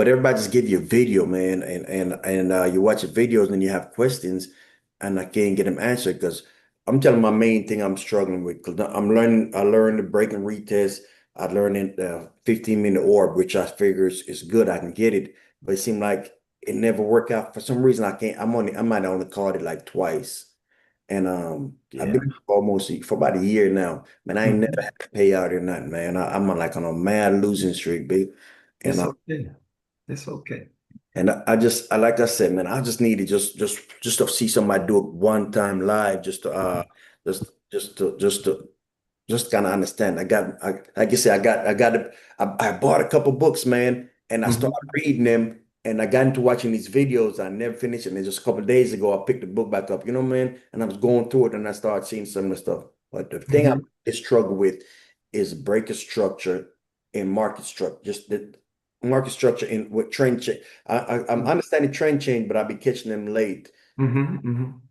but everybody just give you a video, man, and you watch the videos and you have questions, and I can't get them answered because I'm telling my main thing I'm struggling with because I'm learning. I learned the break and retest. I learned the 15-minute orb, which I figure is good. I can get it, but it seemed like it never worked out for some reason. I can't. I might only called it like twice. And I've Yeah. been almost for about a year now. Man, I ain't never Mhm. had to pay out or nothing, man. I'm on like on a mad losing streak, big. And It's okay. It's okay. I just like I said, man, I just need to just to see somebody do it one time live, just to just kind of understand. Like you said, I bought a couple books, man, and I started Mhm. reading them, and I got into watching these videos. I never finished it, and just a couple of days ago, I picked the book back up, man, and I was going through it, and I started seeing some of the stuff. But the thing Mhm. I struggle with is breaker structure and market structure, just the market structure in with trend change. I'm understanding trend change, but I'll be catching them late. Mhm. Mhm.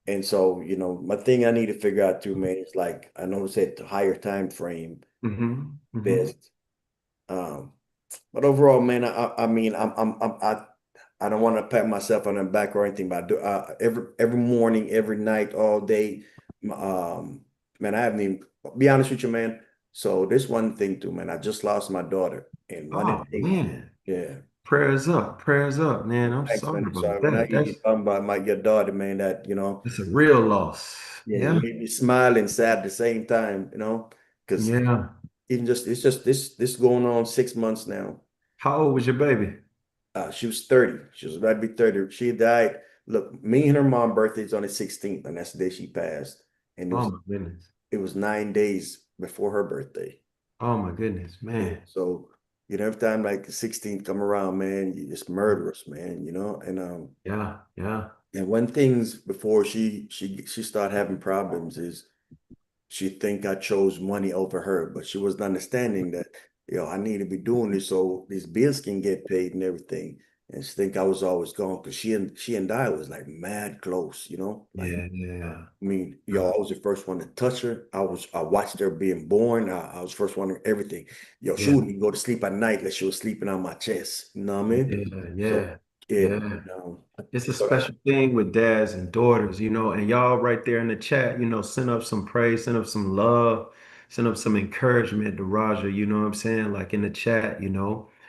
And so, my thing I need to figure out too, man, is like I noticed that the higher time frame Mhm. Mhm. best. Um, but overall, man, I mean, I don't want to pat myself on the back or anything, but I do every morning, every night, all day. Um, man, I haven't even be honest with you, man. So this one thing too, man. I just lost my daughter, and one of Oh the things, man. yeah. Prayers up, man. I'm Thanks, sorry man. I'm about sorry, man. I that. hear you talking about your daughter, man. That's a real loss. Yeah, it Yeah. made me smile and sad at the same time, because Yeah. it's just this going on 6 months now. How old was your baby? She was 30. She was about to be 30. She died. Look, me and her mom birthday's on the 16th, and that's the day she passed. And Oh my goodness. it was 9 days before her birthday. Oh my goodness, Yeah. man. So, every time like the 16th come around, man, it's murderous, man. Yeah, yeah, And one things before she started having problems is she think I chose money over her, but she wasn't understanding that, I need to be doing this so these bills can get paid and everything. And she think I was always gone because she and I was like mad close, like yeah, yeah. I mean, I was the first one to touch her. I watched her being born. I was the first one to everything. She Yeah, wouldn't even go to sleep at night unless she was sleeping on my chest. You know what I mean? yeah, So yeah, yeah, yeah. um, It's a special thing with dads and daughters, and y'all right there in the chat, send up some praise, send up some love, send up some encouragement to Raja, you know what I'm saying? Like in the chat,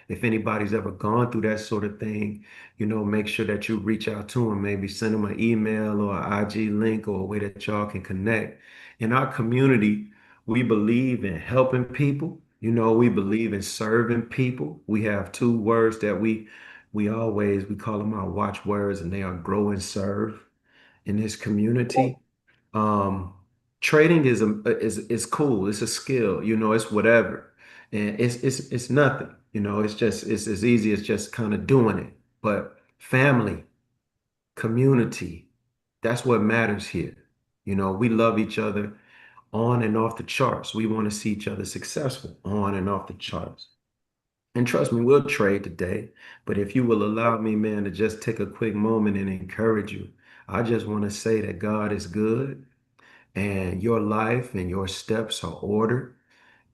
if anybody's ever gone through that sort of thing, make sure that you reach out to them, maybe send them an email or an IG link or a way that y'all can connect. In our community, we believe in helping people, we believe in serving people. We have two words that we call them our watchwords, and they are grow and serve in this community. Um, Trading is cool. It's a skill, it's whatever. And it's nothing, it's as easy as just kind of doing it. But family, community, that's what matters here. We love each other on and off the charts. We want to see each other successful on and off the charts. And trust me, we'll trade today. But if you will allow me, man, to just take a quick moment and encourage you, I just want to say that God is good and your life and your steps are ordered.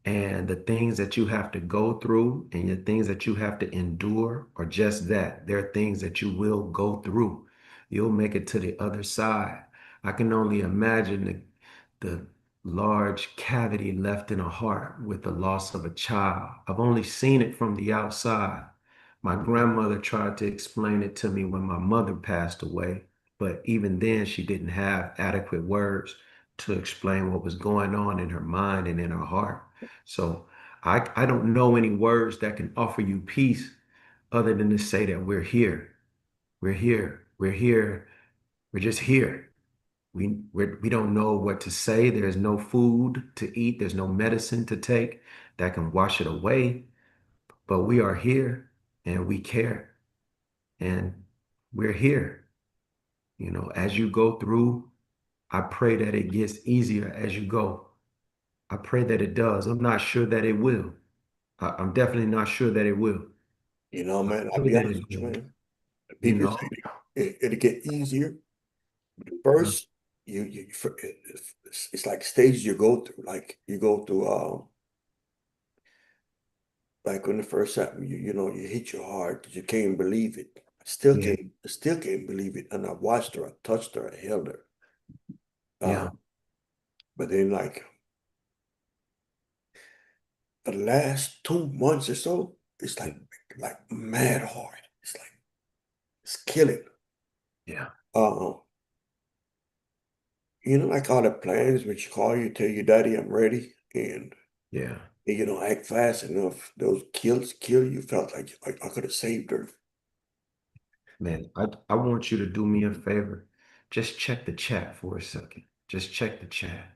And the things that you have to go through and the things that you have to endure are just that. They're things that you will go through. You'll make it to the other side. I can only imagine the large cavity left in a heart with the loss of a child. I've only seen it from the outside. My grandmother tried to explain it to me when my mother passed away, but even then, she didn't have adequate words to explain what was going on in her mind and in her heart. So I don't know any words that can offer you peace other than to say that we're here. We're here. We're here. We're just here. We don't know what to say. There's no food to eat. There's no medicine to take that can wash it away. But we are here and we care. And we're here. As you go through, I pray that it gets easier as you go. I pray that it does. I'm not sure that it will. I'm definitely not sure that it will. I Man, I'll pray be that honest it with you, will. man. You People say know, it'll get easier. Uh, First, it's like stages you go through. Like you go through, Like when the first happened, you hit your heart, you can't believe it. Yeah, I still can't believe it. And I watched her, I touched her, I held her. Uh, yeah, but then like the last 2 months or so, it's like mad hard. It's like it's killing. yeah, Uh, like all the plans when you call you, tell your daddy I'm ready, yeah. and you don't act fast enough, those kills kill you. Felt like I could have saved her. Man, I want you to do me a favor. Just check the chat for a second. Just check the chat.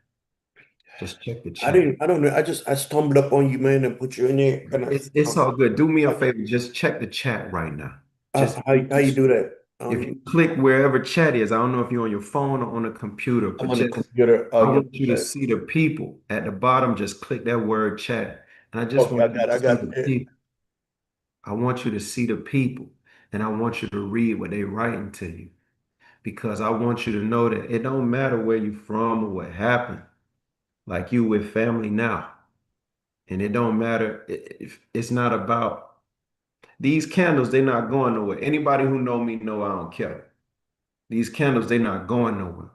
Just check the chat. I don't know. I stumbled up on you, man, and put you in there. And It's all good. Do me a favor. Just check the chat right now. Just how you do that? if you click wherever chat is, I don't know if you're on your phone or on a computer, I'm but on the just computer. I Yeah, want you to see the people at the bottom. Just click that word chat. And I just okay, want you to I see got the it. people. I want you to see the people. And I want you to read what they writing to you. Because I want you to know that it don't matter where you from or what happened. Like you with family now. And it don't matter if it's not about these candles, they're not going nowhere. Anybody who know me know I don't care. These candles, they're not going nowhere.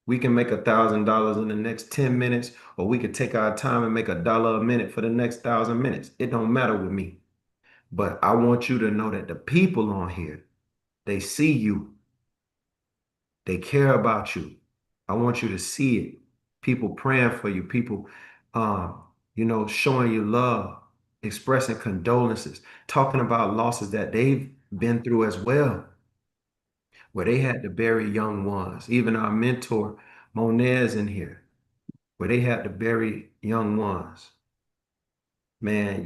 We can make $1,000 in the next 10 minutes, or we could take our time and make $1 a minute for the next 1,000 minutes. It don't matter with me. But I want you to know that the people on here, they see you, they care about you. I want you to see it. People praying for you, people showing you love, expressing condolences, talking about losses that they've been through as well, where they had to bury young ones. Even our mentor, Monez in here, where they had to bury young ones. Man,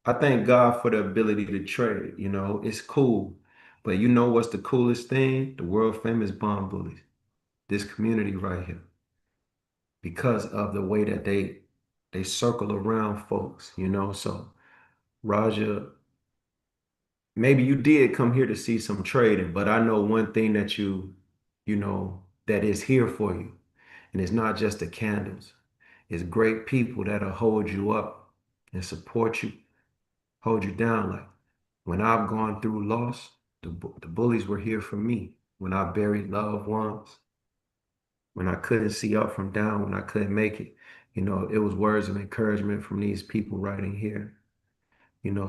I thank God for the ability to trade. It's cool. But you know what's the coolest thing? The world famous bomb bullies. This community right here. Because of the way that they circle around folks. So Raja, maybe you did come here to see some trading, but I know one thing that that is here for you. And it's not just the candles. It's great people that'll hold you up and support you, hold you down. Like when I've gone through loss, the bullies were here for me. When I buried loved ones, when I couldn't see up from down, when I couldn't make it, it was words of encouragement from these people right in here.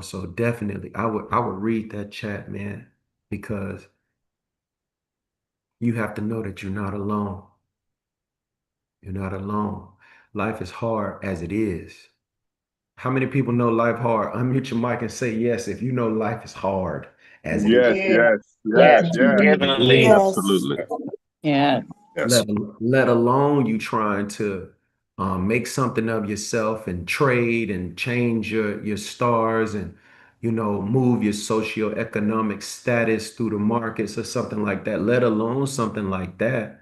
So definitely I would read that chat, man, because you have to know that you're not alone. You're not alone. Life is hard as it is. How many people know life hard? Unmute your mic and say yes if you know life is hard as it is. Yes, Yeah, yes, yes, yes, it yes, definitely. Is. Yes. absolutely. Yeah. Yes. Let alone you trying to make something of yourself and trade and change your stars and move your socioeconomic status through the markets or something like that, let alone something like that.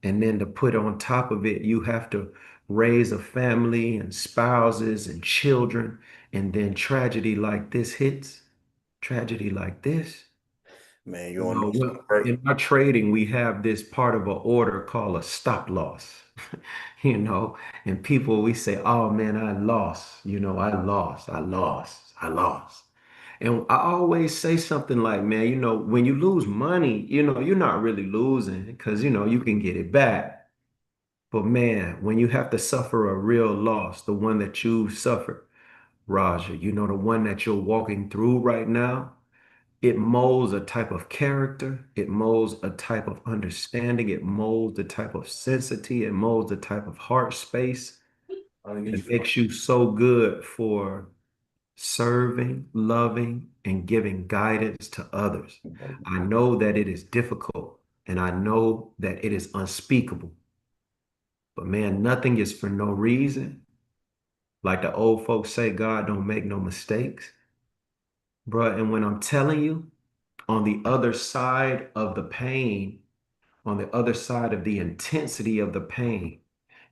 And then to put on top of it, you have to raise a family and spouses and children. And then tragedy like this hits, tragedy like this. Man, you want to know something, Well, bro? in our trading, we have this part of an order called a stop loss, you know, and people, we say, oh man, I lost, I lost, I lost, I lost. And I always say something like, man, when you lose money, you're not really losing because, you can get it back. But man, when you have to suffer a real loss, the one that you suffered, Raja, the one that you're walking through right now, it molds a type of character, it molds a type of understanding, it molds a type of sensitivity, it molds a type of heart space I think that it's makes you so good for serving, loving, and giving guidance to others. I know that it is difficult and I know that it is unspeakable, but man, nothing is for no reason. Like the old folks say, God don't make no mistakes. Bruh, and when I'm telling you, on the other side of the pain, on the other side of the intensity of the pain,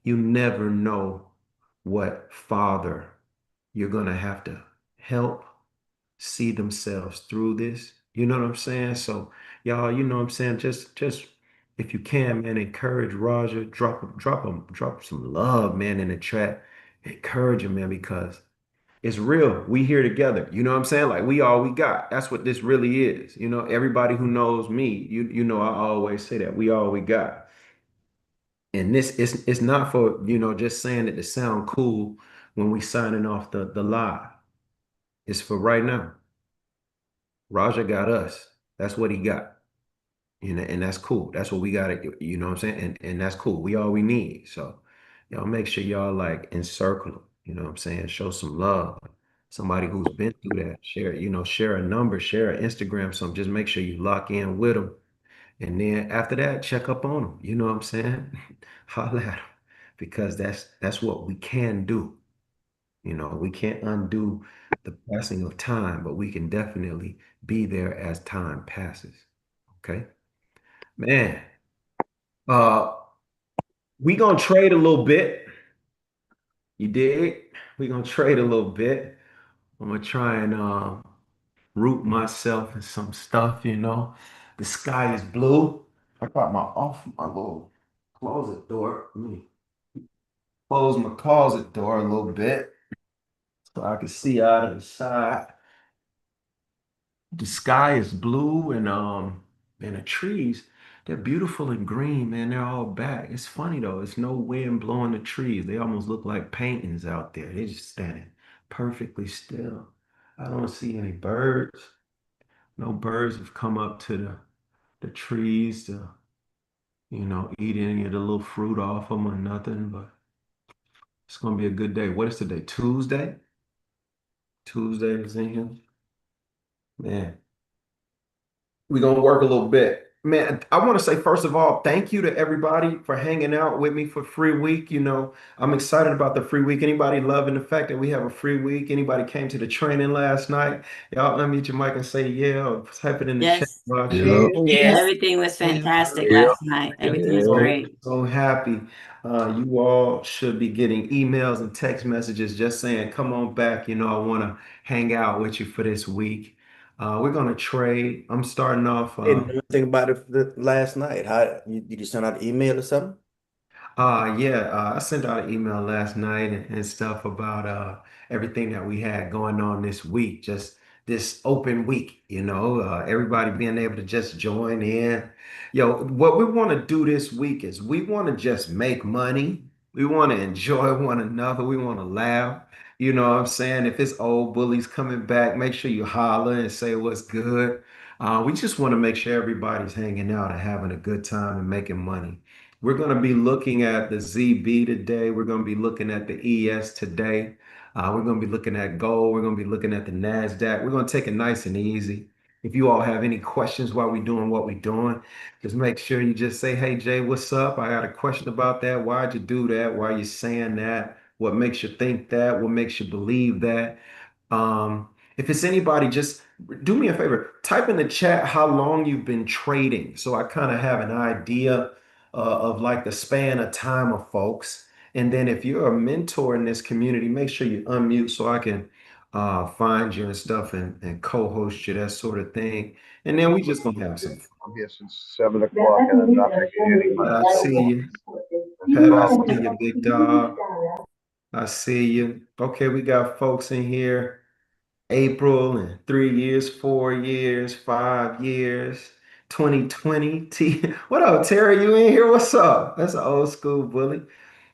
you never know what father you're going to have to help see themselves through this. You know what I'm saying? So y'all, you know what I'm saying? Just if you can, man, encourage Roger, drop some love, man, in the chat. Encourage him, man, because It's real. We here together. You know what I'm saying? Like we all we got. That's what this really is. You know, everybody who knows me, you know, I always say that we all we got. And this it's not for, just saying it to sound cool when we signing off the live. It's for right now. Raja got us. That's what he got. And that's cool. That's what we got to, you know what I'm saying? And that's cool. We all we need. So y'all make sure y'all like encircle them. You know what I'm saying? Show some love. Somebody who's been through that. Share a number, share an Instagram, something. Just make sure you lock in with them. And then after that, check up on them. You know what I'm saying? Holla at them. Because that's what we can do. We can't undo the passing of time, but we can definitely be there as time passes. Okay? Man, uh, we gonna trade a little bit. You dig? We gonna trade a little bit. I'm gonna try and root myself in some stuff. The sky is blue. I got my little closet door. Let me close my closet door a little bit so I can see out of the side. The sky is blue and the trees, they're beautiful and green, man. They're all back. It's funny though, it's no wind blowing the trees. They almost look like paintings out there. They're just standing perfectly still. I don't see any birds. No birds have come up to the trees to, eat any of the little fruit off them or nothing, but it's gonna be a good day. What is today? Tuesday? Tuesday is in here. Man, we're gonna work a little bit. Man, I want to say first of all, thank you to everybody for hanging out with me for free week. I'm excited about the free week. Anybody loving the fact that we have a free week? Anybody came to the training last night? Y'all unmute your mic and say yeah, or type it in the chat Yes. box. Yeah. Yep. Yeah, Yes. everything was Yeah. fantastic Yep. last night. Yeah, Everything was Yep. great. so happy. You all should be getting emails and text messages just saying, come on back. I want to hang out with you for this week. We're going to trade. I'm starting off. Didn't know anything about it last night. Did you send out an email or something? Yeah, I sent out an email last night and stuff about everything that we had going on this week, just this open week, everybody being able to just join in. What we want to do this week is we want to just make money. We want to enjoy one another. We want to laugh. You know what I'm saying? If it's old bullies coming back, make sure you holler and say what's good. We just want to make sure everybody's hanging out and having a good time and making money. We're going to be looking at the ZB today. We're going to be looking at the ES today. We're going to be looking at gold. We're going to be looking at the NASDAQ. We're going to take it nice and easy. If you all have any questions while we're doing what we're doing, just make sure you just say, hey, Jay, what's up? I got a question about that. Why'd you do that? Why are you saying that? What makes you think that? What makes you believe that? If it's anybody, just do me a favor. Type in the chat how long you've been trading so I kind of have an idea of like the span of time of folks. And then if you're a mentor in this community, make sure you unmute so I can find you and stuff and co-host you, that sort of thing. And then we just gonna have some fun. I'm here since 7 o'clock and I'm not making any money. I So see you. that's the Pat, I see problem. you, big dog. I see you. Okay, we got folks in here. April and 3 years, 4 years, 5 years, 2020. What up, Terry? You in here? What's up? That's an old school bully.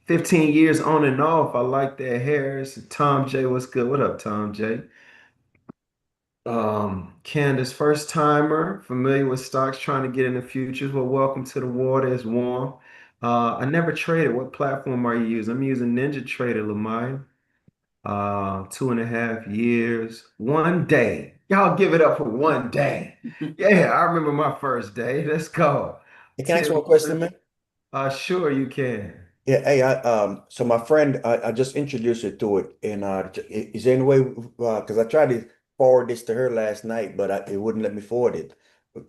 15 years on and off. I like that Harris. Tom J, what's good? What up, Tom J? Candace, first timer, familiar with stocks, trying to get in the futures. Well, welcome to the water. It's warm. I never traded. What platform are you using? I'm using Ninja Trader, Lamaya. 2.5 years, 1 day. Y'all give it up for 1 day. Yeah, I remember my first day. Let's go. Hey, can I ask Terry, one question, man? sure you can. Yeah, hey, so my friend, I just introduced her to it, and is there any way, because I tried to forward this to her last night, but it wouldn't let me forward it.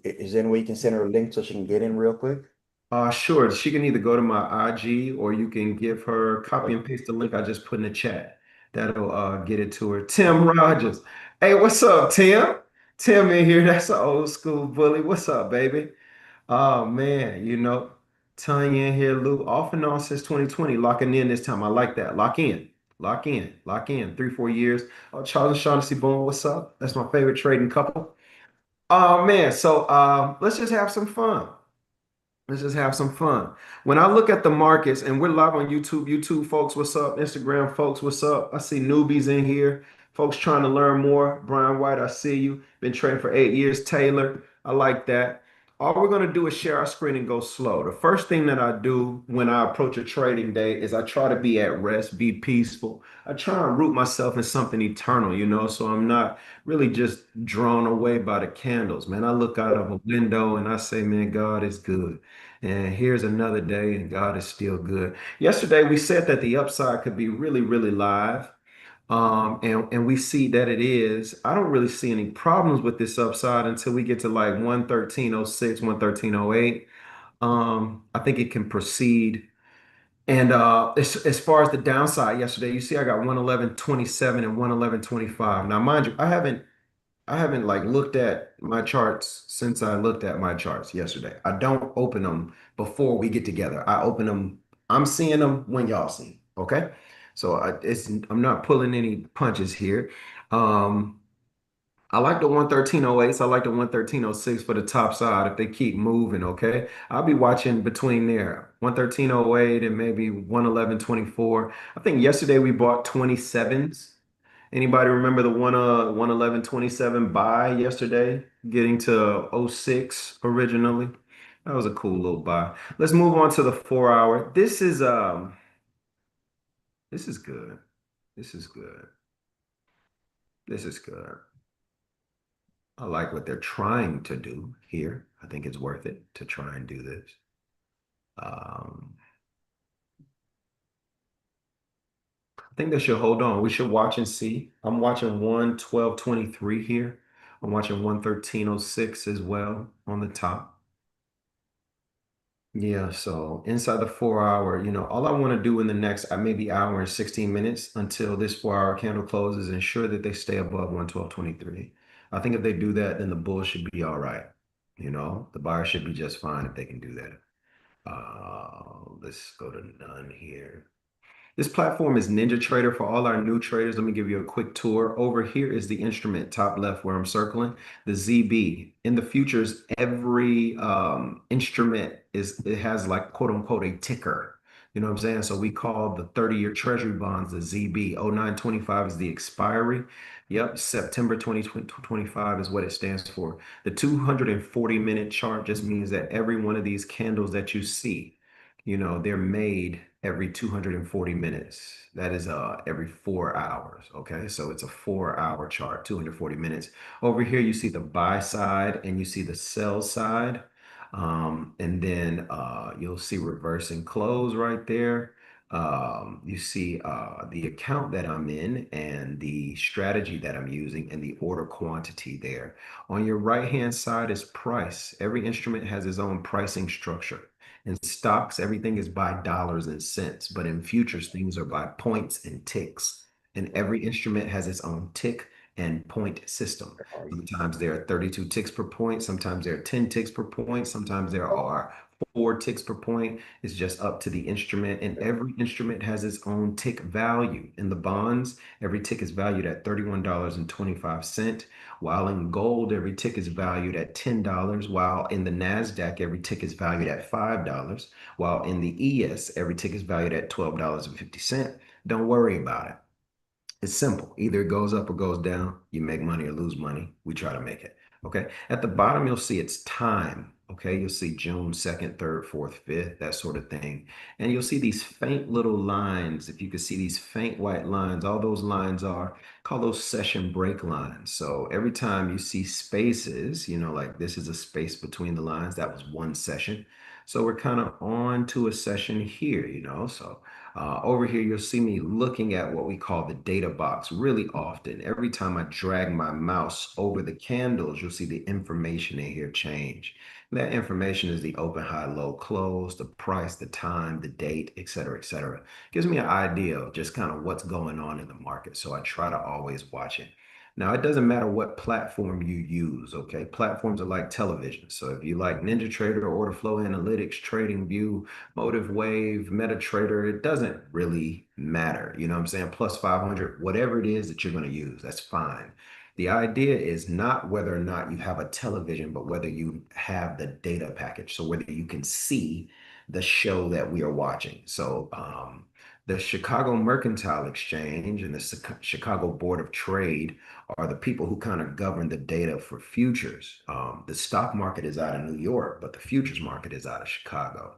Is there any way you can send her a link so she can get in real quick? Sure. She can either go to my IG or you can give her copy and paste the link I just put in the chat. That'll get it to her. Tim Rogers. Hey, what's up, Tim? Tim in here. That's an old school bully. What's up, baby? Oh man, Tanya in here, Lou, off and on since 2020, locking in this time. I like that. Lock in. Lock in. 3, 4 years. Oh, Charles and Shaughnessy Boone, what's up? That's my favorite trading couple. Oh man, so let's just have some fun. Let's just have some fun. When I look at the markets, and we're live on YouTube, YouTube folks, what's up? Instagram folks, what's up? I see newbies in here, folks trying to learn more. Brian White, I see you. Been trading for 8 years. Taylor, I like that. All we're going to do is share our screen and go slow. The first thing that I do when I approach a trading day is I try to be at rest, be peaceful. I try and root myself in something eternal, so I'm not really just drawn away by the candles, man. I look out of a window and I say, man, God is good. And here's another day, and God is still good. Yesterday, we said that the upside could be really, really live. And we see that it is. I don't really see any problems with this upside until we get to like 113.06, 113.08. I think it can proceed. And as far as the downside yesterday, you see I got 111.27 and 111.25. Now, mind you, I haven't like looked at my charts since I looked at my charts yesterday. I don't open them before we get together. I open them. I'm seeing them when y'all see 'em, okay? So I'm not pulling any punches here. Um, I like the 113.08s. I like the 113.06 for the top side if they keep moving, okay? I'll be watching between there, 113.08 and maybe 111.24. I think yesterday we bought 27s. Anybody remember the 111.27 buy yesterday, getting to '06 originally? That was a cool little buy. Let's move on to the 4 hour. This is good. This is good. This is good. I like what they're trying to do here. I think it's worth it to try and do this. Um, I think they should hold on. We should watch and see. I'm watching 112.23 here. I'm watching 113.06 as well on the top. Yeah, so inside the 4 hour, all I want to do in the next maybe hour and 16 minutes until this 4 hour candle closes, ensure that they stay above 112.23. I think if they do that, then the bull should be all right. The buyer should be just fine if they can do that. Let's go to none here. This platform is Ninja Trader for all our new traders. Let me give you a quick tour. Over here is the instrument, top left where I'm circling, the ZB. In the futures, every instrument it has like quote unquote a ticker. You know what I'm saying? So we call the 30-year Treasury bonds the ZB. 0925 is the expiry. Yep, September 2025 is what it stands for. The 240-minute chart just means that every one of these candles that you see, they're made every 240 minutes. That is every 4 hours. Okay, so it's a 4 hour chart, 240 minutes. Over here, you see the buy side and you see the sell side. And then you'll see reverse and close right there. You see the account that I'm in and the strategy that I'm using and the order quantity there. On your right hand side is price. Every instrument has its own pricing structure. In stocks, everything is by dollars and cents, but in futures, things are by points and ticks. And every instrument has its own tick and point system. Sometimes there are 32 ticks per point, sometimes there are 10 ticks per point, sometimes there are 4 ticks per point. It's just up to the instrument, and every instrument has its own tick value. In the bonds, every tick is valued at $31.25. While in gold, every tick is valued at $10, while in the NASDAQ, every tick is valued at $5, while in the ES, every tick is valued at $12.50. Don't worry about it. It's simple. Either it goes up or goes down. You make money or lose money. We try to make it. Okay. At the bottom, you'll see it's time. Okay. You'll see June 2nd, 3rd, 4th, 5th, that sort of thing. And you'll see these faint little lines. If you could see these faint white lines, all those lines are called those session break lines. So every time you see spaces, like this is a space between the lines, that was one session. So we're kind of on to a session here, so over here, you'll see me looking at what we call the data box really often. Every time I drag my mouse over the candles, you'll see the information in here change. That information is the open, high, low, close, the price, the time, the date, et cetera, et cetera. Gives me an idea of just kind of what's going on in the market. So I try to always watch it. Now, it doesn't matter what platform you use, okay? Platforms are like television. So if you like NinjaTrader, Order Flow Analytics, TradingView, Motive Wave, MetaTrader, it doesn't really matter. You know what I'm saying? Plus 500, whatever it is that you're going to use, that's fine. The idea is not whether or not you have a television, but whether you have the data package. So whether you can see the show that we are watching. So the Chicago Mercantile Exchange and the Chicago Board of Trade are the people who kind of govern the data for futures. The stock market is out of New York, but the futures market is out of Chicago.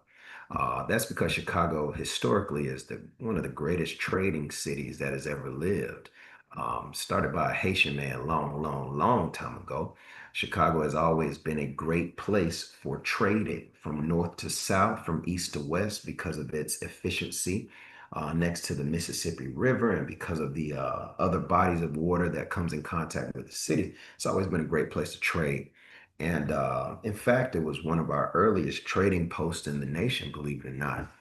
That's because Chicago historically is one of the greatest trading cities that has ever lived. Started by a Haitian man long, long, long time ago. Chicago has always been a great place for trading from north to south, from east to west, because of its efficiency next to the Mississippi River and because of the other bodies of water that comes in contact with the city. It's always been a great place to trade. And in fact, it was one of our earliest trading posts in the nation, believe it or not.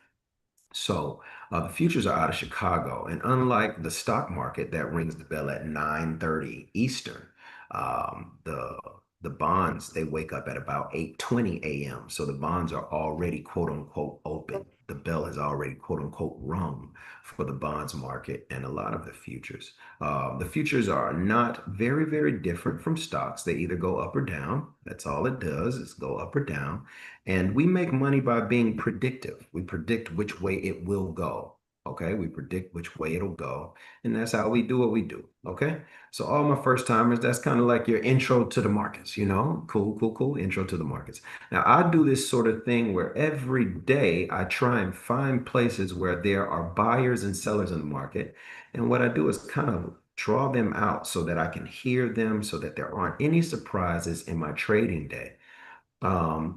So the futures are out of Chicago, and unlike the stock market that rings the bell at 9:30 Eastern, the bonds they wake up at about 8:20 a.m. So the bonds are already quote unquote open. The bell has already quote unquote rung for the bonds market and a lot of the futures. The futures are not very, very different from stocks. They either go up or down. That's all it does is go up or down. And we make money by being predictive. We predict which way it will go. Okay. We predict which way it'll go. And that's how we do what we do. Okay. So, all my first timers, that's kind of like your intro to the markets, you know? Cool, cool, cool. Intro to the markets. Now, I do this sort of thing where every day I try and find places where there are buyers and sellers in the market. And what I do is kind of draw them out so that I can hear them so that there aren't any surprises in my trading day.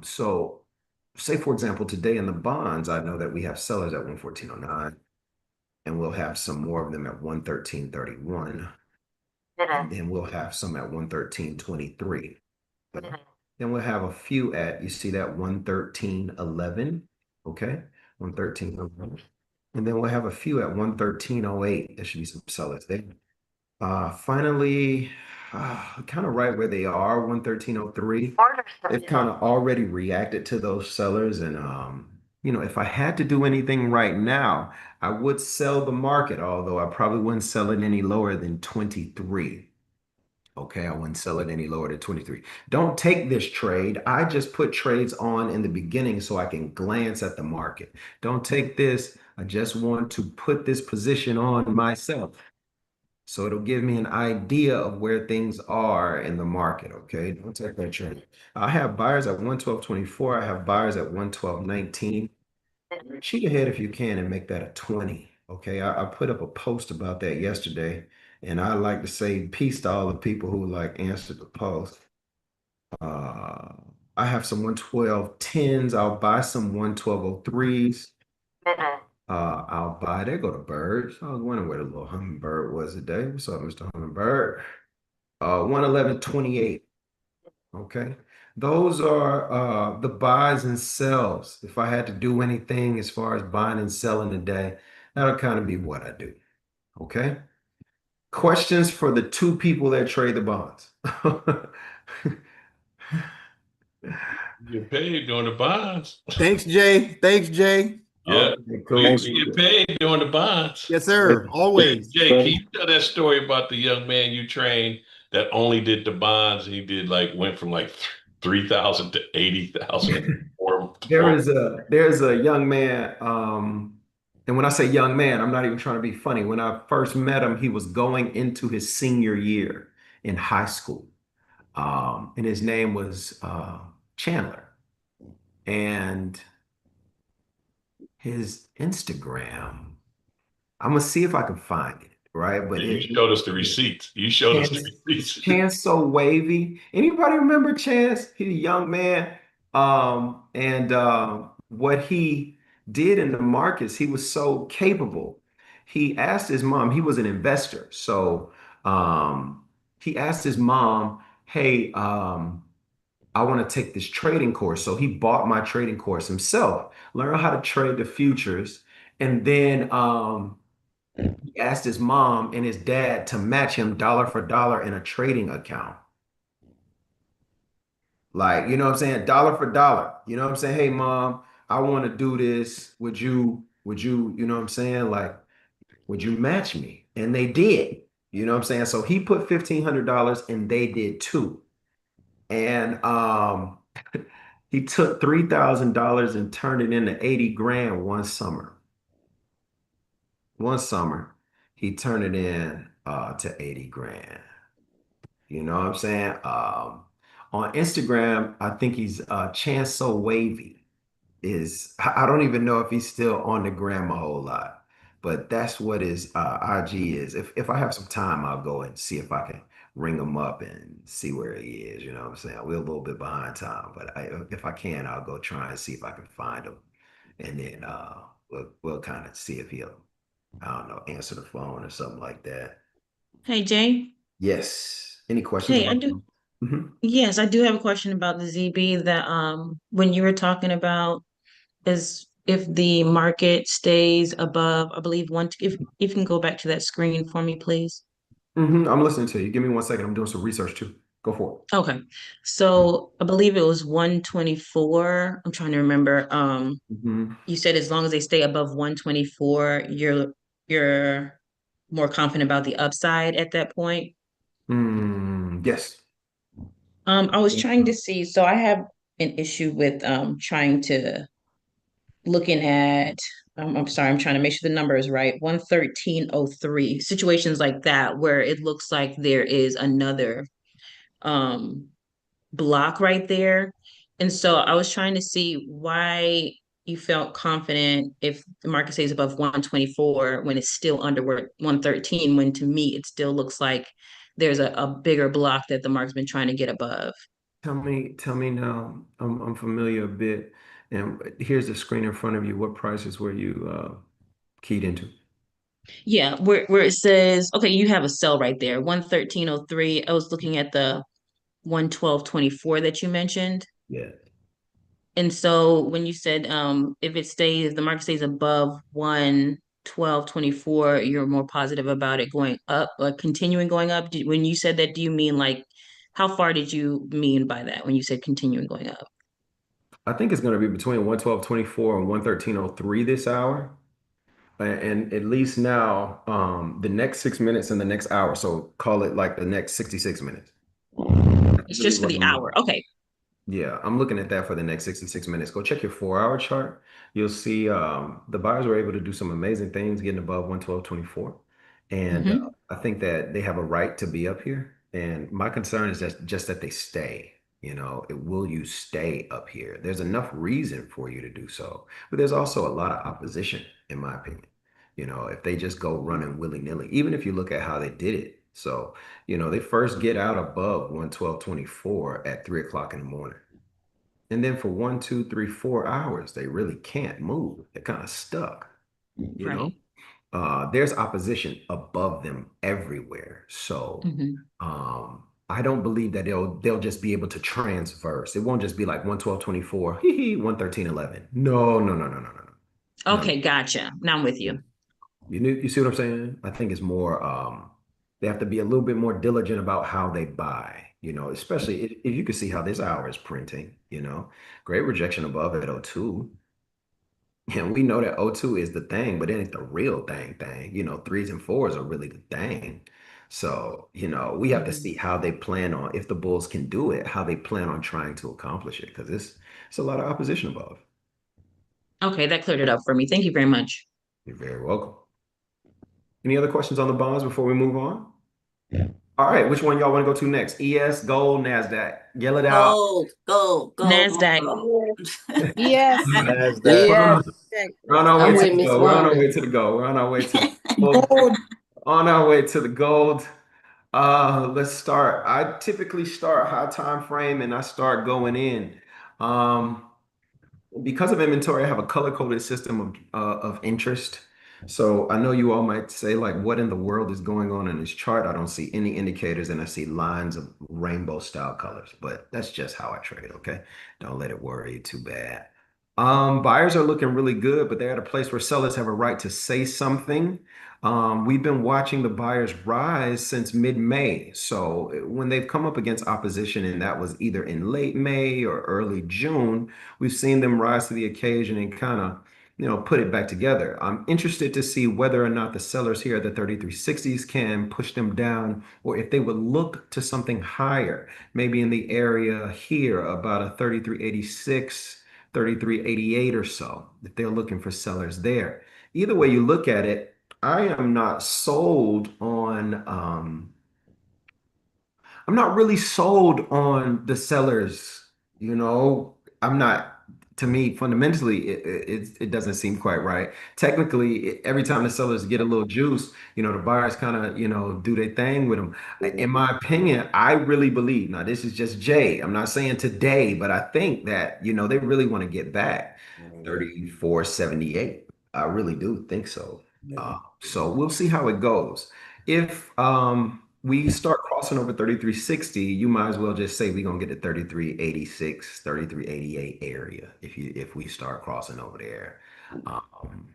So say for example, today in the bonds, I know that we have sellers at 114.09, and we'll have some more of them at 113.31, and then we'll have some at 113.23. Then we'll have a few at, you see that 113.11, okay? 113.11. And then we'll have a few at 113.08. There should be some sellers there. Finally, kind of right where they are, 113.03. They've kind of already reacted to those sellers. And, if I had to do anything right now, I would sell the market, although I probably wouldn't sell it any lower than 23. Okay, I wouldn't sell it any lower than 23. Don't take this trade. I just put trades on in the beginning so I can glance at the market. Don't take this. I just want to put this position on myself. So it'll give me an idea of where things are in the market. Okay. Don't take that trade. I have buyers at 112.24. I have buyers at 112.19. Cheat ahead if you can and make that a 20. Okay. I put up a post about that yesterday. And I like to say peace to all the people who like answered the post. Uh, I have some 112.10s. I'll buy some 112.03s. I'll buy. There go the birds. I was wondering where the little hummingbird was today. What's up, Mr. Hummingbird? 111.28. Okay. Those are the buys and sells. If I had to do anything as far as buying and selling today, that'll kind of be what I do. Okay. Questions for the two people that trade the bonds. Get paid doing the bonds. Thanks, Jay. Thanks, Jay. Yeah, Okay, we, cool. we get paid doing the bonds. Yes, sir. Always. Jay, can you tell that story about the young man you trained that only did the bonds? He did went from like 3,000 to 80,000. There's a young man, and when I say young man, I'm not even trying to be funny. When I first met him, he was going into his senior year in high school. And his name was Chandler. And his Instagram, I'm gonna see if I can find it, right? But You showed us the receipts. You showed us the receipts. Chance so wavy. Anybody remember Chance? He's a young man. And what he did in the markets, he was so capable. He asked his mom, he was an investor. So he asked his mom, hey, I want to take this trading course. So he bought my trading course himself, learn how to trade the futures. And then He asked his mom and his dad to match him dollar for dollar in a trading account. Like, you know what I'm saying? Dollar for dollar. You know what I'm saying? Hey, mom, I want to do this. You know what I'm saying? Like, would you match me? And they did. You know what I'm saying? So he put $1,500 and they did too. And he took $3,000 and turned it into 80 grand one summer. One summer, he turned it in to 80 grand. You know what I'm saying? On Instagram, I think he's Chance So Wavy is I don't even know if he's still on the gram a whole lot, but that's what his IG is. If I have some time, I'll go and see if I can ring him up and see where he is. You know what I'm saying? We're a little bit behind time, but if I can, I'll go try and see if I can find him, and then we'll kind of see if he'll, I don't know, answer the phone or something like that. Hey Jay. Yes. Any questions Hey, I about do. them? Mhm. Yes, I do have a question about the ZB that when you were talking about is if the market stays above, I believe one if you can go back to that screen for me, please. I'm listening to you. Give me 1 second. I'm doing some research too. Go for Okay. So I believe it was 124. I'm trying to remember. it. You said as long as they stay above 124, you're more confident about the upside at that point. Yes. I was trying to see, so I have an issue with trying to looking at I'm sorry, I'm trying to make sure the number is right. 113.03. Situations like that where it looks like there is another um block right there. And so I was trying to see why you felt confident if the market stays above 124 when it's still under 113, when to me it still looks like there's a bigger block that the market's been trying to get above. Tell me now. I'm familiar a bit, and here's the screen in front of you. What prices were you keyed into? Yeah, where it says, okay, you have a cell right there, 113.03. I was looking at the 112.24 that you mentioned. Yeah. And so when you said if it stays, the market stays above 112.24, you're more positive about it going up, like continuing going up. When you said that, do you mean like how far did you mean by that when you said continuing going up? I think it's going to be between 112.24 and 113.03 this hour. And at least now, the next 6 minutes and the next hour. So call it like the next 66 minutes. That's It's really just for what the I'm hour. looking. Okay. Yeah, I'm looking at that for the next 66 minutes. Go check your 4 hour chart. You'll see the buyers were able to do some amazing things getting above 112.24. And Hmm. I think that they have a right to be up here. And my concern is just that they stay. Will you stay up here? There's enough reason for you to do so. But there's also a lot of opposition, in my opinion. If they just go running willy-nilly, even if you look at how they did it. So, they first get out above 112.24 at 3 o'clock in the morning. And then for 1, 2, 3, 4 hours, they really can't move. They're kind of stuck, you know? Right. There's opposition above them everywhere. So Hmm. I don't believe that they'll just be able to transverse. It won't just be like 112.24, hee hee, 113.11. No, no, no, no, no, no, no. Okay, gotcha. Now I'm with you. You see what I'm saying? I think it's more they have to be a little bit more diligent about how they buy, especially if you can see how this hour is printing, great rejection above at O2. And we know that O2 is the thing, but it ain't the real thing. Threes and fours are really the thing. So, we have to Mhm. see how they plan on, if the Bulls can do it, how they plan on trying to accomplish it, because it's a lot of opposition above. Okay, that cleared it up for me. Thank you very much. You're very welcome. Any other questions on the bonds before we move on? All right, which one y'all want to go to next? ES, gold, NASDAQ. Yell it out. Gold, gold, gold, NASDAQ. gold. Yes. NASDAQ. We're Yes. on, we're on our I'm way to with the Miss go. We're on our Wanda. way to the go. We're on our way to the gold. Gold. On our way to the gold. Let's start. I typically start high time frame and I start going in. Um, because of inventory, I have a color-coded system of interest. So I know you all might say, like, what in the world is going on in this chart? I don't see any indicators and I see lines of rainbow style colors, but that's just how I trade, okay? Don't let it worry you too bad. Buyers are looking really good, but they're at a place where sellers have a right to say something. We've been watching the buyers rise since mid-May. So when they've come up against opposition, and that was either in late May or early June, we've seen them rise to the occasion and kind of, put it back together. I'm interested to see whether or not the sellers here at the 3360s can push them down, or if they would look to something higher, maybe in the area here, about a 3386, 3388 or so, if they're looking for sellers there. Either way you look at it, I am not sold on I'm not really sold on the sellers, you know. I'm not, to me, fundamentally, it doesn't seem quite right. Technically, every time the sellers get a little juice, the buyers kind of, do their thing with them. In my opinion, I really believe, now this is just Jay. I'm not saying today, but I think that, they really want to get back Mhm. 3478. I really do think so. Yeah. So we'll see how it goes. If we start crossing over 3360, you might as well just say we're gonna get to 3386, 3388 area if we start crossing over there. Um,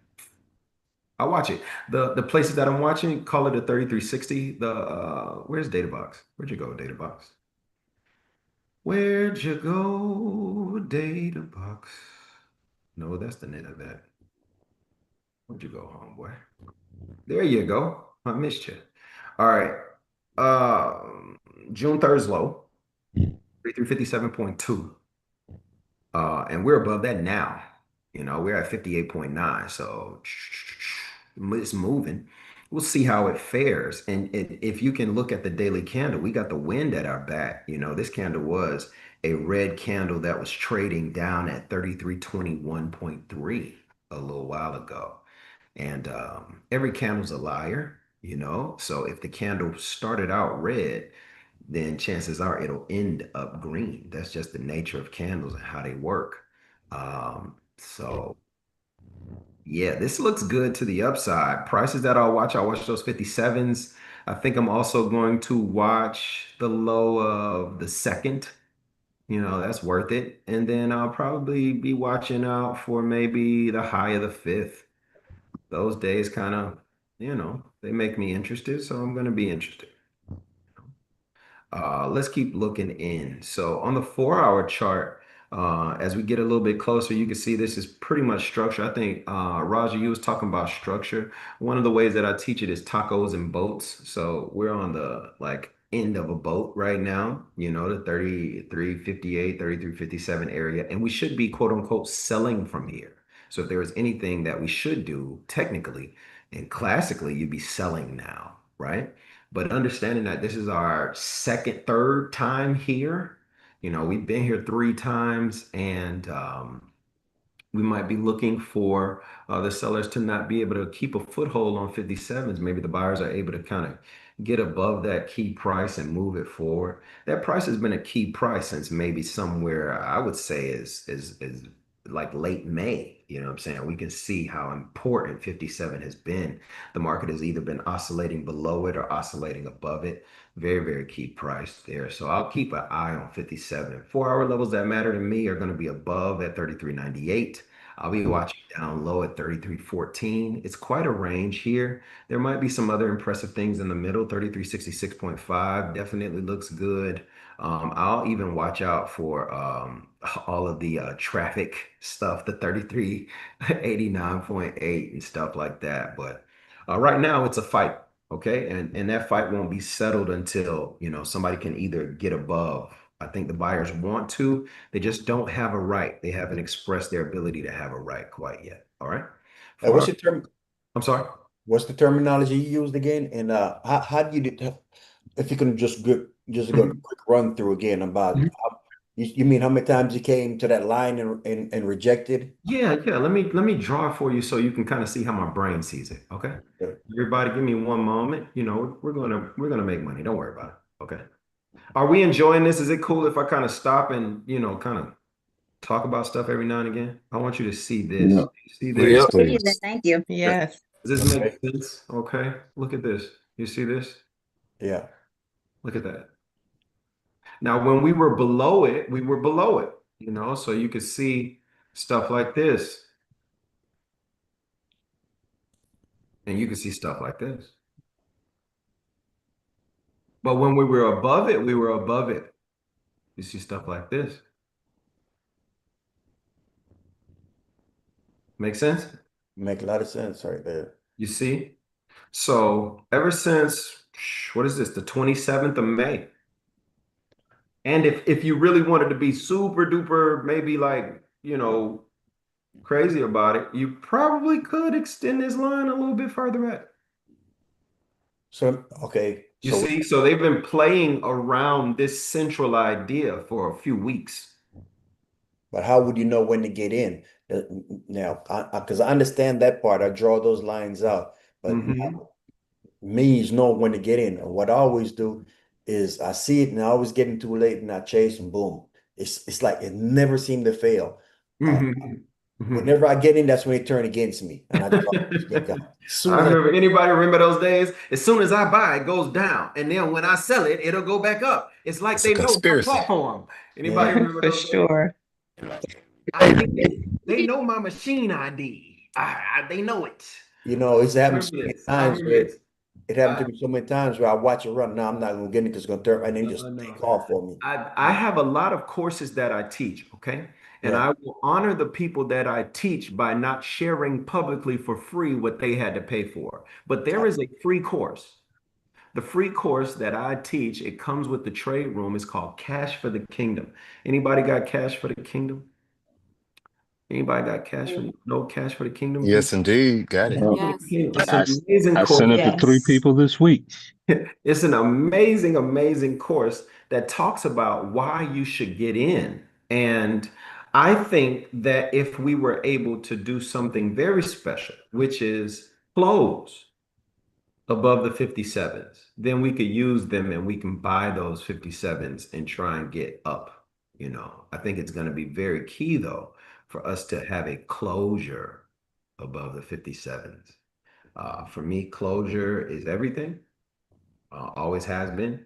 I'll watch it. The places that I'm watching, call it a 3360. The where's DataBox? Where'd you go, DataBox? Where'd you go, DataBox? No, that's the net of that. Where'd you go, homeboy? There you go. I missed you. All right. June 3rd's low, 3357.2. And we're above that now. We're at 58.9. So it's moving. We'll see how it fares. And if you can look at the daily candle, we got the wind at our back. This candle was a red candle that was trading down at 3321.3 a little while ago. And every candle's a liar, So if the candle started out red, then chances are it'll end up green. That's just the nature of candles and how they work. So yeah, this looks good to the upside. Prices that I'll watch those 57s. I think I'm also going to watch the low of the second. That's worth it. And then I'll probably be watching out for maybe the high of the fifth. Those days kind of, they make me interested, so I'm going to be interested. Let's keep looking in. So on the 4 hour chart, as we get a little bit closer, you can see this is pretty much structure. I think Roger, you was talking about structure. One of the ways that I teach it is tacos and boats. So we're on the like end of a boat right now, the 3358, 3357 area, and we should be quote unquote selling from here. So if there is anything that we should do technically and classically, you'd be selling now, right? But understanding that this is our third time here, we've been here 3 times, and we might be looking for the sellers to not be able to keep a foothold on 57s. Maybe the buyers are able to kind of get above that key price and move it forward. That price has been a key price since maybe somewhere I would say is like late May. You know what I'm saying? We can see how important 57 has been. The market has either been oscillating below it or oscillating above it. Very, very key price there. So I'll keep an eye on 57. 4 hour levels that matter to me are going to be above at 33.98. I'll be watching down low at 33.14. It's quite a range here. There might be some other impressive things in the middle. 33.66.5 definitely looks good. I'll even watch out for all of the traffic stuff, the 33.89.8 and stuff like that. But right now it's a fight. Okay. And that fight won't be settled until, somebody can either get above. I think the buyers want to, they just don't have a right. They haven't expressed their ability to have a right quite yet. All right. What's For, the term? I'm sorry. What's the terminology you used again? And how do you if you can just go a Mhm. quick run through again about you mean how many times you came to that line and rejected? Yeah, yeah. Let me draw for you so you can kind of see how my brain sees it. Okay. Yeah. Everybody, give me one moment. We're gonna make money. Don't worry about it. Okay. Are we enjoying this? Is it cool if I kind of stop and kind of talk about stuff every now and again? I want you to see this. Yeah. See Please, this? It is, and please. thank you. Yes. Does this make Okay. sense? Okay. Look at this. You see this? Yeah. Look at that. Now, when we were below it, we were below it, so you could see stuff like this. And you can see stuff like this. But when we were above it, we were above it. You see stuff like this. Make sense? Make a lot of sense right there. You see? So ever since, what is this, the 27th of May? And if you really wanted to be super duper, maybe like, crazy about it, you probably could extend this line a little bit further out. So, okay. You So, see, so they've been playing around this central idea for a few weeks. but how would you know when to get in? Now, because I understand that part, I draw those lines out. But Mm-hmm. me is know when to get in. And what I always do is I see it and I always getting too late and I chase and boom. It's like it never seemed to fail. Uh, Mm-hmm. Mm-hmm. whenever I get in, that's when they turn against me. And I just always get got. As I soon as I remember, anybody remember those days? As soon as I buy, it goes down. And then when I sell it, it'll go back up. It's like It's a they know my conspiracy. platform. Anybody yeah, remember For those days? sure. I think they know my machine ID. They know it. it's I happened so remember many this. I times remember where this. it happened Uh, to me so many times where I watch it run. Now I'm not gonna get it because it's gonna turn and then just no. take off for me. I have a lot of courses that I teach, okay? And Yeah. I will honor the people that I teach by not sharing publicly for free what they had to pay for. But there is a free course. The free course that I teach, it comes with the trade room. It's called Cash for the Kingdom. Anybody got Cash for the Kingdom? Anybody got no Cash for the Kingdom group? Yes, indeed. Got it. Uh, Yes. It's I, an amazing I course. sent it to three Yes. people this week. It's an amazing, amazing course that talks about why you should get in. And I think that if we were able to do something very special, which is close above the 57s, then we could use them and we can buy those 57s and try and get up. I think it's going to be very key, though, for us to have a closure above the 57s. For me, closure is everything, always has been.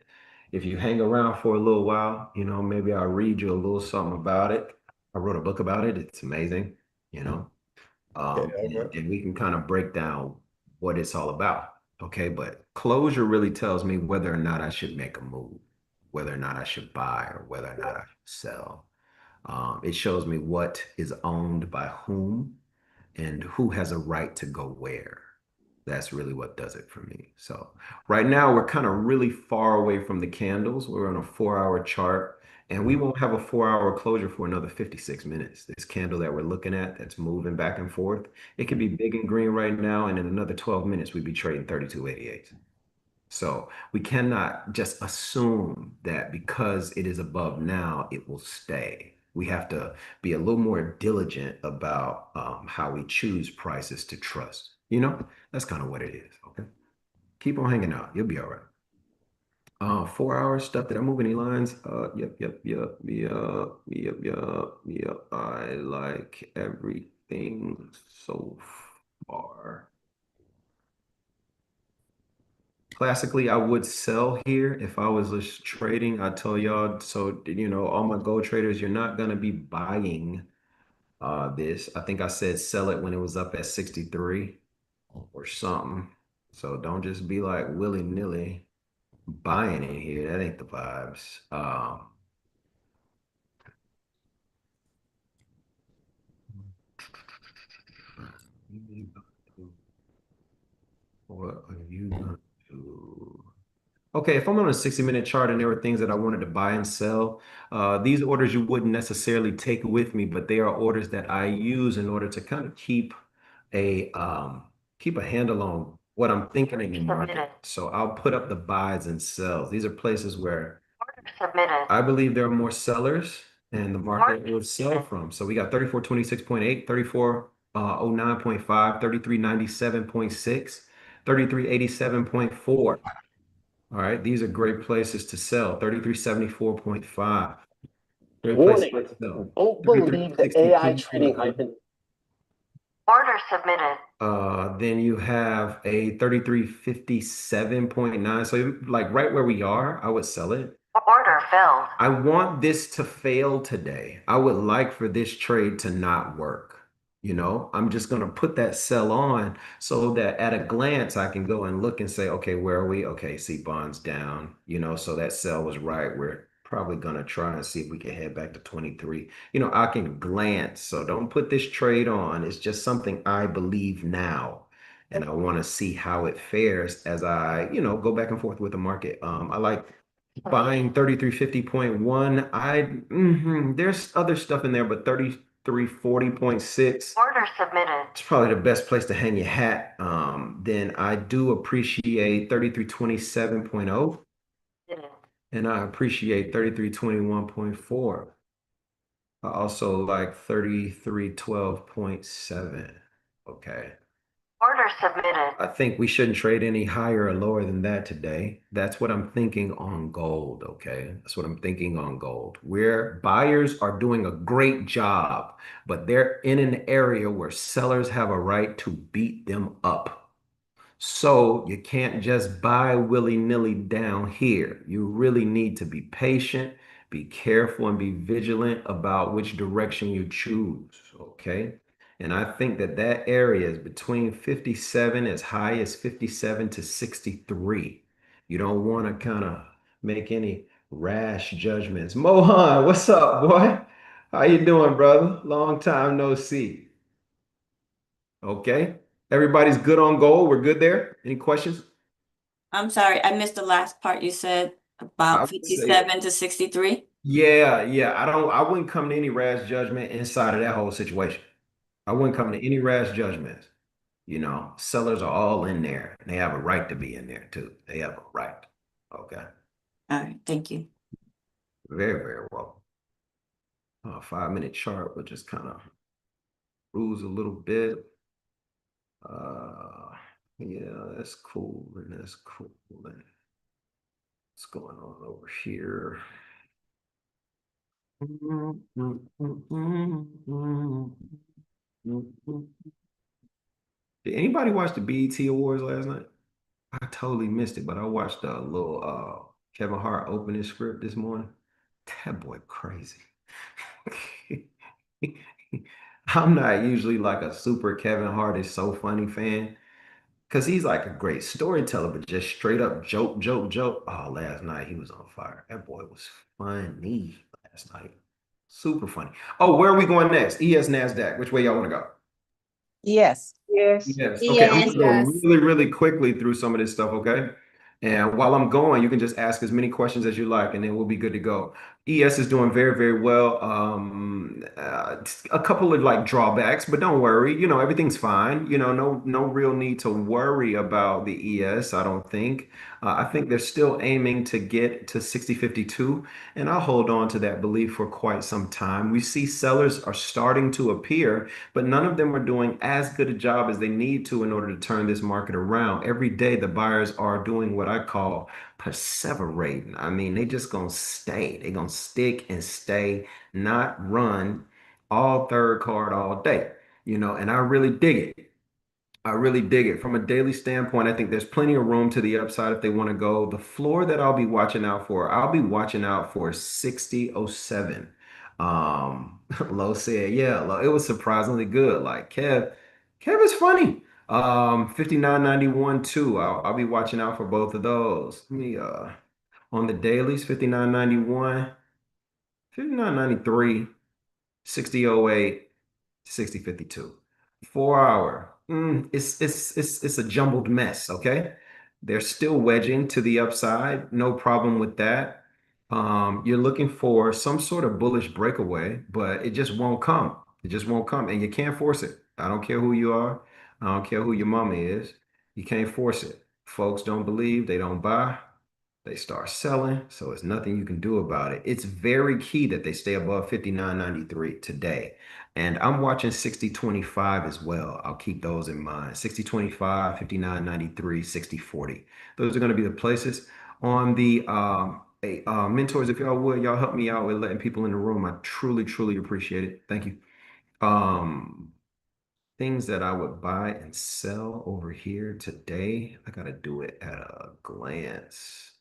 If you hang around for a little while, maybe I'll read you a little something about it. I wrote a book about it. It's amazing, you know. Okay. All And, right. and we can kind of break down what it's all about. Okay, but closure really tells me whether or not I should make a move, whether or not I should buy, or whether or not I should sell. It shows me what is owned by whom and who has a right to go where. That's really what does it for me. So right now we're kind of really far away from the candles. We're on a 4-hour chart and we won't have a 4-hour closure for another 56 minutes. This candle that we're looking at that's moving back and forth, it could be big and green right now. And in another 12 minutes, we'd be trading 32.88. So we cannot just assume that because it is above now, it will stay. We have to be a little more diligent about how we choose prices to trust. That's kind of what it is. Okay. Keep on hanging out. You'll be all right. 4 hours stuff. Did I move any lines? Yep. I like everything so far. Classically, I would sell here if I was just trading. I tell y'all, so all my gold traders, you're not gonna be buying this. I think I said sell it when it was up at 63 or something. So don't just be like willy-nilly buying it here. That ain't the vibes. What are you gonna do? Okay, if I'm on a 60-minute chart and there were things that I wanted to buy and sell, these orders you wouldn't necessarily take with me, but they are orders that I use in order to kind of keep a handle on what I'm thinking in the market. So I'll put up the buys and sells. These are places where I believe there are more sellers and the market will sell from. So we got 3426.8, 3409.5, 3397.6, 3387.4. All right, these are great places to sell. 3374.5. Great place Warning. to sell. Don't believe the AI trading hype. Order submitted. Then you have a 3357.9. So like right where we are, I would sell it. Order filled. I want this to fail today. I would like for this trade to not work. I'm just going to put that sell on so that at a glance I can go and look and say, okay, where are we? Okay, see bonds down, so that sell was right. We're probably going to try and see if we can head back to 23. I can glance. So don't put this trade on. It's just something I believe now. And I want to see how it fares as I, go back and forth with the market. I like buying 3350.1. There's other stuff in there, but 3340.6, Order submitted. it's probably the best place to hang your hat. Then I do appreciate 3327.0, and I appreciate 3321.4. I also like 3312.7. Okay. Order submitted. I think we shouldn't trade any higher or lower than that today. That's what I'm thinking on gold, okay? That's what I'm thinking on gold. Where buyers are doing a great job, but they're in an area where sellers have a right to beat them up. So you can't just buy willy-nilly down here. You really need to be patient, be careful, and be vigilant about which direction you choose, okay? And I think that that area is between 57, as high as 57 to 63. You don't want to kind of make any rash judgments. Mohan, what's up, boy? How you doing, brother? Long time no see. Okay. Everybody's good on goal. We're good there. Any questions? I'm sorry, I missed the last part you said I about would say, 57 to 63. yeah. I wouldn't come to any rash judgment inside of that whole situation. I wouldn't come to any rash judgments. Sellers are all in there. And they have a right to be in there too. They have a right. Okay. All right, thank you. Very, very well. 5-minute chart, but just kind of rules a little bit. Yeah, that's cool. And that's cool. And what's going on over here? Did anybody watch the BET Awards last night? I totally missed it, but I watched a little Kevin Hart opening script this morning. That boy crazy. I'm not usually like a super Kevin Hart is so funny fan because he's like a great storyteller, but just straight up joke, joke, joke. Oh, last night he was on fire. That boy was funny last night. Super funny. Oh, where are we going next? ES NASDAQ. Which way y'all want to go? Yes. Yes. Yes. Okay, I'm Yes. gonna go really, really quickly through some of this stuff, okay? And while I'm going, you can just ask as many questions as you like, and then we'll be good to go. ES is doing very, very well. A couple of like drawbacks, but don't worry. Everything's fine. No real need to worry about the ES, I don't think. I think they're still aiming to get to 6052, and I'll hold on to that belief for quite some time. We see sellers are starting to appear, but none of them are doing as good a job as they need to in order to turn this market around. Every day, the buyers are doing what I call perseverating. I mean, they just gonna stay. They gonna stick and stay, not run all third card all day. And I really dig it. I really dig it. From a daily standpoint, I think there's plenty of room to the upside if they want to go. The floor that I'll be watching out for 6007. Low said, yeah, it was surprisingly good. Like Kev is funny. 5991 too. I'll be watching out for both of those. Let me on the dailies, 5991, 5993, 6008. 6052. 4 hour. It's a jumbled mess, okay? They're still wedging to the upside. No problem with that. You're looking for some sort of bullish breakaway, but it just won't come. It just won't come, and you can't force it. I don't care who you are. I don't care who your mama is. You can't force it. Folks don't believe, they don't buy. They start selling, so it's nothing you can do about it. It's very key that they stay above 59.93 today. And I'm watching 6025 as well. I'll keep those in mind. 6025, 59.93, 6040. Those are going to be the places. On the mentors, if y'all would, y'all help me out with letting people in the room. I truly, truly appreciate it. Thank you. Things that I would buy and sell over here today. I got to do it at a glance.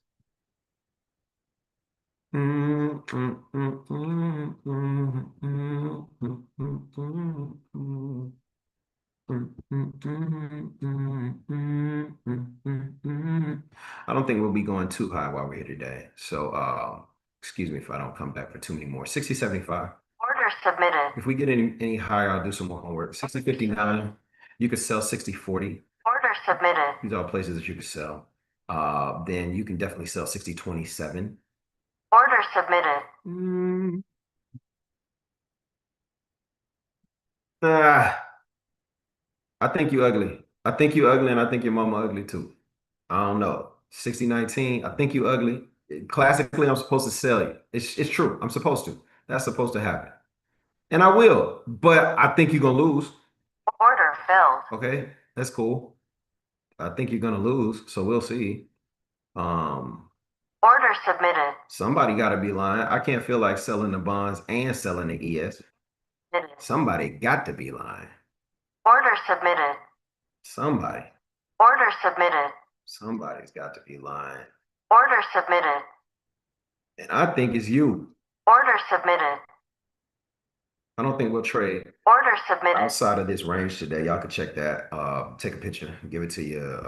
don't think we'll be going too high while we're here today. So excuse me if I don't come back for too many more. 60.75. Order submitted. If we get any higher, I'll do some more homework. 60.59. You could sell 60.40. Order submitted. These are all places that you could sell. Then you can definitely sell 60.27. Order submitted. I think you ugly. I think you ugly, and I think your mama ugly too. I don't know. 60.19. I think you ugly. Classically, I'm supposed to sell you. It's true. I'm supposed to. That's supposed to happen. And I will, but I think you're gonna lose. Order filled. Okay, that's cool. I think you're gonna lose, so we'll see. Order submitted. Somebody gotta be lying. I can't feel like selling the bonds and selling the ES. Somebody got to be lying. Order submitted. Somebody. Order submitted. Somebody's got to be lying. Order submitted. And I think it's you. Order submitted. I don't think we'll trade Order submitted. outside of this range today. Y'all can check that. Take a picture, give it to you.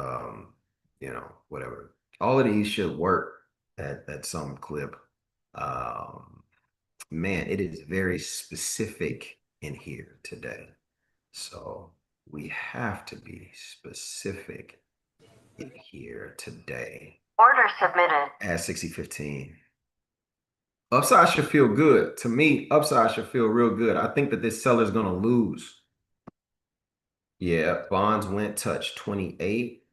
You know, whatever. All of these should work at some clip. Man, it is very specific in here today. So we have to be specific in here today. Order submitted. At 60.15. Upside should feel good. To me, upside should feel real good. I think that this seller's going to lose. Yeah, bonds went touch 28,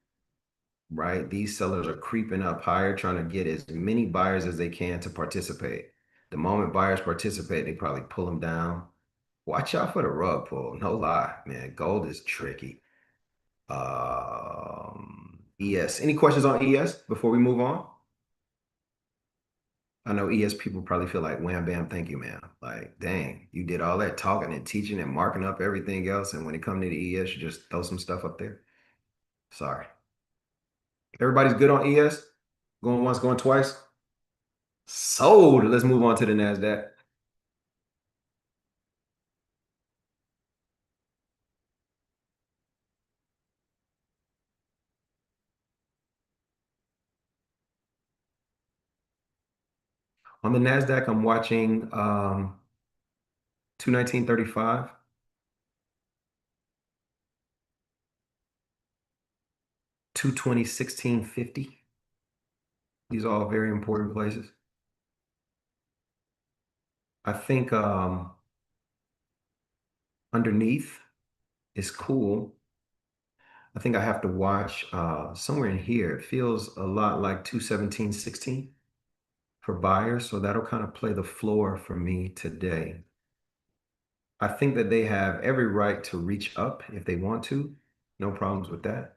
right? These sellers are creeping up higher, trying to get as many buyers as they can to participate. The moment buyers participate, they probably pull them down. Watch out for the rug pull. No lie, man. Gold is tricky. ES. Any questions on ES before we move on? I know ES people probably feel like, wham, bam, thank you, man. Like, dang, you did all that talking and teaching and marking up everything else. And when it comes to the ES, you just throw some stuff up there. Sorry. Everybody's good on ES? Going once, going twice? Sold. Let's move on to the NASDAQ. On the NASDAQ, I'm watching 219.35. 220.1650. These are all very important places. I think underneath is cool. I think I have to watch somewhere in here. It feels a lot like 217.16 for buyers. So that'll kind of play the floor for me today. I think that they have every right to reach up if they want to. No problems with that.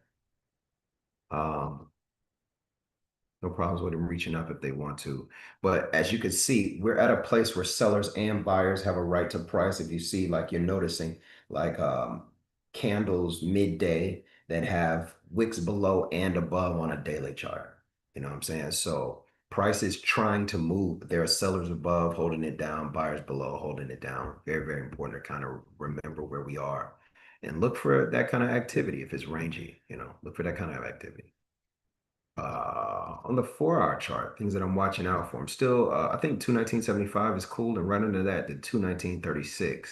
No problems with them reaching up if they want to. But as you can see, we're at a place where sellers and buyers have a right to price. If you see, like you're noticing, like candles midday that have wicks below and above on a daily chart. You know what I'm saying? So price is trying to move. There are sellers above holding it down, buyers below holding it down. Very, very important to kind of remember where we are and look for that kind of activity. If it's rangy, you know, look for that kind of activity. On the 4-hour chart, things that I'm watching out for. I'm still, I think 219.75 is cool, and right under that, the 219.36.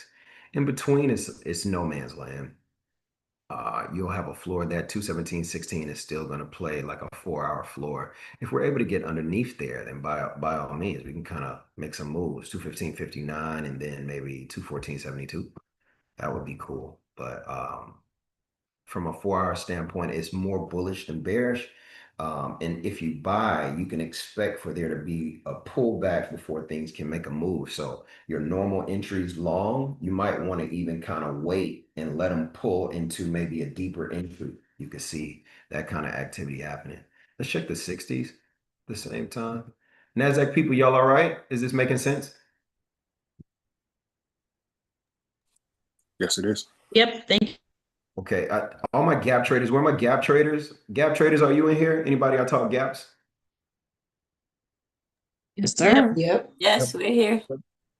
In between, it's no man's land. You'll have a floor. That 217.16 is still going to play like a 4-hour floor. If we're able to get underneath there, then by all means, we can kind of make some moves. 215.59 and then maybe 214.72. That would be cool. But from a 4-hour standpoint, it's more bullish than bearish. And if you buy, you can expect for there to be a pullback before things can make a move. So your normal entries long, you might want to even kind of wait and let them pull into maybe a deeper entry. You can see that kind of activity happening. Let's check the 60s at the same time. NASDAQ people, y'all all right? Is this making sense? Yes, it is. Yep, thank you. Okay, all my gap traders, where are my gap traders? Gap traders, are you in here? Anybody I talk gaps? Yes, sir. Yep. Yes, we're here.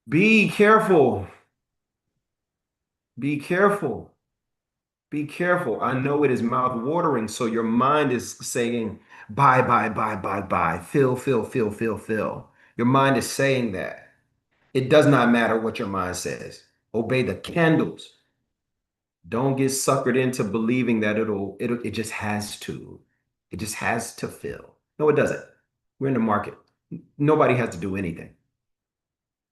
Be careful. Be careful. Be careful. I know it is mouth watering. So your mind is saying, buy, buy, buy, buy, buy, fill, fill, fill, fill, fill. Your mind is saying that. It does not matter what your mind says. Obey the candles. Don't get suckered into believing that it just has to. It just has to fill. No, it doesn't. We're in the market. Nobody has to do anything.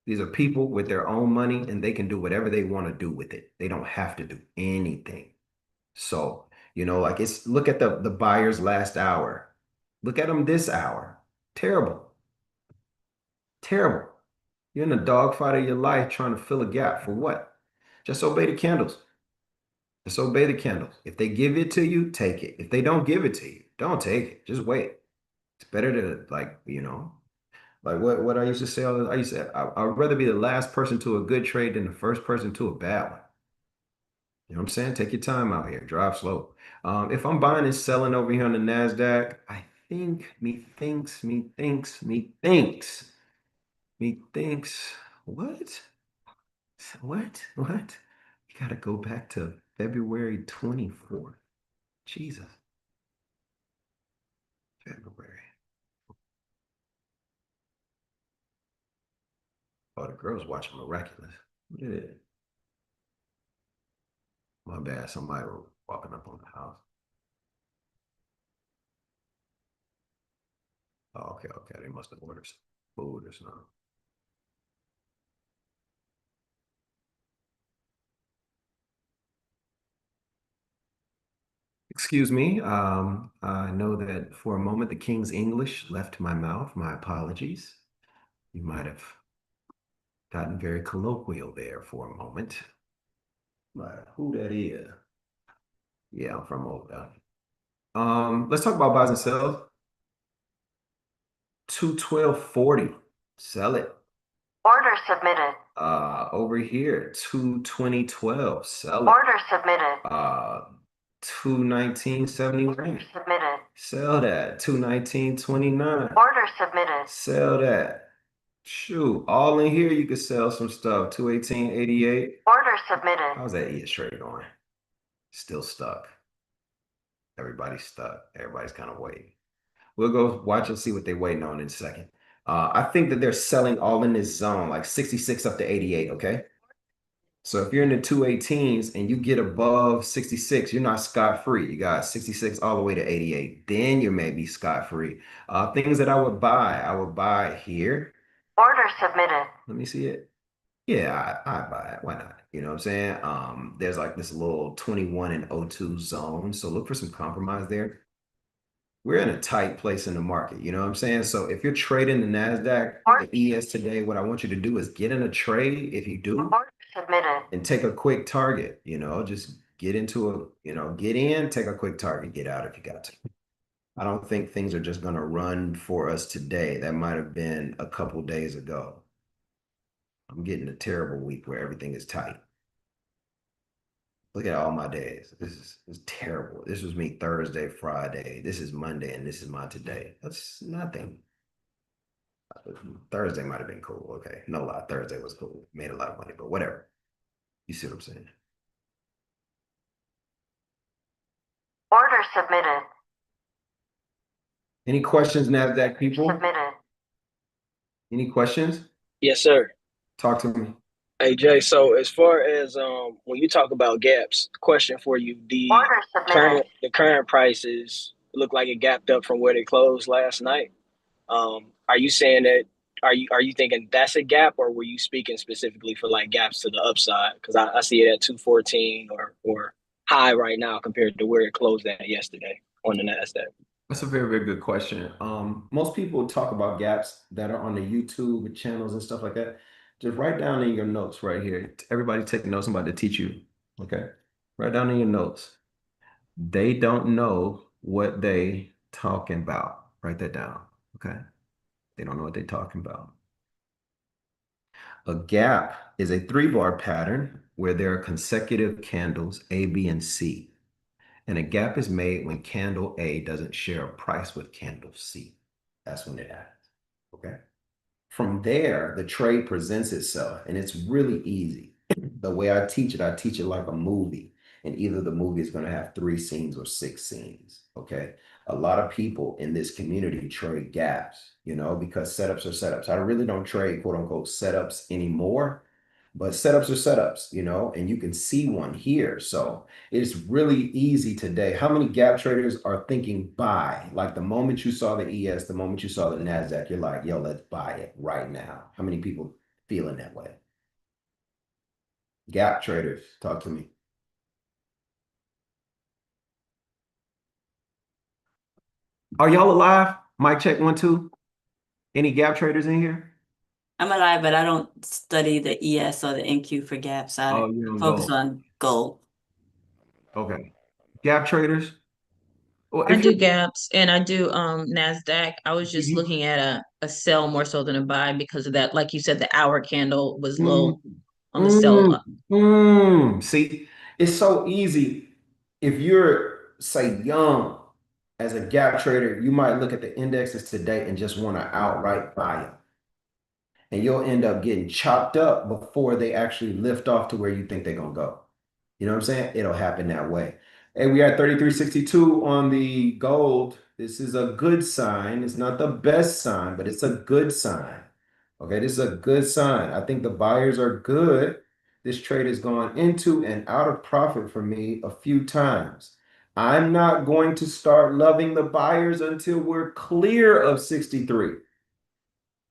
These are people with their own money and they can do whatever they want to do with it. They don't have to do anything. So, like look at the buyer's last hour. Look at them this hour. Terrible. Terrible. You're in a dogfight of your life trying to fill a gap for what? Just obey the candles. Just obey the candles. If they give it to you, take it. If they don't give it to you, don't take it. Just wait. It's better to like what I used to say. I used to say, I'd rather be the last person to a good trade than the first person to a bad one. You know what I'm saying? Take your time out here. Drive slow. If I'm buying and selling over here on the NASDAQ, I think me thinks, what? What? You got to go back to February 24th. Jesus. February. Oh, the girl's watching Miraculous. What is it? My bad. Somebody was walking up on the house. Oh, okay. They must have ordered some food or something. Excuse me. I know that for a moment the King's English left my mouth. My apologies. You might have gotten very colloquial there for a moment. But who that is? Yeah, I'm from over there. Let's talk about buys and sells. 212.40. Sell it. Order submitted. Over here, 220.12. Sell it. Order submitted. 219.71. Order submitted. Sell that. 219.29. Order submitted. Sell that. Shoot, all in here you can sell some stuff. 218.88. Order submitted. How's that ES trade going? Still stuck. Everybody's stuck. Everybody's kind of waiting. We'll go watch and see what they're waiting on in a second. I think that they're selling all in this zone, like 66 up to 88, okay? So if you're in the 218s and you get above 66, you're not scot-free. You got 66 all the way to 88. Then you may be scot-free. Things that I would buy here. Order submitted. Let me see it. Yeah, I buy it. Why not? You know what I'm saying? There's like this little 21 and 02 zone. So look for some compromise there. We're in a tight place in the market. You know what I'm saying? So if you're trading the NASDAQ, the ES today, what I want you to do is get in a trade if you do. Order submitted. And take a quick target, just get into get in, take a quick target, get out if you got to. I don't think things are just going to run for us today. That might have been a couple days ago. I'm getting a terrible week where everything is tight. Look at all my days. This is terrible. This was me Thursday, Friday. This is Monday, and this is my today. That's nothing. Thursday might have been cool. Okay, no lie. Thursday was cool. Made a lot of money, but whatever. You see what I'm saying? Order submitted. Any questions, NASDAQ people? Submitted. Any questions? Yes, sir. Talk to me. Hey Jay, so as far as when you talk about gaps, question for you, Order submitted. the current prices look like it gapped up from where they closed last night. Are you saying that are you thinking that's a gap, or were you speaking specifically for like gaps to the upside? Because I see it at 214 or high right now compared to where it closed at yesterday on the NASDAQ. That's a very, very good question. Most people talk about gaps that are on the YouTube channels and stuff like that. Just write down in your notes right here. Everybody take notes. I'm about to teach you. Okay. Write down in your notes. They don't know what they talking about. Write that down. Okay. They don't know what they're talking about. A gap is a 3-bar pattern where there are consecutive candles A, B, and C. And a gap is made when candle A doesn't share a price with candle C. That's when it happens. Okay. From there, the trade presents itself, and it's really easy. The way I teach it like a movie. and either the movie is going to have 3 scenes or 6 scenes. Okay. A lot of people in this community trade gaps, because setups are setups. I really don't trade quote unquote setups anymore, but setups are setups, and you can see one here. So it's really easy today. How many gap traders are thinking buy? Like the moment you saw the ES, the moment you saw the NASDAQ, you're like, yo, let's buy it right now. How many people feeling that way? Gap traders, talk to me. Are y'all alive? Mic check 1, 2. Any gap traders in here? I'm alive, but I don't study the ES or the NQ for gaps. I Oh, you don't focus go. on gold. Okay. Gap traders. Well, I if you're do gaps and I do NASDAQ. I was just Mhm. looking at a sell more so than a buy because of that. Like you said, the hour candle was Mm, low on the sell. See, it's so easy. If you're, say, young as a gap trader, you might look at the indexes today and just want to outright buy them. And you'll end up getting chopped up before they actually lift off to where you think they're going to go. You know what I'm saying? It'll happen that way. And we are 33.62 on the gold. This is a good sign. It's not the best sign, but it's a good sign. Okay, this is a good sign. I think the buyers are good. This trade has gone into and out of profit for me a few times. I'm not going to start loving the buyers until we're clear of 63.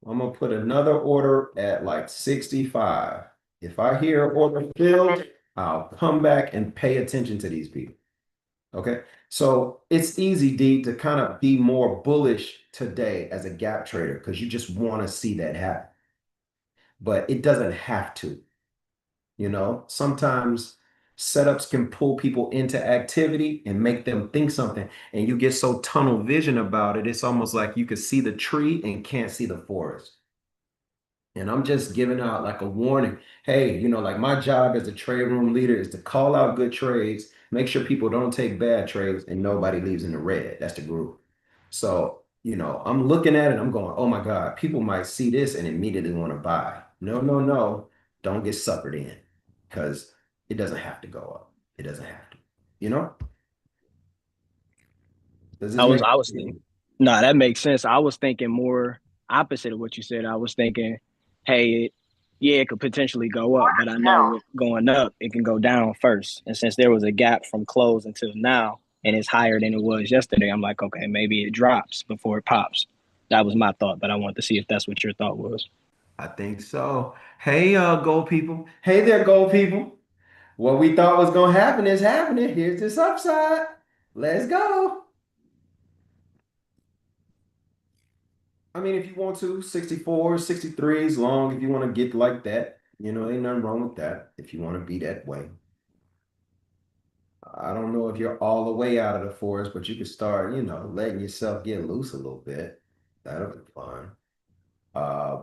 I'm gonna put another order at like 65. If I hear order filled, I'll come back and pay attention to these people. Okay. So it's easy, D, to kind of be more bullish today as a gap trader because you just want to see that happen. But it doesn't have to. Sometimes setups can pull people into activity and make them think something, and you get so tunnel vision about it. It's almost like you can see the tree and can't see the forest. And I'm just giving out like a warning. Hey, like my job as a trade room leader is to call out good trades, make sure people don't take bad trades, and nobody leaves in the red. That's the group. So, I'm looking at it, I'm going, oh my God, people might see this and immediately want to buy. No, no, no. Don't get suckered in because it doesn't have to go up. It doesn't have to. You know? Does this I was make I was thinking, no, that makes sense. I was thinking more opposite of what you said. I was thinking, hey, yeah, it could potentially go up, but I know No. with going up, it can go down first. And since there was a gap from close until now, and it's higher than it was yesterday, I'm like, okay, maybe it drops before it pops. That was my thought, but I wanted to see if that's what your thought was. I think so. Hey, gold people. Hey there, gold people. What we thought was going to happen is happening. Here's this upside. Let's go. I mean, if you want to, 64, 63 is long if you want to get like that. Ain't nothing wrong with that if you want to be that way. I don't know if you're all the way out of the forest, but you can start, letting yourself get loose a little bit. That'll be fun. Uh,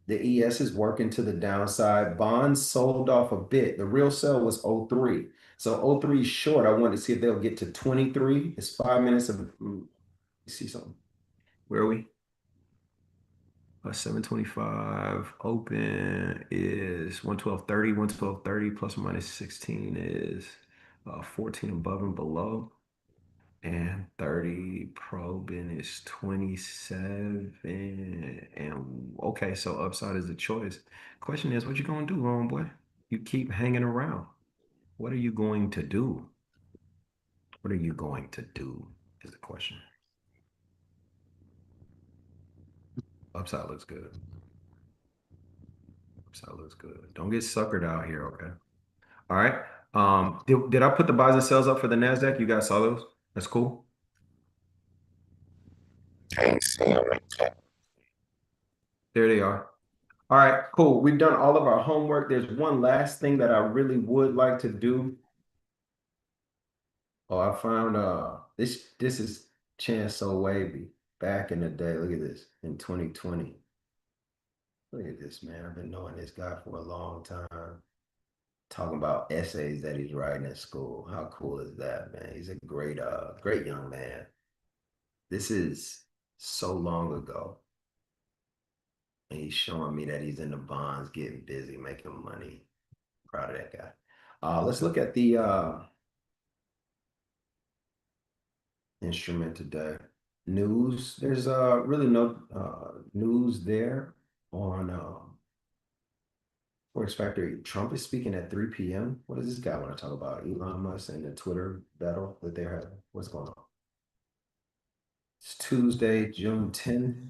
the ES is working to the downside. Bonds sold off a bit. The real sell was 03. So 03 is short. I want to see if they'll get to 23. It's 5 minutes of, see something. Where are we? 725 open is 112.30. 112.30 plus or minus 16 is 14 above and below. And 30 probing is 27. And okay, so upside is the choice. Question is, what you gonna do, homeboy? You keep hanging around. What are you going to do? What are you going to do is the question. Upside looks good. Upside looks good. Don't get suckered out here, okay? All right. Did I put the buys and sells up for the NASDAQ? You guys saw those? That's cool. There they are. All right, cool. We've done all of our homework. There's one last thing that I really would like to do. Oh, I found this is Chance So Wavy back in the day. Look at this in 2020. Look at this, man. I've been knowing this guy for a long time. Talking about essays that he's writing at school. How cool is that, man? He's a great young man. This is so long ago. And he's showing me that he's in the bonds, getting busy, making money. Proud of that guy. Let's look at the instrument today. News, there's really no news there on Forex Factory. Trump is speaking at 3 p.m. What does this guy want to talk about? Elon Musk and the Twitter battle that they're having. What's going on? It's Tuesday, June 10th.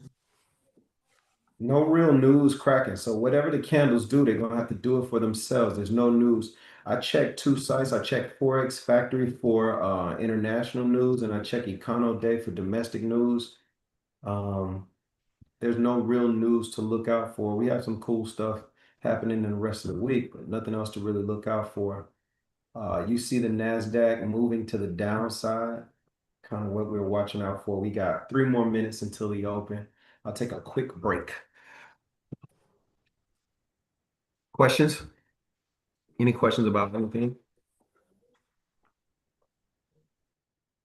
No real news cracking. So whatever the candles do, they're gonna have to do it for themselves. There's no news. I checked two sites. I checked Forex Factory for international news, and I checked Econo Day for domestic news. There's no real news to look out for. We have some cool stuff happening in the rest of the week, but nothing else to really look out for. You see the NASDAQ moving to the downside, kind of what we're watching out for. We got 3 more minutes until the open. I'll take a quick break. Questions? Any questions about anything?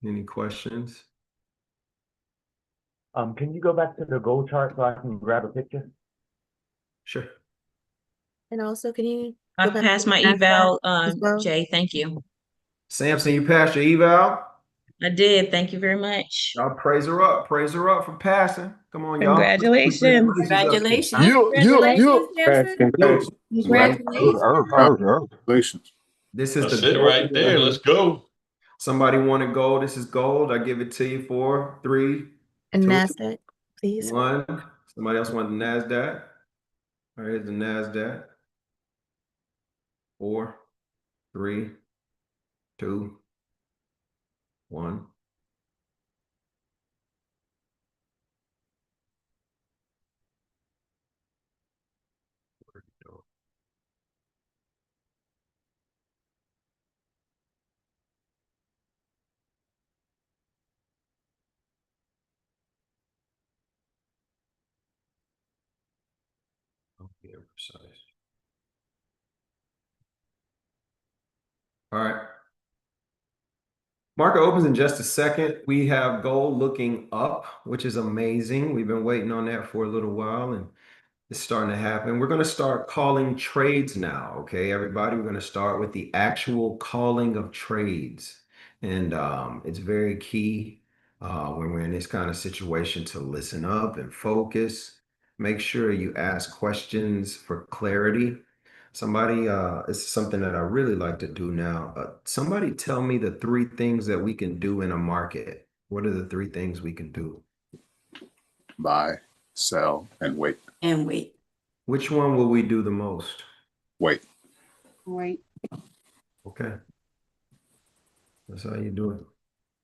Any questions? Can you go back to the gold chart so I can grab a picture? Sure. And also, can you I go back passed to my the eval, as well? Jay. Thank you. Samson, you passed your eval? I did. Thank you very much. Y'all praise her up. Praise her up for passing. Come on, y'all. Congratulations. Congratulations. Congratulations, Samson. Congratulations. This is That's the it right there. Let's go. Somebody wanted gold. This is gold. I give it to you for 3, And 2, NASDAQ, please. 1. Somebody else wanted the NASDAQ. All right, here's the NASDAQ. 4, 3, 2, 1. Precise. All right. Market opens in just a second. We have gold looking up, which is amazing. We've been waiting on that for a little while, and it's starting to happen. We're going to start calling trades now. Okay, everybody, we're going to start with the actual calling of trades. And it's very key when we're in this kind of situation to listen up and focus. Make sure you ask questions for clarity. Somebody, it's something that I really like to do now. Somebody tell me the 3 things that we can do in a market. What are the 3 things we can do? Buy, sell, and wait. And wait. Which one will we do the most? Wait. Wait. Okay. That's how you do it.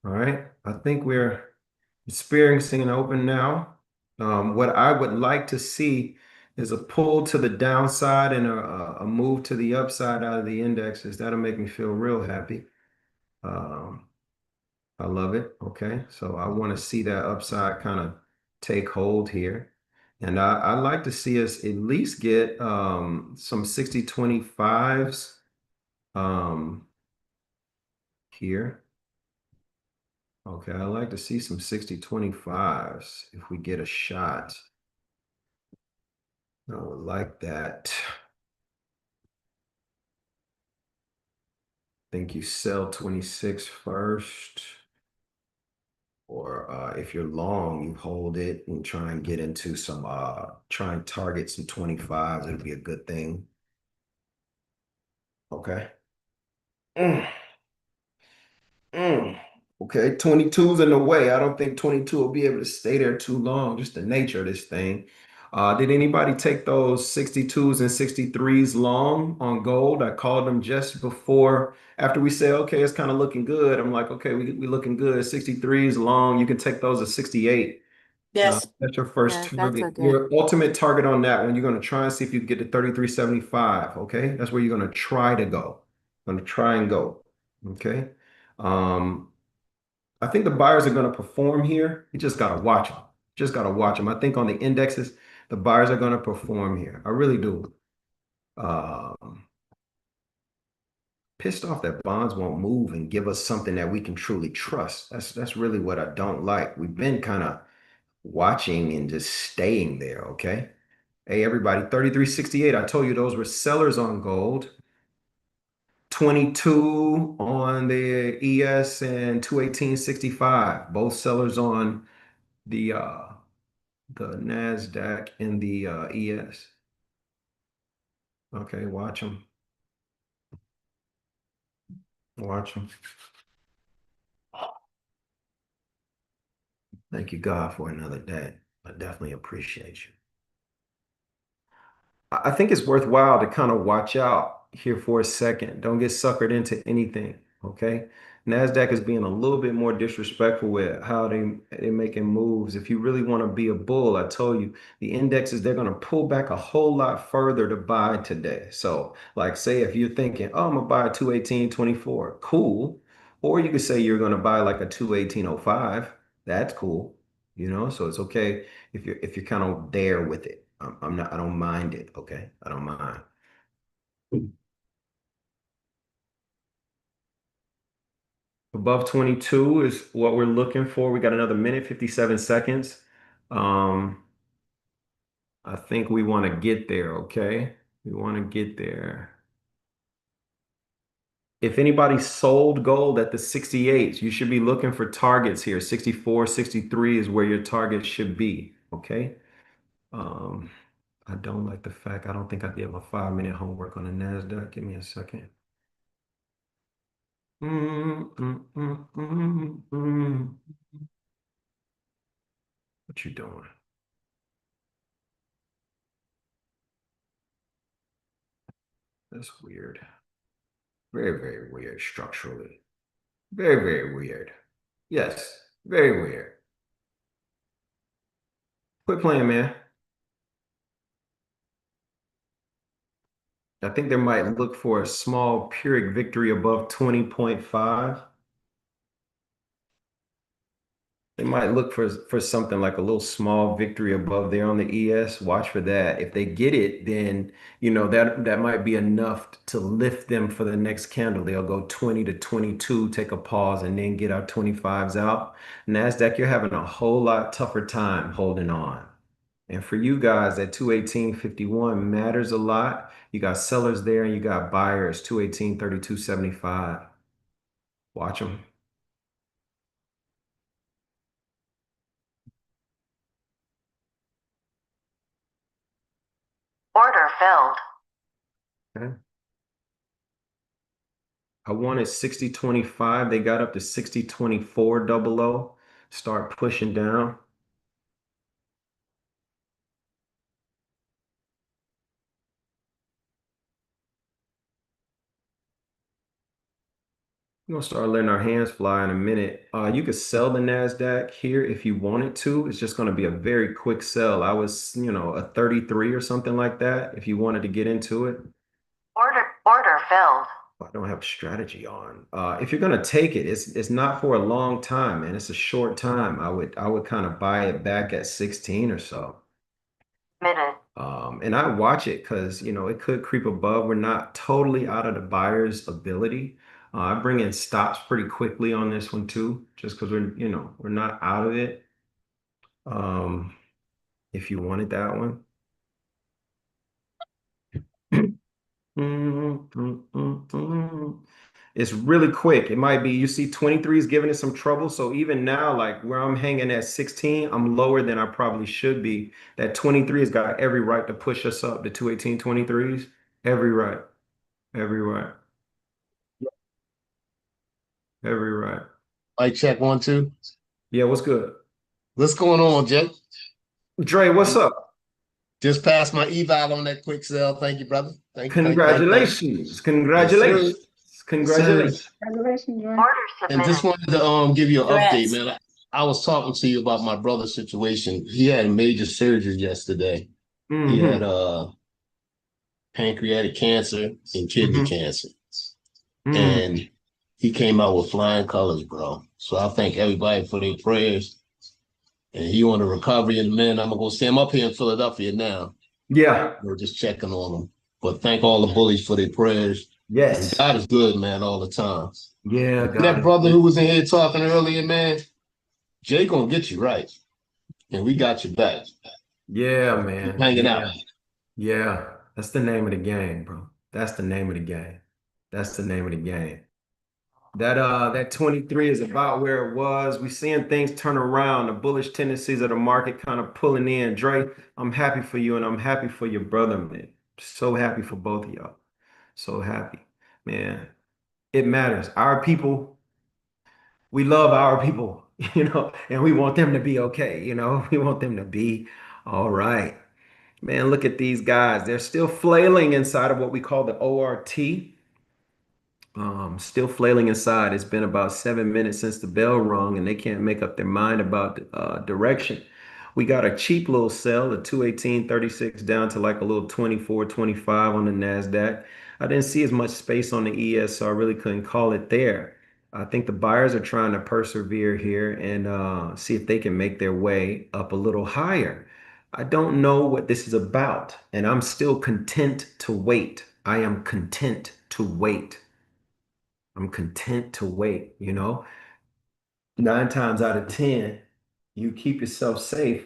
All right. I think we're experiencing an open now. What I would like to see is a pull to the downside and a move to the upside out of the indexes. That'll make me feel real happy. I love it. Okay. So I want to see that upside kind of take hold here. And I'd like to see us at least get some 60-25s here. Okay, I'd like to see some 60-25s if we get a shot. I would like that. I think you sell 26 first. Or if you're long, you hold it and try and get into some, try and target some 25s. It'll be a good thing. Okay. Okay, 22's in the way. I don't think 22 will be able to stay there too long, just the nature of this thing. Did anybody take those 62s and 63s long on gold? I called them just before, after we say, okay, it's kind of looking good. I'm like, okay, we looking good. 63s long. You can take those at 68. Yes. That's your first Yeah, that's target. a good. Your ultimate target on that one, you're going to try and see if you can get to 33.75. Okay, that's where you're going to try to go. Going to try and go. Okay. I think the buyers are going to perform here. You just got to watch them. Just got to watch them. I think on the indexes, the buyers are going to perform here. I really do. Pissed off that bonds won't move and give us something that we can truly trust. That's really what I don't like. We've been kind of watching and just staying there. Okay. Hey, everybody, 33.68. I told you those were sellers on gold. 22 on the ES and 218.65. Both sellers on the NASDAQ and the ES. Okay, watch them. Watch them. Thank you, God, for another day. I definitely appreciate you. I think it's worthwhile to kind of watch out here for a second. Don't get suckered into anything, okay? NASDAQ is being a little bit more disrespectful with how they're making moves. If you really want to be a bull, I told you, the indexes, they're going to pull back a whole lot further to buy today. So, like, say if you're thinking, oh, I'm going to buy a 218.24, cool. Or you could say you're going to buy like a 218.05. That's cool, so it's okay if you're kind of there with it. I'm not, I don't mind it. Okay. I don't mind. Above 22 is what we're looking for. We got another minute, 57 seconds. I think we want to get there. Okay. We want to get there. If anybody sold gold at the 68s, you should be looking for targets here. 64, 63 is where your target should be. Okay. I don't like the fact I don't think I did my 5-minute homework on the NASDAQ. Give me a second. What you doing? That's weird. Very, very weird structurally. Very, very weird. Yes, very weird. Quit playing, man. I think they might look for a small Pyrrhic victory above 20.5. They might look for something like a little small victory above there on the ES. Watch for that. If they get it, then that might be enough to lift them for the next candle. They'll go 20 to 22, take a pause, and then get our 25s out. NASDAQ, you're having a whole lot tougher time holding on. And for you guys, that 218.51 matters a lot. You got sellers there and you got buyers, 218.32.75. Watch them. Order filled. Okay. I wanted 60.25. They got up to 60.24 00. Start pushing down. We're gonna start letting our hands fly in a minute. You could sell the NASDAQ here if you wanted to. It's just gonna be a very quick sell. I was, a 33 or something like that if you wanted to get into it. Order filled. I don't have a strategy on. If you're gonna take it, it's not for a long time, and it's a short time. I would kind of buy it back at 16 or so. Minute. And I watch it because it could creep above. We're not totally out of the buyer's ability. I bring in stops pretty quickly on this one too, just because we're not out of it. If you wanted that one. It's really quick. It might be, you see 23 is giving it some trouble. So even now, like where I'm hanging at 16, I'm lower than I probably should be. That 23 has got every right to push us up to 218.23s. Every right. Every right. Every right. Mic check 1, 2. Yeah, what's good? What's going on, Jay? Dre, what's up? Just passed my eval on that quick sell. Thank you, brother. Thank you. Congratulations. Congratulations. Yes, Congratulations. Congratulations, Jordan. Order And just submitted. wanted to give you an update, Congrats. man. I was talking to you about my brother's situation. He had major surgery yesterday. He had pancreatic cancer and kidney cancer. And he came out with flying colors, bro. So I thank everybody for their prayers. And he on the recovery in a minute. I'm gonna go see him up here in Philadelphia now. Yeah. We're just checking on him. But thank all the bullies for their prayers. Yes. And God is good, man, all the time. Yeah, And God. that brother who was in here talking earlier, man, Jay gonna get you right. And we got your back. Yeah, man. Hanging Yeah. out. Yeah. That's the name of the game, bro. That's the name of the game. That's the name of the game. That 23 is about where it was. We're seeing things turn around. The bullish tendencies of the market kind of pulling in. Dre, I'm happy for you and I'm happy for your brother, man. So happy for both of y'all. So happy, man. It matters. Our people, we love our people, and we want them to be okay, We want them to be all right. Man, look at these guys. They're still flailing inside of what we call the ORT. Still flailing inside. It's been about 7 minutes since the bell rung, and they can't make up their mind about direction. We got a cheap little sell, the 218.36 down to like a little 24.25 on the NASDAQ. I didn't see as much space on the ES, so I really couldn't call it there. I think the buyers are trying to persevere here and see if they can make their way up a little higher. I don't know what this is about, and I'm still content to wait. I am content to wait. I'm content to wait, 9 times out of 10, you keep yourself safe,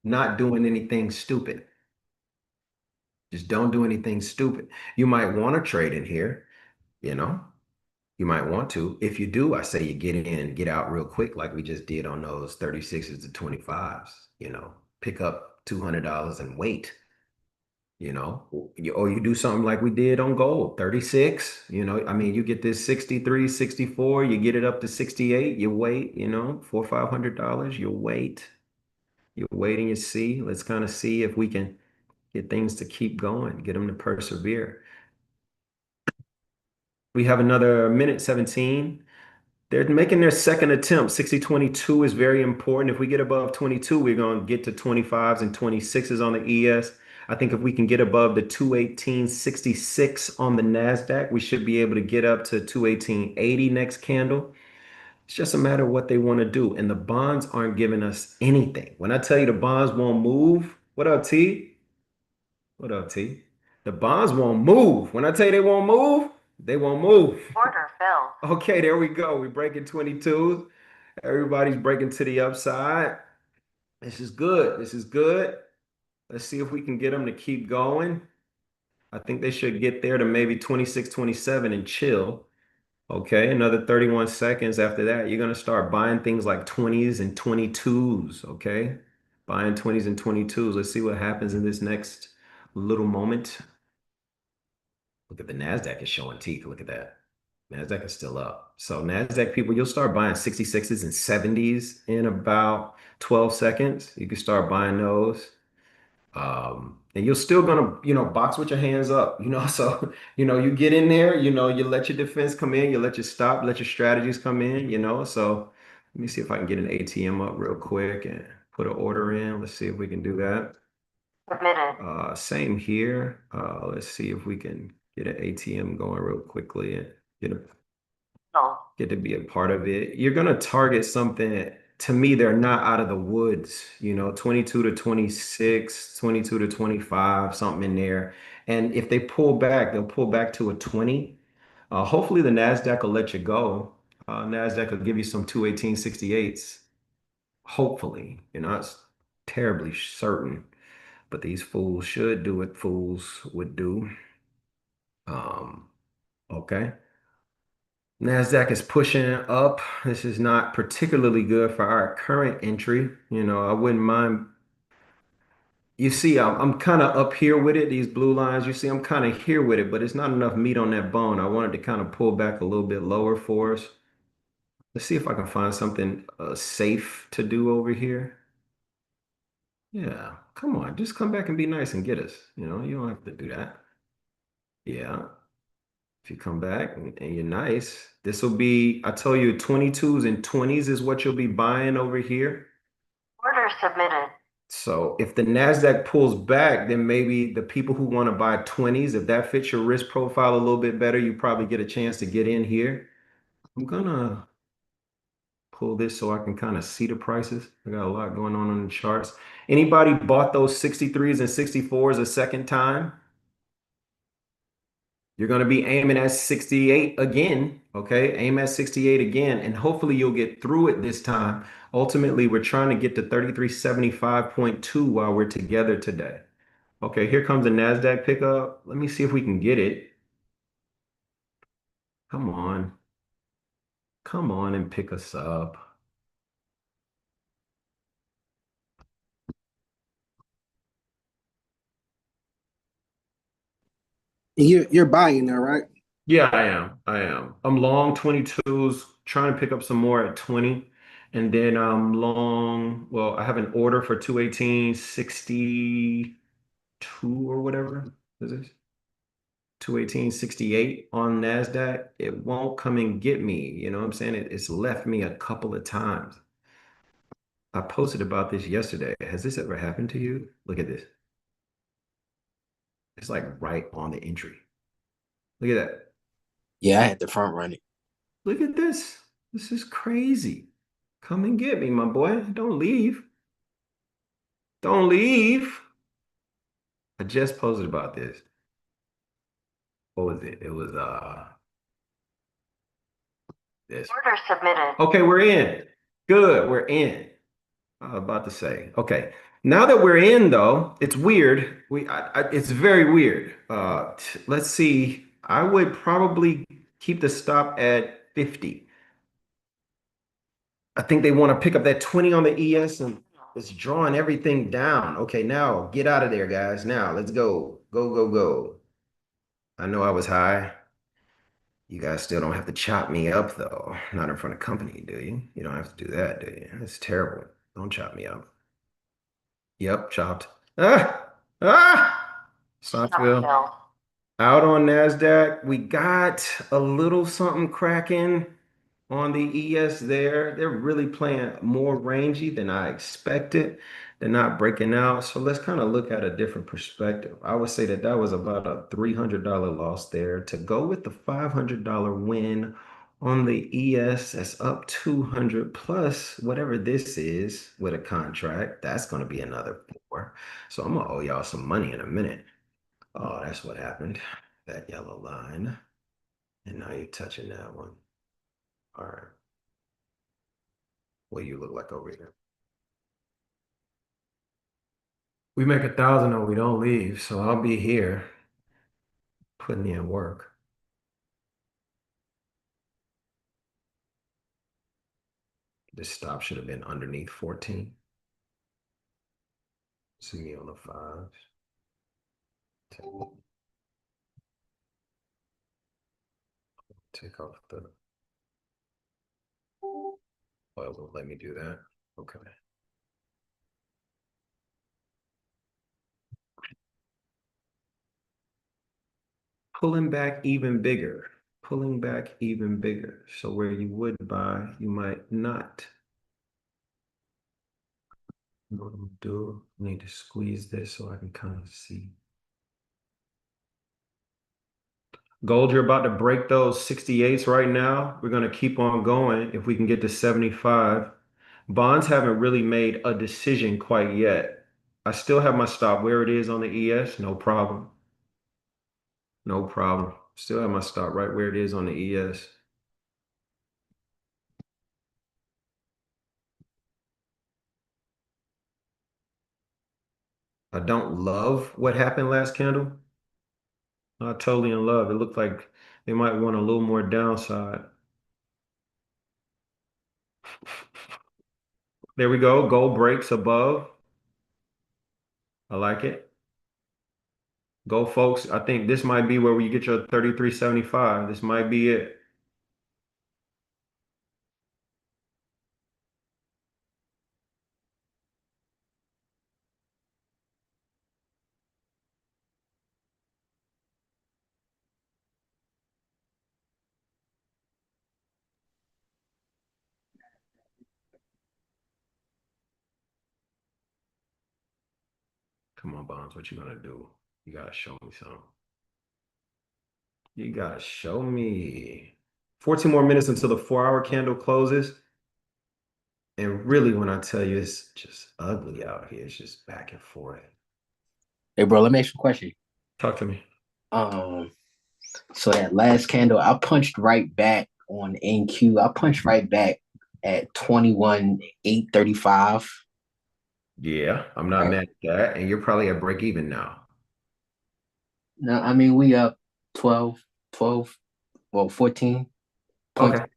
not doing anything stupid. Just don't do anything stupid. You might want to trade in here, you know, you might want to. If you do, I say you get in, get out real quick, like we just did on those 36s to 25s, pick up $200 and wait. Or you do something like we did on gold, 36, I mean, you get this 63, 64, you get it up to 68, you wait, $400, $500, you wait and you see. Let's kind of see if we can get things to keep going, get them to persevere. We have another minute 17. They're making their second attempt. 60.22 is very important. If we get above 22, we're going to get to 25s and 26s on the ES. I think if we can get above the 218.66 on the NASDAQ, we should be able to get up to 218.80 next candle. It's just a matter of what they want to do. And the bonds aren't giving us anything. When I tell you the bonds won't move, what up, T? What up, T? The bonds won't move. When I tell you they won't move, they won't move. Order filled. Okay, there we go. We're breaking 22s. Everybody's breaking to the upside. This is good. This is good. Let's see if we can get them to keep going. I think they should get there to maybe 26, 27 and chill. Okay, another 31 seconds after that, you're going to start buying things like 20s and 22s. Okay, buying 20s and 22s. Let's see what happens in this next little moment. Look at the NASDAQ is showing teeth. Look at that. NASDAQ is still up. So NASDAQ people, you'll start buying 66s and 70s in about 12 seconds. You can start buying those. And you're still gonna, box with your hands up, so, you get in there, you let your defense come in, you let your stop, let your strategies come in, so let me see if I can get an ATM up real quick and put an order in. Let's see if we can do that. Submitted. Same here. Let's see if we can get an ATM going real quickly and get to be a part of it. You're gonna target something. To me, they're not out of the woods, 22 to 26, 22 to 25, something in there. And if they pull back, they'll pull back to a 20. Hopefully the NASDAQ will let you go. NASDAQ will give you some 218.68s. Hopefully, it's terribly certain, but these fools should do what fools would do. Okay. NASDAQ is pushing up. This is not particularly good for our current entry. I wouldn't mind. You see, I'm kind of up here with it. These blue lines, you see, I'm kind of here with it, but it's not enough meat on that bone. I wanted to kind of pull back a little bit lower for us. Let's see if I can find something safe to do over here. Yeah, come on, just come back and be nice and get us. You don't have to do that. Yeah. If you come back and you're nice, this will be, I tell you, 22s and 20s is what you'll be buying over here. Order submitted. So if the NASDAQ pulls back, then maybe the people who want to buy 20s, if that fits your risk profile a little bit better, you probably get a chance to get in here. I'm gonna pull this so I can kind of see the prices. I got a lot going on the charts. Anybody bought those 63s and 64s a second time? You're going to be aiming at 68 again, okay? Aim at 68 again, and hopefully you'll get through it this time. Ultimately, we're trying to get to 3375.2 while we're together today. Okay, here comes the NASDAQ pickup. Let me see if we can get it. Come on. Come on and pick us up. You're buying there, right? Yeah, I am. I am. I'm long 22s, trying to pick up some more at 20. And then I'm long, well, I have an order for 218.62 or whatever. Is this? 218.68 on NASDAQ. It won't come and get me. You know what I'm saying? It's left me a couple of times. I posted about this yesterday. Has this ever happened to you? Look at this. It's like right on the entry. Look at that. Yeah, I had the front running. Look at this. This is crazy. Come and get me, my boy. Don't leave. Don't leave. I just posted about this. What was it? It was this. Order submitted. Okay, we're in. Good, we're in. I was about to say. Okay. Now that we're in though, it's weird. It's very weird. Let's see. I would probably keep the stop at 50. I think they want to pick up that 20 on the ES and it's drawing everything down. Okay, now get out of there, guys. Now let's go. Go, go, go. I know I was high. You guys still don't have to chop me up, though. Not in front of company, do you? You don't have to do that, do you? That's terrible. Don't chop me up. Yep, chopped. Ah! Ah! Stockville. Out on NASDAQ. We got a little something cracking on the ES there. They're really playing more rangy than I expected. They're not breaking out. So let's kind of look at a different perspective. I would say that that was about a $300 loss there. To go with the $500 win on the ES, that's up 200 plus whatever this is with a contract. That's going to be another 4. So I'm going to owe y'all some money in a minute. Oh, that's what happened. That yellow line. And now you're touching that one. All right. What do you look like over here? We make 1,000 or we don't leave, so I'll be here putting in work. This stop should have been underneath 14. See me on the 5s. Take off the. Oh, it won't let me do that. Okay. Pulling back even bigger. Pulling back even bigger. So where you would buy, you might not. What I'm gonna do, I need to squeeze this so I can kind of see. Gold, you're about to break those 68s right now. We're going to keep on going if we can get to 75. Bonds haven't really made a decision quite yet. I still have my stop where it is on the ES. No problem. No problem. Still have my stop right where it is on the ES. I don't love what happened last candle. Not totally in love. It looked like they might want a little more downside. There we go. Gold breaks above. I like it. Go, folks. I think this might be where you get your 33.75. This might be it. Come on, Bonds. What you gonna do? You gotta show me something. You gotta show me. 14 more minutes until the 4-hour candle closes. And really, when I tell you it's just ugly out here, it's just back and forth. Hey, bro, let me ask you a question. Talk to me. So that last candle, I punched right back on NQ. I punched right back at 21,835. Yeah, I'm not mad at that. And you're probably at break even now. No, I mean, we up 12. well, 14 points Okay.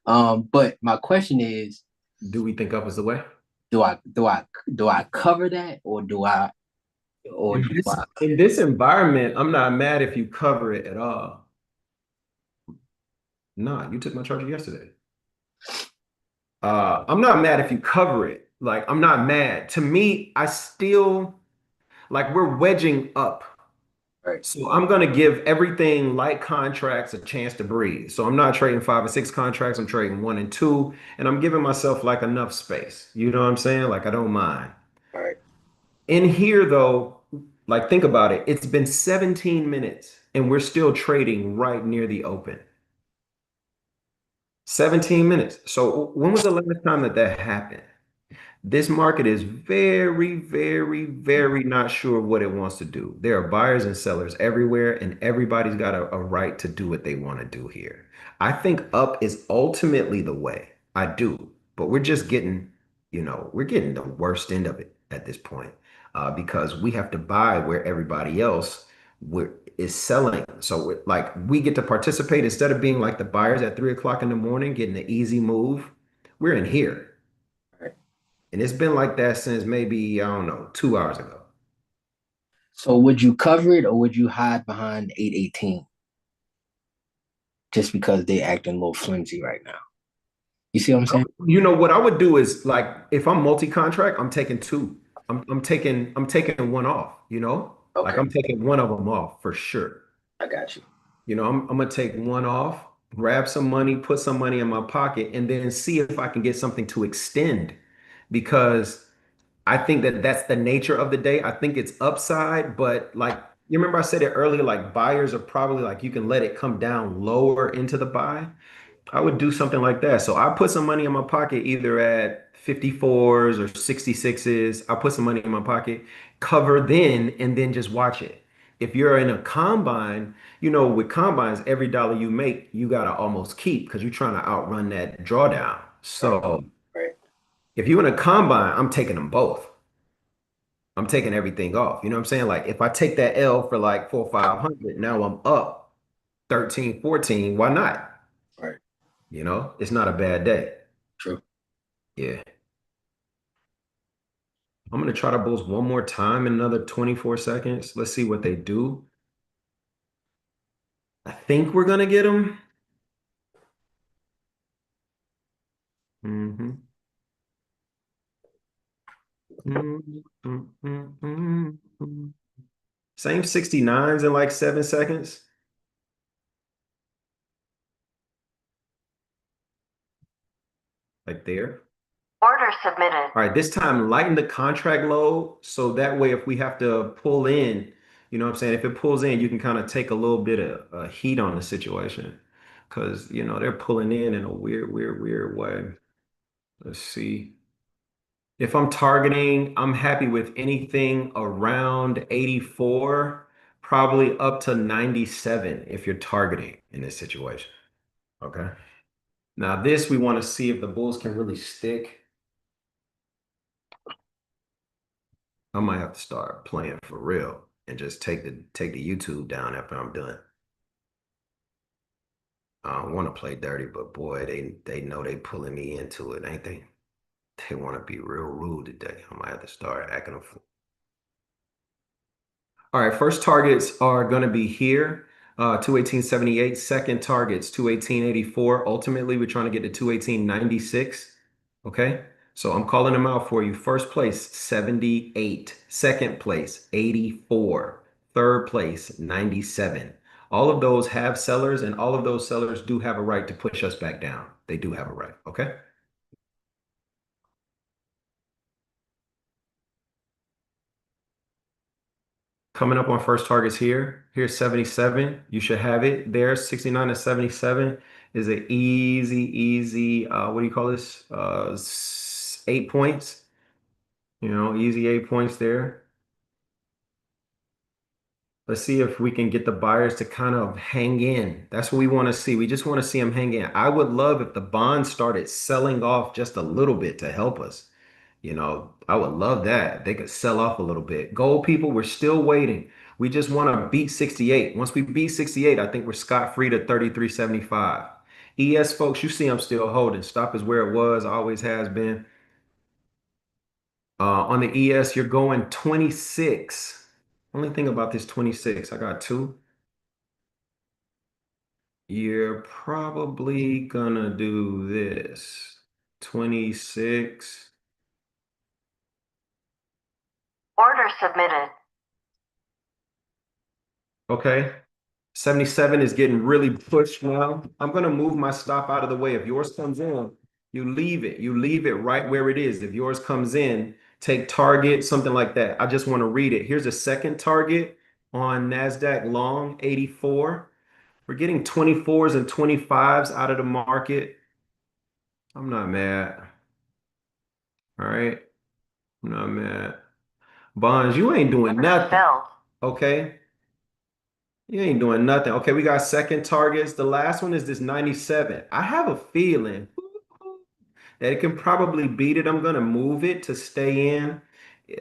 now. But my question is, Do we think up is the way? do I cover that, or In do this I? in this environment, I'm not mad if you cover it at all. Nah, you took my charger yesterday. I'm not mad if you cover it. Like, I'm not mad. To me, I still like we're wedging up. Right. So I'm gonna give everything like contracts a chance to breathe. So I'm not trading 5 or 6 contracts, I'm trading 1 and 2, and I'm giving myself like enough space. You know what I'm saying? Like I don't mind. Right. In here though, like think about it. It's been 17 minutes and we're still trading right near the open. 17 minutes. So when was the last time that happened? This market is very, very, very not sure what it wants to do. There are buyers and sellers everywhere, and everybody's got a right to do what they want to do here. I think up is ultimately the way. I do, but we're just getting, we're getting the worst end of it at this point because we have to buy where everybody else is selling. So like we get to participate instead of being like the buyers at 3 o'clock in the morning, getting the easy move. We're in here. And it's been like that since maybe, I don't know, 2 hours ago. So would you cover it, or would you hide behind 818 just because they acting a little flimsy right now? You see what I'm saying? You know what I would do is like if I'm multi-contract, I'm taking two. I'm taking one off, Like Okay, I'm taking one of them off for sure. I got you. I'm gonna take one off, grab some money, put some money in my pocket, and then see if I can get something to extend because I think that that's the nature of the day. I think it's upside, but like you remember I said it earlier, like buyers are probably like you can let it come down lower into the buy. I would do something like that. So I put some money in my pocket either at 54s or 66s. I put some money in my pocket, cover then, and then just watch it. If you're in a combine, with combines, every dollar you make, you gotta almost keep because you're trying to outrun that drawdown. Right, So right, if you're in a combine, I'm taking them both. I'm taking everything off. You know what I'm saying? Like if I take that L for like 4 or 500, now I'm up 13, 14. Why not? right. It's not a bad day. True. Yeah. I'm gonna try to boost one more time in another 24 seconds. Let's see what they do. I think we're gonna get them. hmm Same 69s in like 7 seconds. Like there. Order submitted. All right, this time lighten the contract load so that way if we have to pull in, you know what I'm saying? If it pulls in, you can kind of take a little bit of heat on the situation because, they're pulling in a weird, weird, weird way. Let's see. If I'm targeting, I'm happy with anything around 84, probably up to 97 if you're targeting in this situation. Okay. Now this, we want to see if the bulls can really stick. I might have to start playing for real and just take the YouTube down after I'm done. I don't want to play dirty, but boy, they know they pulling me into it, ain't they? They want to be real rude today. I might have to start acting a fool. All right, first targets are going to be here, 218.78. Second targets, 218.84. Ultimately, we're trying to get to 218.96. Okay, so I'm calling them out for you. First place, 78. Second place, 84. Third place, 97. All of those have sellers, and all of those sellers do have a right to push us back down. They do have a right. Okay. Coming up on first targets here. Here's 77. You should have it there. 69 to 77 is an easy, what do you call this? 8 points. Easy 8 points there. Let's see if we can get the buyers to kind of hang in. That's what we want to see. We just want to see them hang in. I would love if the bonds started selling off just a little bit to help us. I would love that. They could sell off a little bit. Gold people, we're still waiting. We just want to beat 68. Once we beat 68, I think we're scot-free to 33.75. ES folks, you see I'm still holding. Stop is where it was, always has been. On the ES, you're going 26. Only thing about this 26, I got two. You're probably gonna do this. 26. Order submitted. Okay. 77 is getting really pushed now. I'm going to move my stop out of the way. If yours comes in, you leave it. You leave it right where it is. If yours comes in, take target, something like that. I just want to read it. Here's a second target on NASDAQ long 84. We're getting 24s and 25s out of the market. I'm not mad. All right. I'm not mad. Bonds, you ain't doing nothing. Okay. You ain't doing nothing. Okay, we got second targets. The last one is this 97. I have a feeling that it can probably beat it. I'm going to move it to stay in.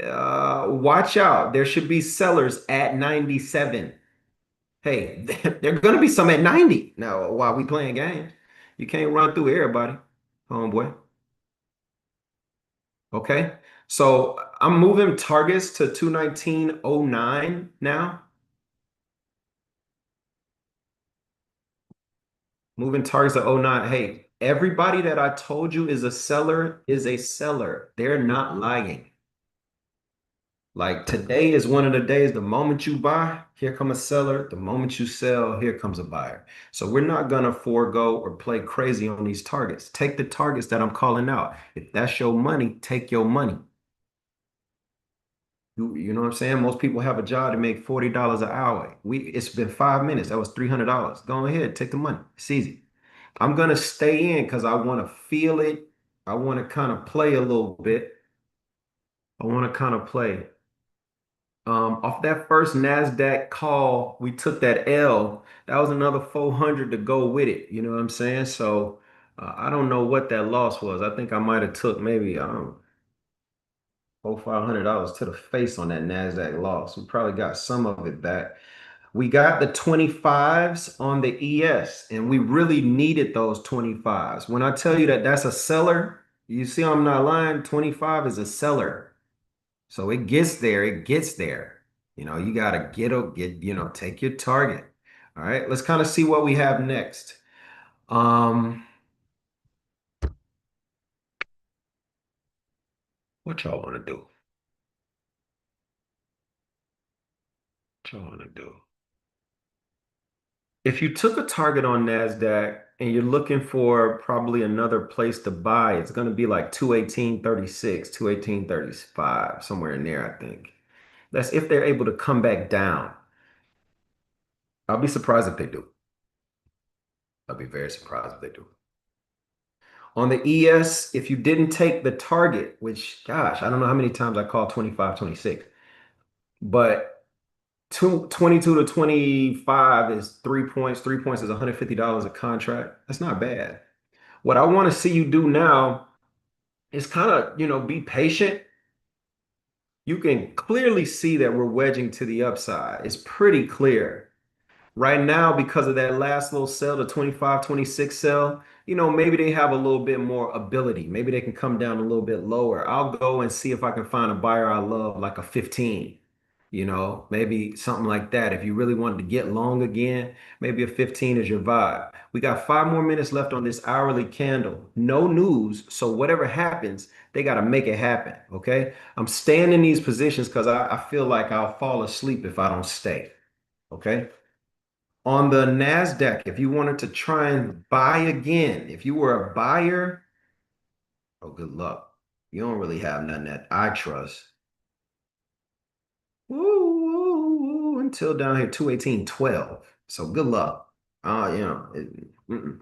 Watch out. There should be sellers at 97. Hey, there are going to be some at 90. Now, while we playing games, you can't run through everybody, homeboy. Okay, so I'm moving targets to 219.09 now. Moving targets to oh 09. Hey, everybody that I told you is a seller is a seller. They're not lying. Like today is one of the days, the moment you buy, here come a seller. The moment you sell, here comes a buyer. So we're not going to forego or play crazy on these targets. Take the targets that I'm calling out. If that's your money, take your money. You know what I'm saying? Most people have a job to make $40 an hour. It's been 5 minutes. That was $300. Go ahead, take the money. It's easy. I'm going to stay in because I want to feel it. I want to kind of play a little bit. I want to kind of play. Off that first NASDAQ call, we took that L. That was another 400 to go with it. You know what I'm saying? So I don't know what that loss was. I think I might have took maybe, I don't know, $400-500 to the face on that NASDAQ loss. We probably got some of it back. We got the 25s on the ES, and we really needed those 25s. When I tell you that that's a seller, you see I'm not lying, 25 is a seller. So it gets there, it gets there. You know, you got to take your target. All right, let's kind of see what we have next. What y'all want to do? What y'all want to do? If you took a target on NASDAQ and you're looking for probably another place to buy, it's going to be like 218.36, 218.35, somewhere in there, I think. That's if they're able to come back down. I'll be surprised if they do. I'll be very surprised if they do. On the ES, if you didn't take the target, which, gosh, I don't know how many times I call 25, 26, but 22 to 25 is 3 points. 3 points is $150 a contract. That's not bad. What I want to see you do now is kind of, be patient. You can clearly see that we're wedging to the upside. It's pretty clear. Right now, because of that last little sell, the 25, 26 sell, maybe they have a little bit more ability. Maybe they can come down a little bit lower. I'll go and see if I can find a buyer I love, like a 15, maybe something like that. If you really wanted to get long again, maybe a 15 is your vibe. We got 5 more minutes left on this hourly candle. No news. So whatever happens, they got to make it happen. Okay. I'm staying in these positions because I feel like I'll fall asleep if I don't stay. Okay. On the NASDAQ, if you wanted to try and buy again, if you were a buyer, oh, good luck. You don't really have nothing that I trust. Woo, until down here, 218.12. So good luck. You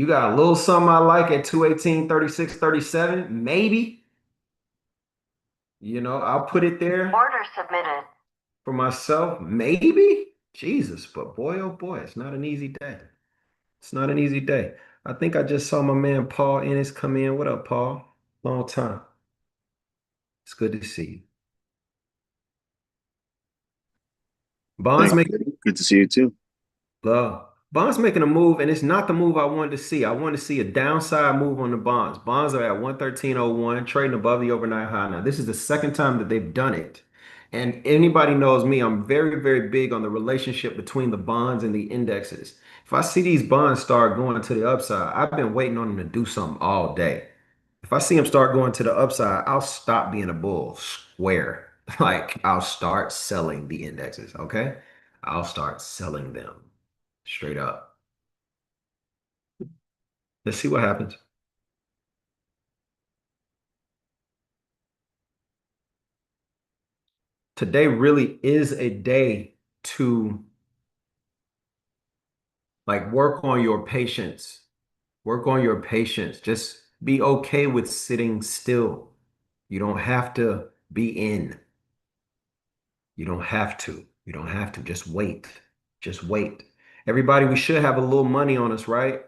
got a little something I like at 218.36, 37, maybe. I'll put it there. Order submitted. For myself, maybe. Jesus, but boy, oh boy, it's not an easy day. It's not an easy day. I think I just saw my man Paul Ennis come in. What up, Paul? Long time. It's good to see you. Bonds making Good to see you too. Bonds making a move, and it's not the move I wanted to see. I want to see a downside move on the bonds. Bonds are at 113.01, trading above the overnight high. Now, this is the second time that they've done it. And anybody knows me, I'm very, very big on the relationship between the bonds and the indexes. If I see these bonds start going to the upside, I've been waiting on them to do something all day. If I see them start going to the upside, I'll stop being a bull square. Like I'll start selling the indexes, okay? I'll start selling them straight up. Let's see what happens. Today really is a day to like work on your patience. Work on your patience. Just be okay with sitting still. You don't have to be in. You don't have to. You don't have to. Just wait. Just wait. Everybody, we should have a little money on us, right?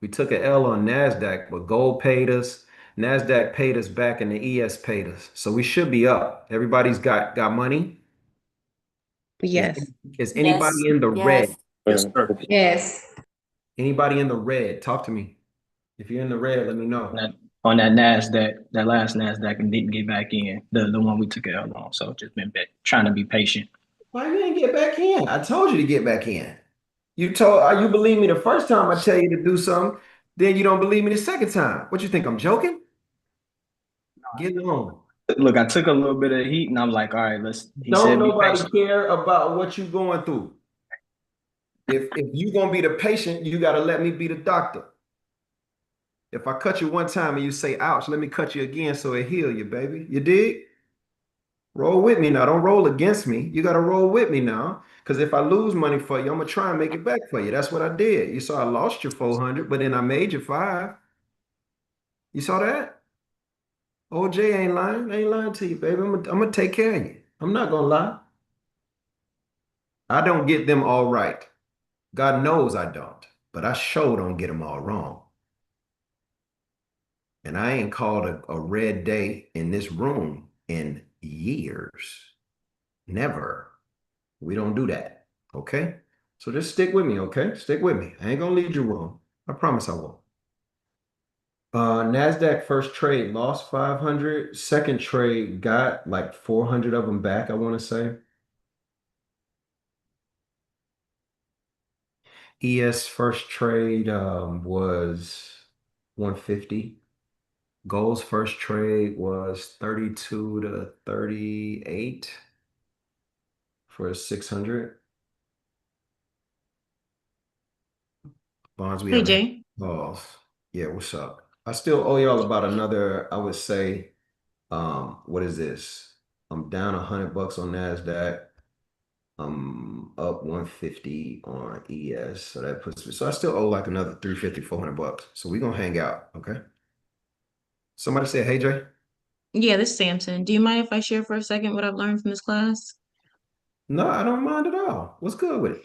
We took an L on NASDAQ, but gold paid us. NASDAQ paid us back and the ES paid us. So we should be up. Everybody's got money. Yes. Is Yes. anybody in the red? Yes, sir. Yes. Anybody in the red? Talk to me. If you're in the red, let me know. On that NASDAQ, that last NASDAQ, and didn't get back in, the one we took out on. So just been trying to be patient. Why you ain't get back in? I told you to get back in. You believe me the first time I tell you to do something, then you don't believe me the second time. What you think? I'm joking? Get on. Look, I took a little bit of heat, and I'm like, all right, let's. He Don't said, be nobody patient. care about what you going through. If you gonna be the patient, you gotta let me be the doctor. If I cut you one time and you say, ouch, let me cut you again so it heal you, baby. You dig? Roll with me now. Don't roll against me. You got to roll with me now. Because if I lose money for you, I'm going to try and make it back for you. That's what I did. You saw I lost your 400, but then I made you 5. You saw that? OJ ain't lying. I ain't lying to you, baby. I'm gonna take care of you. I'm not going to lie. I don't get them all right. God knows I don't. But I sure don't get them all wrong. And I ain't called a red day in this room in years. Never. We don't do that. Okay? So just stick with me, okay? Stick with me. I ain't gonna lead you wrong. I promise I won't. NASDAQ first trade lost 500. Second trade got like 400 of them back, I want to say. ES first trade was 150. Gold's first trade was 32 to 38 for 600. Bonds we Hey, have. Jay. Oh, yeah, what's up? I still owe y'all about another, I would say, what is this? I'm down $100 on NASDAQ. I'm up 150 on ES. So that puts me, so I still owe like another 350, $400. So we're gonna hang out, okay? Somebody say, hey Jay. Yeah, this is Samson. Do you mind if I share for a second what I've learned from this class? No, I don't mind at all. What's good with it?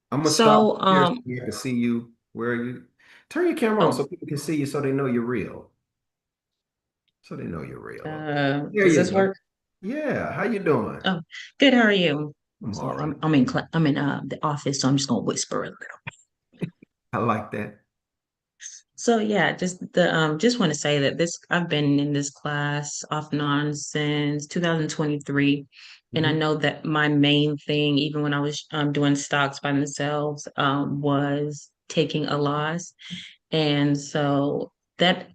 I'm gonna stop So, here so you can see you. Where are you? Turn your camera on so oh, people can see you so they know you're real. So they know you're real. Okay. There does you this go. work? Yeah, how you doing? Oh, good. How are you? I'm So all right. I'm in the office, so I'm just gonna whisper a little. I like that. So yeah, just want to say that this I've been in this class off and on since 2023, and I Mhm. know that my main thing, even when I was doing stocks by themselves, was taking a loss, and so that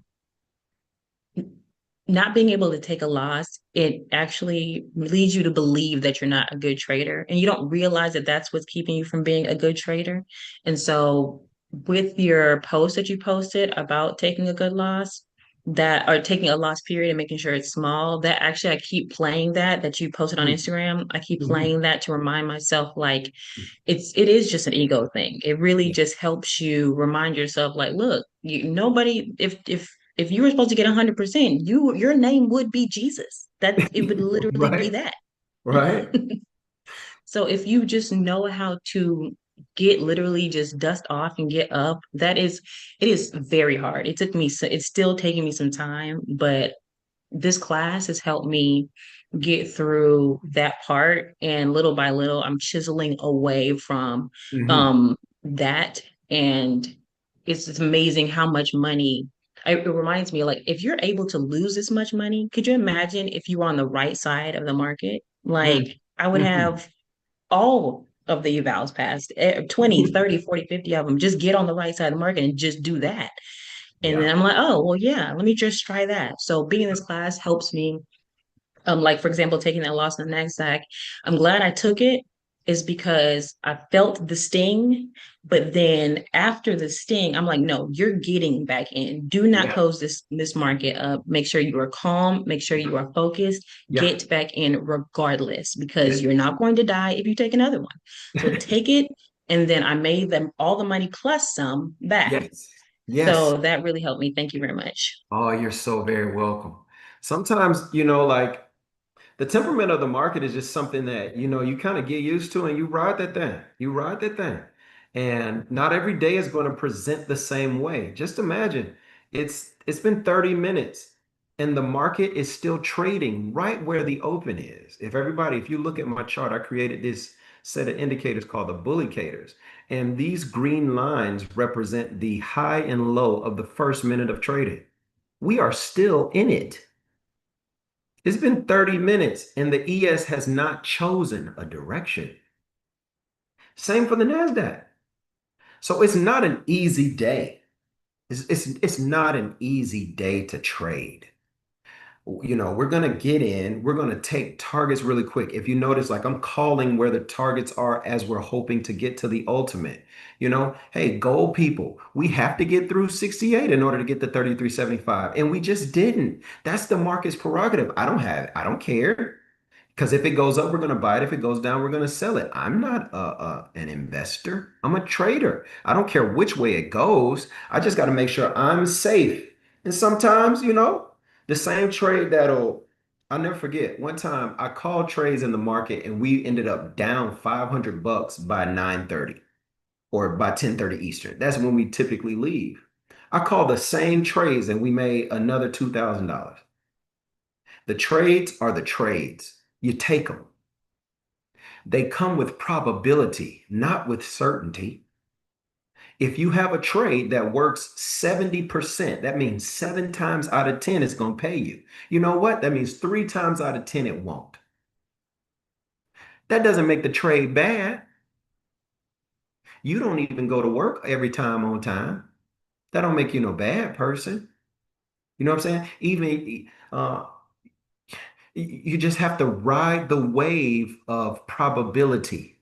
not being able to take a loss, it actually leads you to believe that you're not a good trader. And you don't realize that that's what's keeping you from being a good trader. And so, with your post that you posted about taking a good loss, that or taking a loss period and making sure it's small, that actually I keep playing that you posted on Instagram. I keep Mhm. playing that to remind myself like it is just an ego thing. It really just helps you remind yourself like, look, nobody if you were supposed to get 100%, your name would be Jesus. That it would literally be Right, that. right. So if you just know how to get literally just dust off and get up, it is very hard. It's still taking me some time, but this class has helped me get through that part, and little by little I'm chiseling away from that. And it's amazing how much money it reminds me, like, if you're able to lose this much money, could you imagine if you were on the right side of the market? Like, I would have all of the evals passed, 20, 30, 40, 50 of them. Just get on the right side of the market and just do that. And then I'm like, oh, well, yeah, let me just try that. So being in this class helps me. Like, for example, taking that loss in the NASDAQ, I'm glad I took it, is because I felt the sting. But then after the sting, I'm like, no, you're getting back in. Do not close this market up. Make sure you are calm. Make sure you are focused. Get back in regardless, because you're not going to die if you take another one. So take it. And then I made them all the money plus some back. Yes. So that really helped me. Thank you very much. Oh, you're so very welcome. Sometimes, like, the temperament of the market is just something that, you kind of get used to, and you ride that thing. You ride that thing. And not every day is going to present the same way. Just imagine it's been 30 minutes and the market is still trading right where the open is. If you look at my chart, I created this set of indicators called the bullicators. And these green lines represent the high and low of the first minute of trading. We are still in it. It's been 30 minutes and the ES has not chosen a direction. Same for the NASDAQ. So it's not an easy day. It's not an easy day to trade. We're going to get in, we're going to take targets really quick. If you notice, like, I'm calling where the targets are as we're hoping to get to the ultimate. Hey, gold people, we have to get through 68 in order to get to 33.75. And we just didn't. That's the market's prerogative. I don't care. Because if it goes up, we're going to buy it. If it goes down, we're going to sell it. I'm not an investor. I'm a trader. I don't care which way it goes. I just got to make sure I'm safe. And sometimes, the same trade I'll never forget. One time I called trades in the market and we ended up down $500 by 9:30 or by 10:30 Eastern. That's when we typically leave. I called the same trades and we made another $2,000. The trades are the trades. You take them. They come with probability, not with certainty. If you have a trade that works 70%, that means 7 times out of 10 it's going to pay you. You know what? That means 3 times out of 10 it won't. That doesn't make the trade bad. You don't even go to work every time on time. That don't make you no bad person. You know what I'm saying? Even you just have to ride the wave of probability.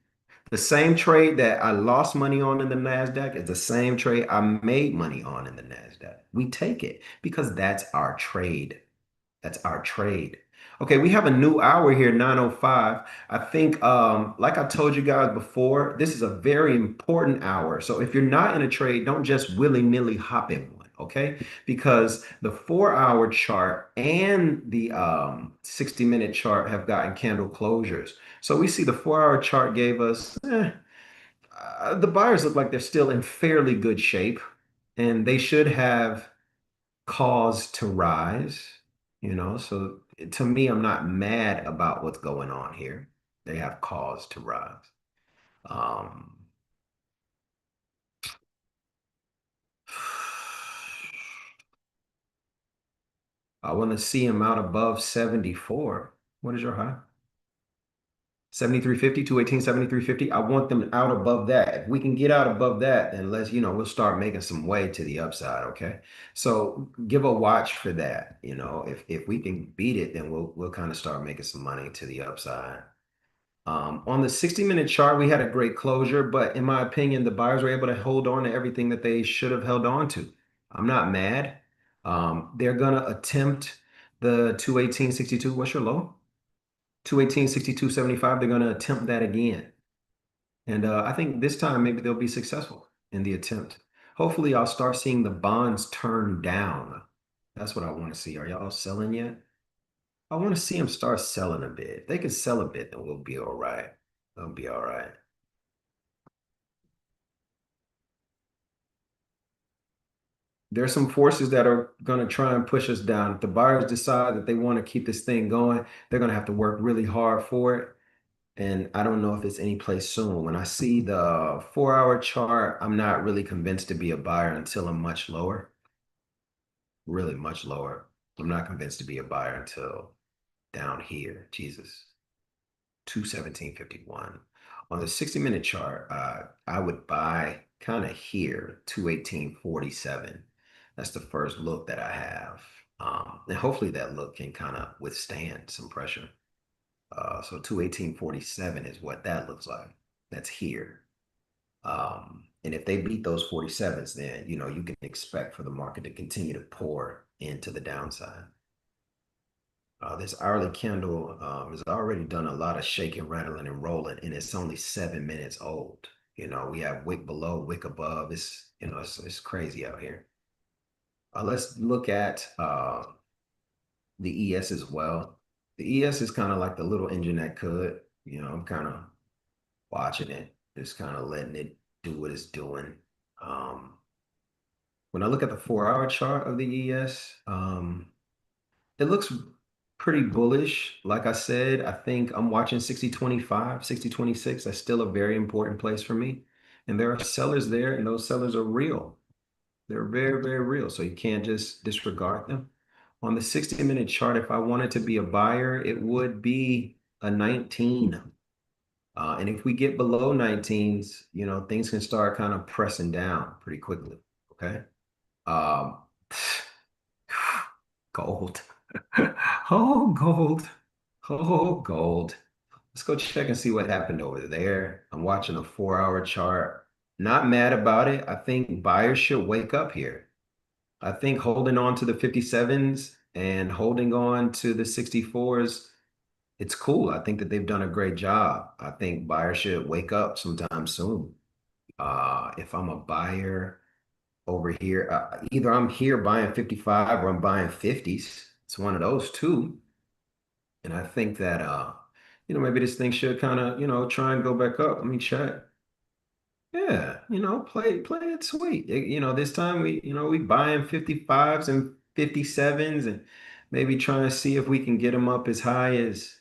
The same trade that I lost money on in the NASDAQ is the same trade I made money on in the NASDAQ. We take it because that's our trade. That's our trade. Okay, we have a new hour here, 9:05. I think, like I told you guys before, this is a very important hour. So if you're not in a trade, don't just willy-nilly hop in one, okay? Because the 4-hour chart and the 60-minute chart have gotten candle closures. So we see the 4-hour chart gave us, the buyers look like they're still in fairly good shape, and they should have cause to rise, so to me, I'm not mad about what's going on here. They have cause to rise. I want to see them out above 74. What is your high? 73.50, 218, 73.50. I want them out above that. If we can get out above that, then we'll start making some way to the upside. Okay. So give a watch for that. If we can beat it, then we'll kind of start making some money to the upside. On the 60-minute chart, we had a great closure, but in my opinion, the buyers were able to hold on to everything that they should have held on to. I'm not mad. They're gonna attempt the 218.62. What's your low? 218.62.75. They're going to attempt that again. And I think this time maybe they'll be successful in the attempt. Hopefully I'll start seeing the bonds turn down. That's what I want to see. Are y'all selling yet? I want to see them start selling a bit. If they can sell a bit, then we'll be all right. We'll be all right. there's some forces that are going to try and push us down. If the buyers decide that they want to keep this thing going, they're going to have to work really hard for it. And I don't know if it's any place soon. When I see the 4-hour chart, I'm not really convinced to be a buyer until I'm much lower, really much lower. I'm not convinced to be a buyer until down here. Jesus, 217.51. On the 60-minute chart, I would buy kind of here, 218.47. That's the first look that I have. And hopefully that look can kind of withstand some pressure. So 218.47 is what that looks like. That's here. And if they beat those 47s, then you can expect for the market to continue to pour into the downside. This hourly candle has already done a lot of shaking, rattling, and rolling, and it's only 7 minutes old. We have wick below, wick above. It's crazy out here. Let's look at the ES as well. The ES is kind of like the little engine that could. I'm kind of watching it, just kind of letting it do what it's doing. When I look at the 4-hour chart of the ES, it looks pretty bullish. Like I said, I think I'm watching 60.25, 60.26. That's still a very important place for me. And there are sellers there, and those sellers are real. They're very, very real. So you can't just disregard them. On the 60-minute chart, if I wanted to be a buyer, it would be a 19. And if we get below 19s, things can start kind of pressing down pretty quickly. Okay. Um, gold. Oh, gold. Oh, gold. Let's go check and see what happened over there. I'm watching a 4-hour chart. Not mad about it. I think buyers should wake up here. I think holding on to the 57s and holding on to the 64s, it's cool. I think that they've done a great job. I think buyers should wake up sometime soon. If I'm a buyer over here, either I'm here buying 55 or I'm buying 50s. It's one of those two. And I think that maybe this thing should kind of, try and go back up. Let me check. Yeah, play it sweet. This time we buying 55s and 57s and maybe trying to see if we can get them up as high as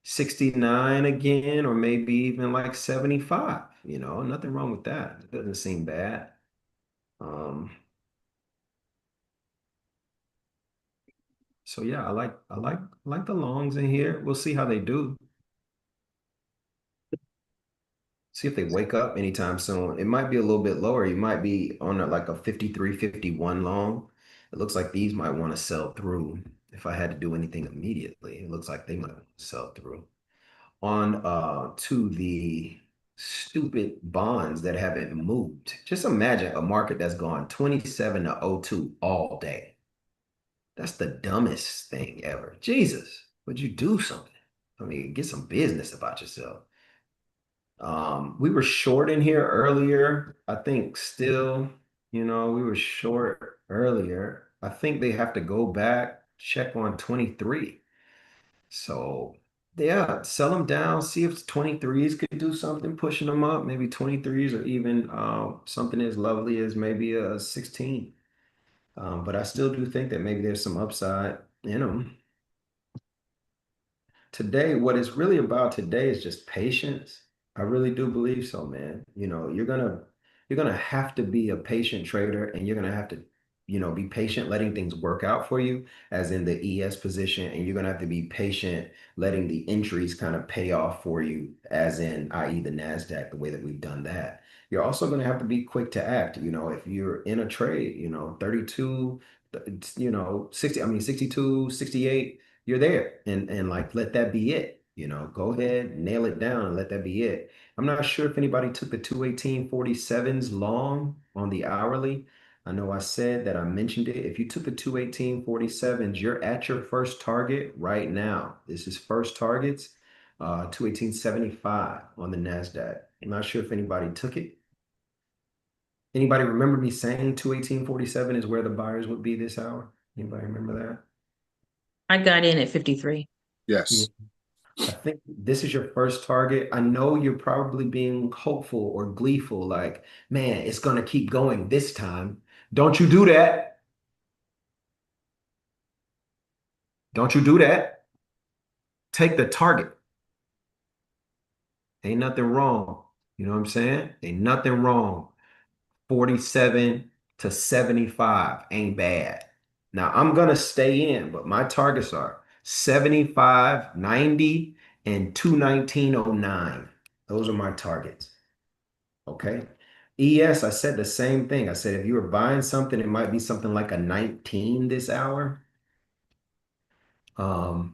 69 again, or maybe even like 75. Nothing wrong with that. It doesn't seem bad. So yeah, I like the longs in here. We'll see how they do. See if they wake up anytime soon. It might be a little bit lower. You might be on like a 53, 51 long. It looks like these might want to sell through. If I had to do anything immediately, it looks like they might sell through. On to the stupid bonds that haven't moved. Just imagine a market that's gone 27 to 02 all day. That's the dumbest thing ever. Jesus, would you do something? I mean, get some business about yourself. We were short in here earlier. I think still, we were short earlier. I think they have to go back, check on 23. So yeah, sell them down, see if 23s could do something, pushing them up, maybe 23s or even something as lovely as maybe a 16. But I still do think that maybe there's some upside in them. Today, what it's really about today is just patience. I really do believe so, man. You're gonna have to be a patient trader, and you're gonna have to, be patient letting things work out for you, as in the ES position, and you're gonna have to be patient letting the entries kind of pay off for you, as in, i.e., the NASDAQ, the way that we've done that. You're also gonna have to be quick to act. If you're in a trade, 32, 60, I mean 62, 68, you're there, and like let that be it. Go ahead, nail it down, and let that be it. I'm not sure if anybody took the 218.47s long on the hourly. I know I said that I mentioned it. If you took the 218.47s, you're at your first target right now. This is first targets, 218.75 on the NASDAQ. I'm not sure if anybody took it. Anybody remember me saying 218.47 is where the buyers would be this hour? Anybody remember that? I got in at 53. Yes. I think this is your first target. I know you're probably being hopeful or gleeful, like, man, it's going to keep going this time. Don't you do that. Don't you do that. Take the target. Ain't nothing wrong. You know what I'm saying? Ain't nothing wrong. 47 to 75 ain't bad. Now I'm going to stay in, but my targets are 75, 90, and 219.09. Those are my targets. Okay. ES, I said the same thing. I said if you were buying something, it might be something like a 19 this hour.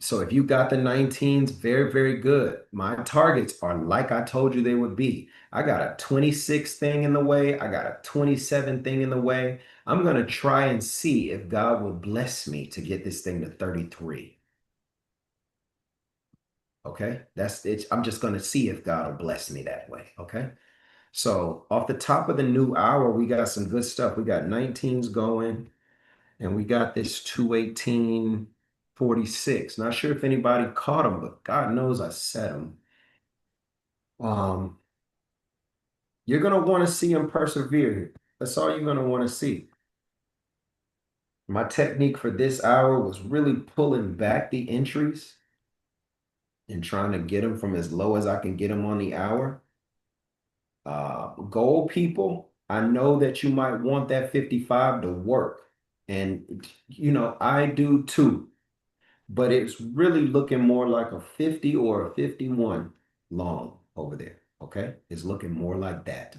So if you got the 19s, very, very good. My targets are like I told you they would be. I got a 26 thing in the way. I got a 27 thing in the way. I'm going to try and see if God will bless me to get this thing to 33. Okay. That's it. I'm just going to see if God will bless me that way. Okay. So off the top of the new hour, we got some good stuff. We got 19s going. And we got this 218.46. Not sure if anybody caught them, but God knows I set them. You're going to want to see them persevere. That's all you're going to want to see. My technique for this hour was really pulling back the entries and trying to get them from as low as I can get them on the hour. Gold people, I know that you might want that 55 to work. And, I do too. But it's really looking more like a 50 or a 51 long over there. Okay. It's looking more like that.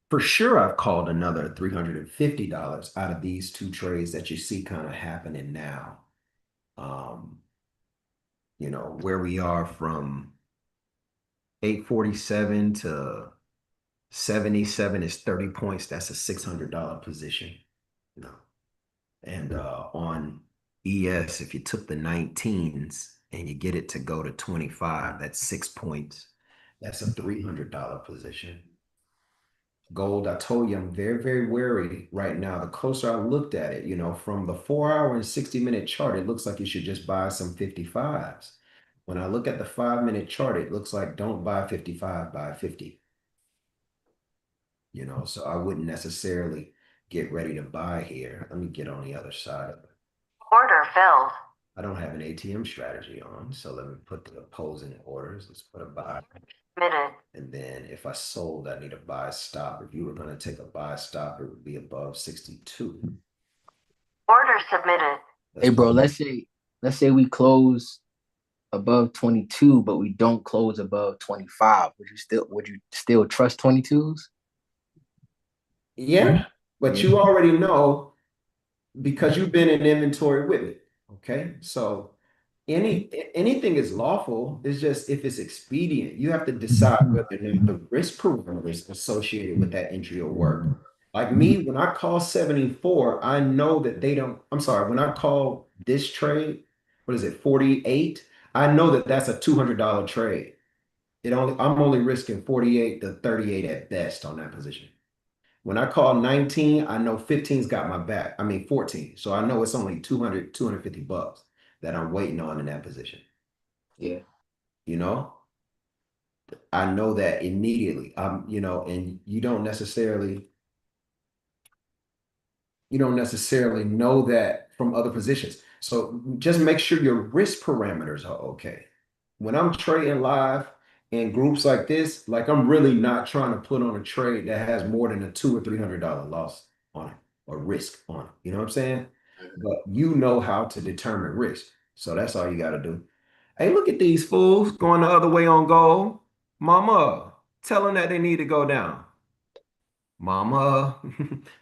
For sure, I've called another $350 out of these two trades that you see kind of happening now. Where we are from 847 to 77 is 30 points. That's a $600 position. And on ES, if you took the 19s and you get it to go to 25, that's 6 points. That's a $300 position. Gold, I told you, I'm very, very wary right now. The closer I looked at it, from the 4-hour and 60-minute chart, it looks like you should just buy some 55s. When I look at the 5-minute chart, it looks like don't buy 55, buy 50. So I wouldn't necessarily get ready to buy here. Let me get on the other side of it. Order filled. I don't have an ATM strategy on, so let me put the opposing orders. Let's put a buy. Minute. And then if I sold, I need a buy stop. If you were going to take a buy stop, it would be above 62. Order submitted. Hey, bro, let's say we close above 22, but we don't close above 25. Would you still trust 22s? Yeah, but you already know because you've been in inventory with it. Okay, so anything is lawful. It's just if it's expedient, you have to decide whether or not the risk parameters associated with that entry will work. Like me, when I call 74, I know that they don't. I'm sorry, when I call this trade, what is it, 48? I know that that's a $200 trade. I'm only risking 48 to 38 at best on that position. When I call 19, I know 15's got my back. I mean 14. So I know it's only 200, 250 bucks that I'm waiting on in that position. Yeah. I know that immediately. And you don't necessarily know that from other positions. So just make sure your risk parameters are okay. When I'm trading live in groups like this, like I'm really not trying to put on a trade that has more than a $200 or $300 loss on it or risk on it. You know what I'm saying? But you know how to determine risk. So that's all you got to do. Hey, look at these fools going the other way on gold. Mama, tell them that they need to go down. Mama,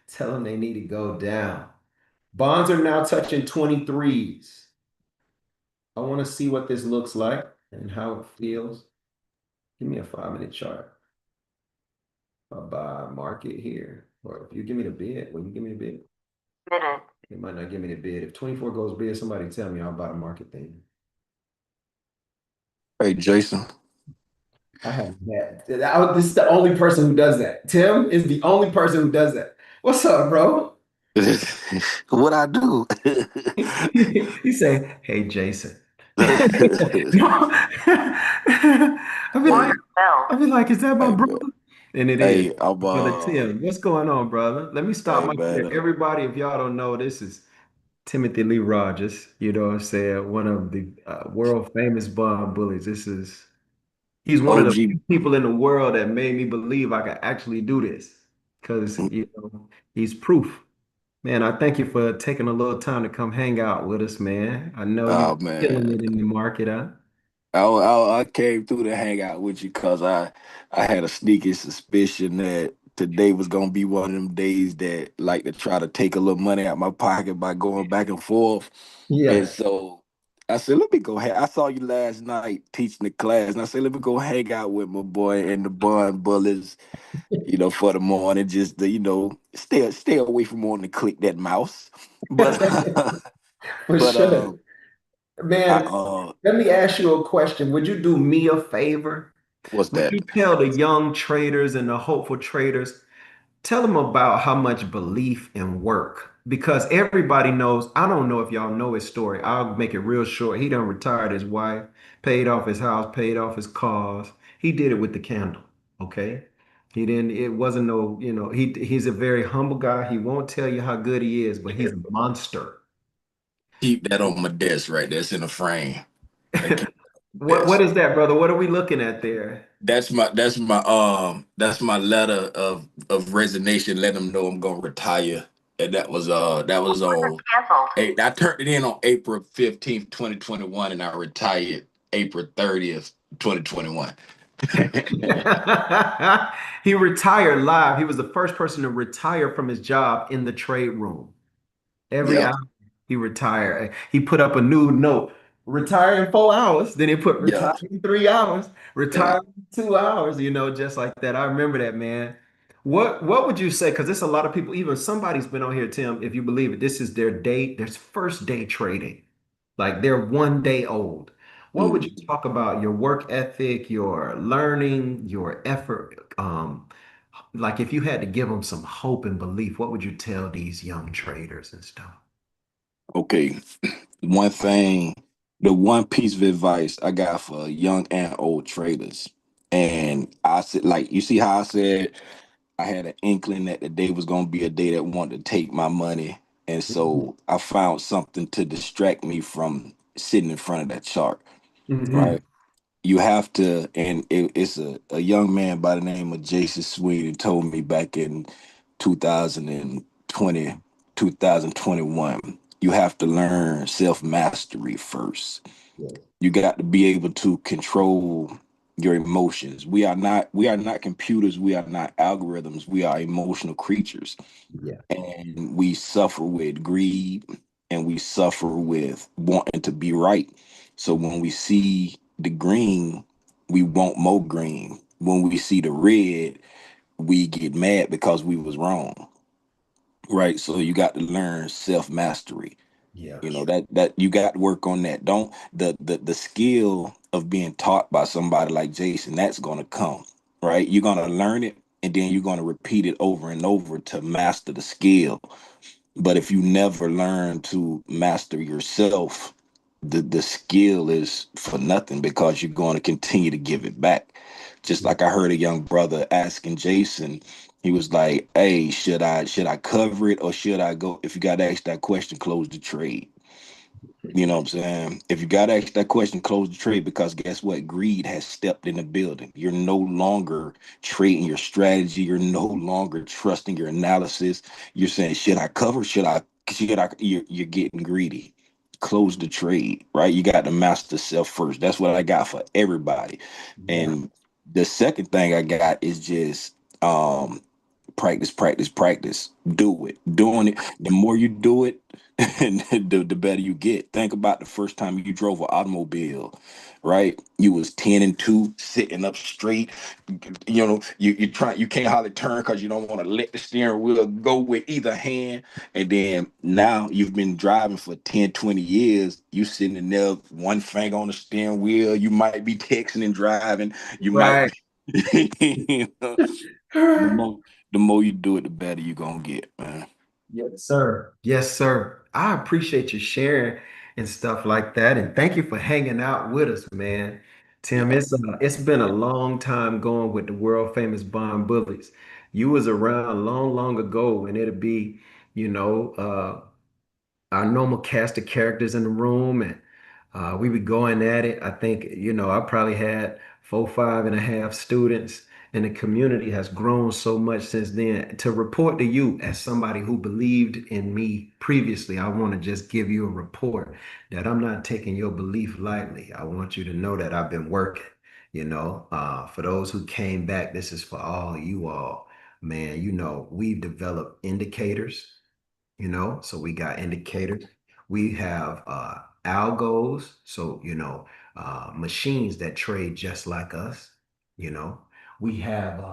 tell them they need to go down. Bonds are now touching 23s. I want to see what this looks like and how it feels. Give me a 5-minute chart. I'll buy market here. Or if you give me the bid, will you give me the bid? Minute. It might not give me the bid. If 24 goes bid, somebody tell me I'll buy the market thing. Hey, Jason. I have that. This is the only person who does that. Tim is the only person who does that. What's up, bro? What I do? He say, "Hey, Jason." No. I'd be like, "Is that my brother?" And it is. Hey, I'm Brother Tim, what's going on, brother? Let me stop hey my share. man, Everybody, if y'all don't know, this is Timothy Lee Rogers, you know what I'm saying? One of the world famous bond bullies. He's one of the OG. few people in the world that made me believe I could actually do this because, he's proof. Man, I thank you for taking a little time to come hang out with us, man. I know you Oh killing man, it in the market, huh? I came through to hang out with you because I had a sneaky suspicion that today was gonna be one of them days that like to try to take a little money out my pocket by going back and forth. And Yeah. so I said, let me go. I saw you last night teaching the class, and I said, let me go hang out with my boy and the Bond Bullies, for the morning, just to, stay away from wanting to click that mouse. But For but sure. I Man, let me ask you a question. Would you do me a favor? what's Would that? you tell the young traders and the hopeful traders, tell them about how much belief and work? Because everybody knows, I don't know if y'all know his story. I'll make it real short. He done retired his wife, paid off his house, paid off his cars. He did it with the candle. Okay. He didn't, it wasn't no, he's a very humble guy. He won't tell you how good he is, but he's a monster. Keep that on my desk right there. It's in a frame. I keep What this. is that, brother? What are we looking at there? That's my letter of resignation. Let them know I'm gonna retire. And that was Order on canceled. I turned it in on April 15th, 2021, and I retired April 30th, 2021. He retired live. He was the first person to retire from his job in the trade room. Every Yep, hour he retired. He put up a new note. Retire in 4 hours. Then he put retire yep, in 3 hours. yep. Retire in 2 hours. Just like that. I remember that, man. What would you say? Because there's a lot of people. Even somebody's been on here, Tim. If you believe it, this is their first day trading. Like they're 1 day old. What would you Mhm. talk about? Your work ethic, your learning, your effort. Like if you had to give them some hope and belief, what would you tell these young traders and stuff? Okay, one thing, the one piece of advice I got for young and old traders, and I said, like, you see how I said I had an inkling that the day was going to be a day that wanted to take my money. And so I found something to distract me from sitting in front of that chart, Mm-hmm. right? You have to, and it's a young man by the name of Jason Sweeney told me back in 2020, 2021, you have to learn self mastery first. Yeah. You got to be able to control your emotions. We are not computers, we are not algorithms, we are emotional creatures, Yeah. and we suffer with greed, and we suffer with wanting to be right. So when we see the green, we want more green. When we see the red, we get mad because we was wrong. Right? So you got to learn self-mastery. Yeah. That you got to work on that. Don't the skill of being taught by somebody like Jason, that's gonna come, right? You're gonna learn it, and then you're gonna repeat it over and over to master the skill. But if you never learn to master yourself, the skill is for nothing because you're going to continue to give it back. Just Yeah. like I heard a young brother asking Jason, he was like, "Hey, should I cover it, or should I go? If you got to ask that question, close the trade." You know what I'm saying? If you got to ask that question, close the trade, because guess what? Greed has stepped in the building. You're no longer trading your strategy. You're no longer trusting your analysis. You're saying, should I cover? You're getting greedy. Close the trade, right? You got to master self first. That's what I got for everybody. Yeah. And the second thing I got is just practice, practice, practice. Do it. Doing it. The more you do it, the better you get. Think about the first time you drove an automobile, right? You was 10 and 2, sitting up straight. You can't hardly turn because you don't want to let the steering wheel go with either hand. And then now you've been driving for 10, 20 years. You sitting in there, one finger on the steering wheel. You might be texting and driving. You might Right. be, the more the more you do it, the better you're gonna get, man. Yes, sir. Yes, sir. I appreciate you sharing and stuff like that. And thank you for hanging out with us, man. Tim, it's been a long time going with the world famous Bond Bullies. You was around long, long ago when it'd be, you know, our normal cast of characters in the room, and we were going at it. I think, I probably had 5.5 students, and the community has grown so much since then. To report to you as somebody who believed in me previously, I want to just give you a report that I'm not taking your belief lightly. I want you to know that I've been working, for those who came back, this is for all you all, man. We've developed indicators, so we got indicators. We have algos, so machines that trade just like us. you know we have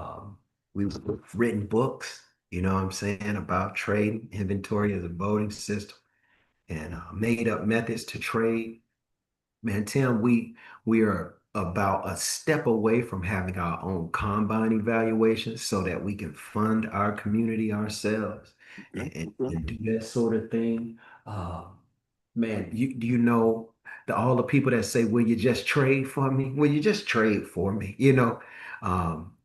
we've written books, what I'm saying, about trading, inventory as a voting system, and made up methods to trade. Man, Tim, we are about a step away from having our own combine evaluations so that we can fund our community ourselves and do that sort of thing. Uh, Man, do you know all the people that say, "Will you just trade for me? Will you just trade for me?"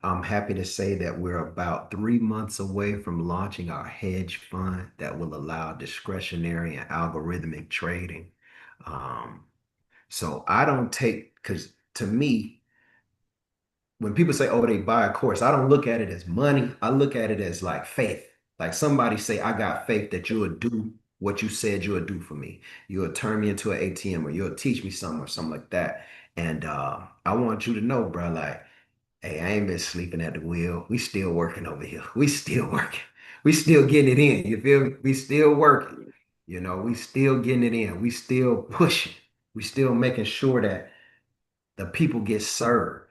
I'm happy to say that we're about 3 months away from launching our hedge fund that will allow discretionary and algorithmic trading. Um, so I don't take, because to me, when people say, "Oh, they buy a course," I don't look at it as money. I look at it as like faith. Like somebody say, "I got faith that you would do what you said you would do for me. You would turn me into an ATM, or you'll teach me something, or something like that." And I want you to know, bro, like, hey, I ain't been sleeping at the wheel. We still working over here. We still working. We still getting it in. You feel me? We still working. We still getting it in. We still pushing. We still making sure that the people get served.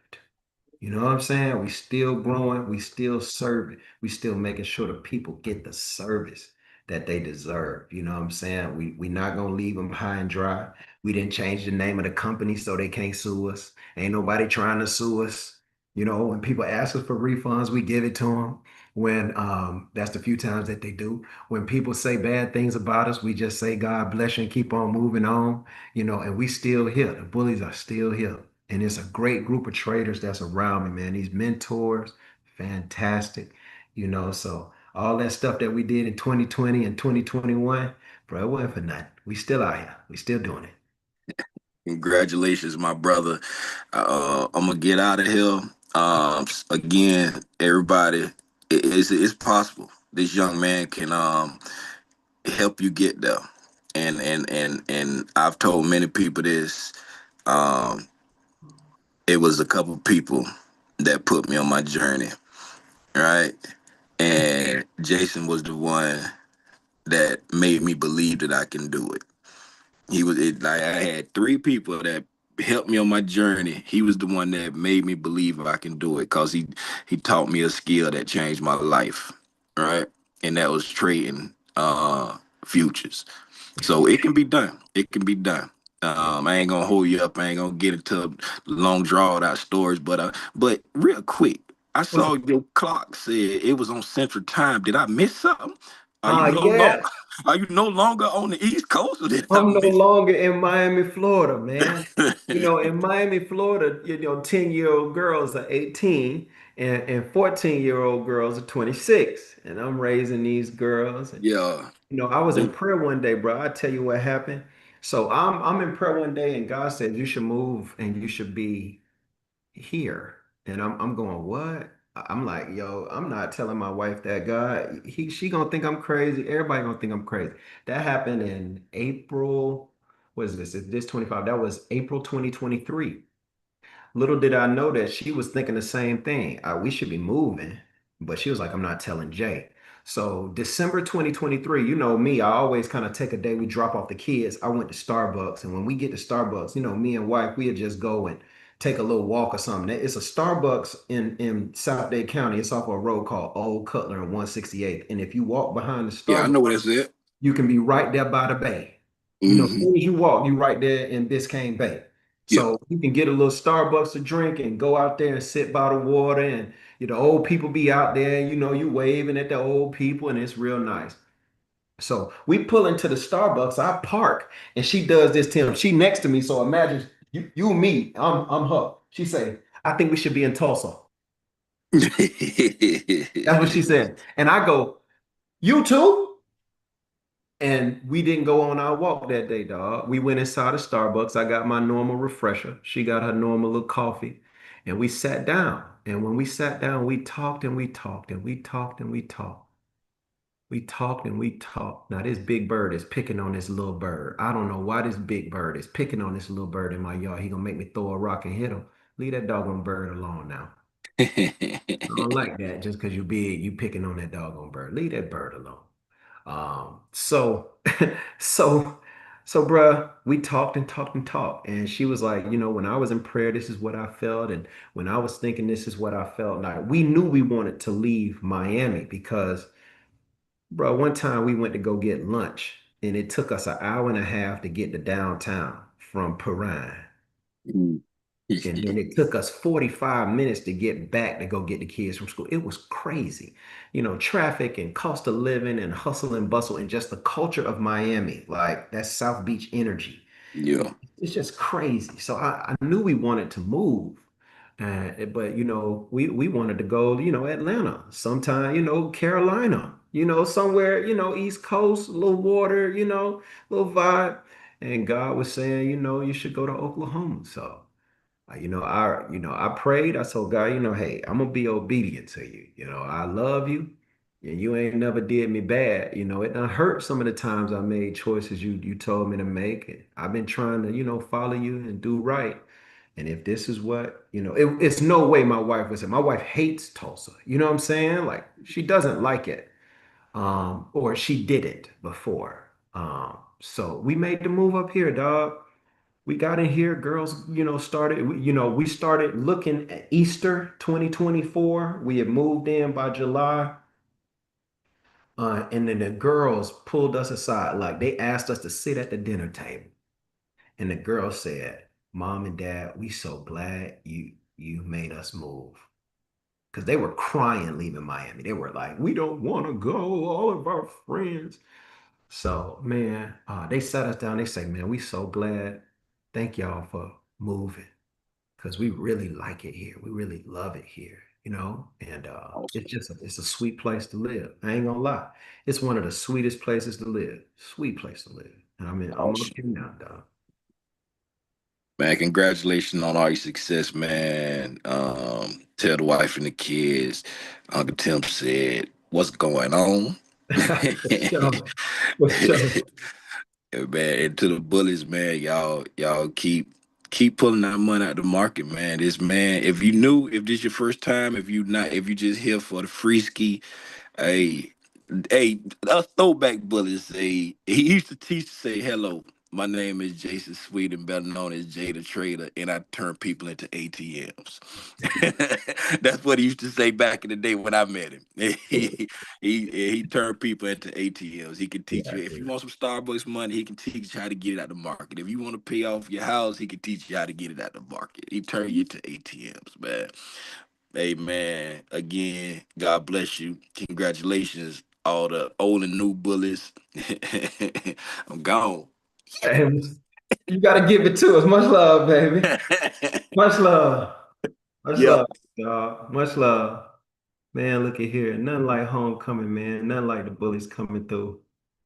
You know what I'm saying? We still growing, we still serving, we still making sure the people get the service that they deserve. You know what I'm saying? We not gonna leave them high and dry. We didn't change the name of the company so they can't sue us. Ain't nobody trying to sue us. When people ask us for refunds, we give it to them. When that's the few times that they do. When people say bad things about us, we just say God bless you and keep on moving on. And we still here. The bullies are still here. And it's a great group of traders that's around me, man. These mentors, fantastic. So all that stuff that we did in 2020 and 2021, bro, it wasn't for nothing. We still out here. We still doing it. Congratulations, my brother. I'm gonna get out of here. Again, everybody, it's possible. This young man can help you get there. And I've told many people this. Um, it was a couple people that put me on my journey, right? And Jason was the one that made me believe that I can do it. Like I had three people that helped me on my journey. He was the one that made me believe I can do it because he taught me a skill that changed my life, right? And that was trading futures. So it can be done. It can be done. I ain't gonna hold you up. I ain't gonna get into long drawn out stories, but real quick, I What's saw your clock said it was on Central Time. Did I miss something? Are you no Yeah. longer are you no longer on the East Coast, or did I I'm no miss? longer in Miami, Florida, man. In Miami, Florida, 10-year-old girls are 18 and 14-year-old girls are 26. And I'm raising these girls. And, Yeah. I was in prayer one day, bro. I tell you what happened. So I'm in prayer one day, and God said, "You should move and you should be here." And I'm going, "What?" I'm like, "Yo, I'm not telling my wife that, God. She gonna think I'm crazy. Everybody gonna think I'm crazy." That happened in April. What is this? Is this 25? That was April 2023. Little did I know that she was thinking the same thing. We should be moving, but she was like, "I'm not telling Jay." So December 2023, you know me, I always kind of take a day. We drop off the kids. I went to Starbucks, and when we get to Starbucks, me and wife, we'd just go and take a little walk or something. It's a Starbucks in South Dade County. It's off a road called Old Cutler and 168th. And if you walk behind the Yeah, I Starbucks, know what that's it. you can be right there by the bay. As Mm-hmm. soon as you walk, you right there in Biscayne Bay. Yeah. So you can get a little Starbucks to drink and go out there and sit by the water, and old people be out there, you waving at the old people, and it's real nice. So we pull into the Starbucks, I park, and she does this, Tim. She next to me, so imagine you and me, I'm her. She say, I think we should be in Tulsa. That's what she said. And I go, you too? And we didn't go on our walk that day, dog. We went inside of Starbucks. I got my normal refresher. She got her normal little coffee. And we sat down. And when we sat down, we talked and we talked and we talked and we talked. We talked and we talked. Now, this big bird is picking on this little bird. I don't know why this big bird is picking on this little bird in my yard. He gonna make me throw a rock and hit him. Leave that doggone bird alone now. I don't like that just because you big, you picking on that doggone bird. Leave that bird alone. So, so, bruh, we talked and talked and talked. And she was like, when I was in prayer, this is what I felt. And when I was thinking, this is what I felt. Like, we knew we wanted to leave Miami because, bro, one time we went to go get lunch and it took us an hour and a half to get to downtown from Perrine. And then it took us 45 minutes to get back to go get the kids from school. It was crazy. Traffic and cost of living and hustle and bustle and just the culture of Miami, like that South Beach energy. Yeah. It's just crazy. So I knew we wanted to move. But we wanted to go, Atlanta, sometime, Carolina, somewhere, East Coast, a little water, little vibe. And God was saying, you should go to Oklahoma. So I prayed. I told God, hey, I'm gonna be obedient to you. I love you, and you ain't never did me bad. It done hurt some of the times I made choices you told me to make. And I've been trying to, follow you and do right. And if this is what, it's no way my wife would say. My wife hates Tulsa. You know what I'm saying? Like she doesn't like it, or she did it before. So we made the move up here, dog. We got in here, girls, we started looking at Easter 2024. We had moved in by July. And then the girls pulled us aside, like they asked us to sit at the dinner table. And the girls said, Mom and Dad, we so glad you made us move. Because they were crying leaving Miami. They were like, we don't want to go, all of our friends. So, man, they sat us down. They say, man, we so glad. Thank y'all for moving because we really like it here. We really love it here, and Awesome. it's a sweet place to live. I ain't gonna lie. It's one of the sweetest places to live. Sweet place to live. And I'm up Awesome. here now, dog. Man, congratulations on all your success, man. Tell the wife and the kids. Uncle Tim said, "What's going on?" For sure. For sure. Yeah, man, and to the bullies, man, y'all keep pulling that money out the market, man. This man, if this your first time, if you just here for the free ski, hey, hey, us throwback bullies say he used to teach to say, "Hello, my name is Jason Sweeten, better known as Jay the Trader, and I turn people into ATMs." That's what he used to say back in the day when I met him. He turned people into ATMs. He can teach Yeah, you if you yeah. want some Starbucks money, he can teach you how to get it out the market. If you want to pay off your house, he can teach you how to get it out the market. He turn you into ATMs, man. Hey man, again, God bless you. Congratulations, all the old and new bullies. I'm gone. And you gotta give it to us. Much love, baby. Much love. Much Yep. love, dog. Much love. Man, look at here. Nothing like homecoming, man. Nothing like the bullies coming through.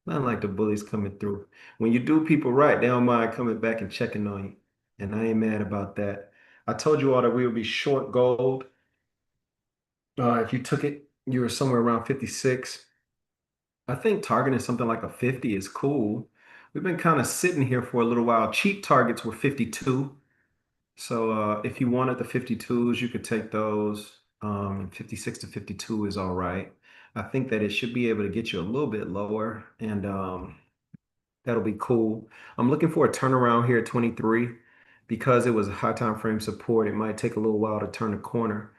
Nothing like the bullies coming through. When you do people right, they don't mind coming back and checking on you. And I ain't mad about that. I told you all that we would be short gold. If you took it, you were somewhere around 56. I think targeting something like a 50 is cool. We've been kind of sitting here for a little while. Cheap targets were 52. So if you wanted the 52s, you could take those. 56 to 52 is all right. I think that it should be able to get you a little bit lower, and that'll be cool. I'm looking for a turnaround here at 23 because it was a high time frame support. It might take a little while to turn the corner.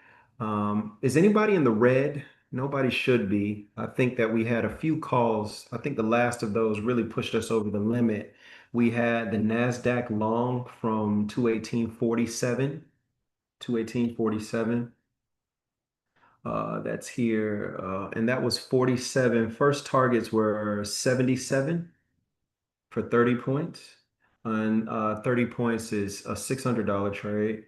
Is anybody in the red? Nobody should be. I think that we had a few calls. I think the last of those really pushed us over the limit. We had the NASDAQ long from 218.47, 218.47. That's here. And that was 47. First targets were 77 for 30 points. And 30 points is a $600 trade.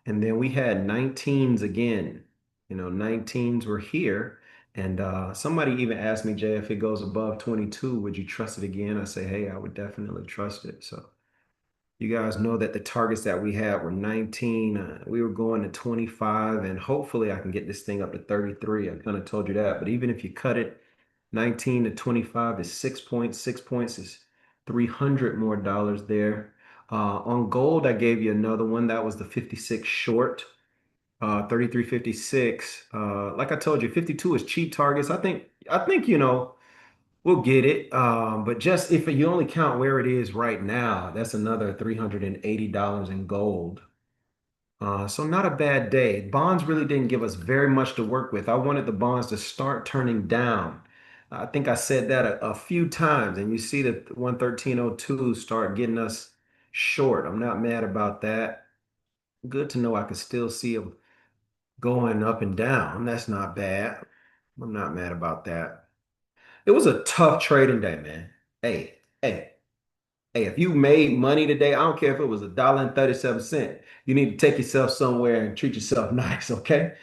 And then we had 19s again. 19s were here. And somebody even asked me, Jay, if it goes above 22, would you trust it again? I say, hey, I would definitely trust it. So you guys know that the targets that we had were 19. We were going to 25, and hopefully I can get this thing up to 33. I kind of told you that. But even if you cut it, 19 to 25 is 6 points. 6 points is $300 more there. On gold, I gave you another one. That was the 56 short, 33.56. Like I told you, 52 is cheap targets. I think, we'll get it. But just if you only count where it is right now, that's another $380 in gold. So not a bad day. Bonds really didn't give us very much to work with. I wanted the bonds to start turning down. I think I said that a few times, and you see that 113.02 start getting us short. I'm not mad about that. Good to know I could still see them going up and down. That's not bad. I'm not mad about that. It was a tough trading day, man. Hey, hey, hey, if you made money today, I don't care if it was $1.37. You need to take yourself somewhere and treat yourself nice, okay?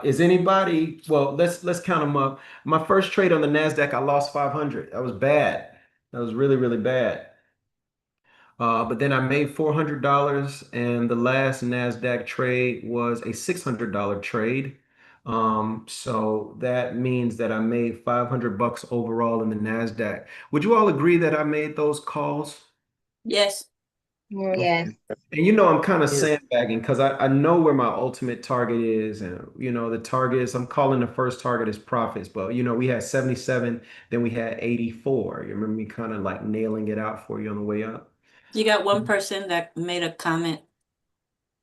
Is anybody, well, let's count them up. My first trade on the NASDAQ, I lost 500. That was bad. That was really, really bad. But then I made $400, and the last NASDAQ trade was a $600 trade. So that means that I made 500 bucks overall in the NASDAQ. Would you all agree that I made those calls? Yes. Yes. And I'm kind of sandbagging because I know where my ultimate target is. And, the target is, I'm calling the first target is profits. But, we had 77, then we had 84. You remember me kind of like nailing it out for you on the way up? You got one person that made a comment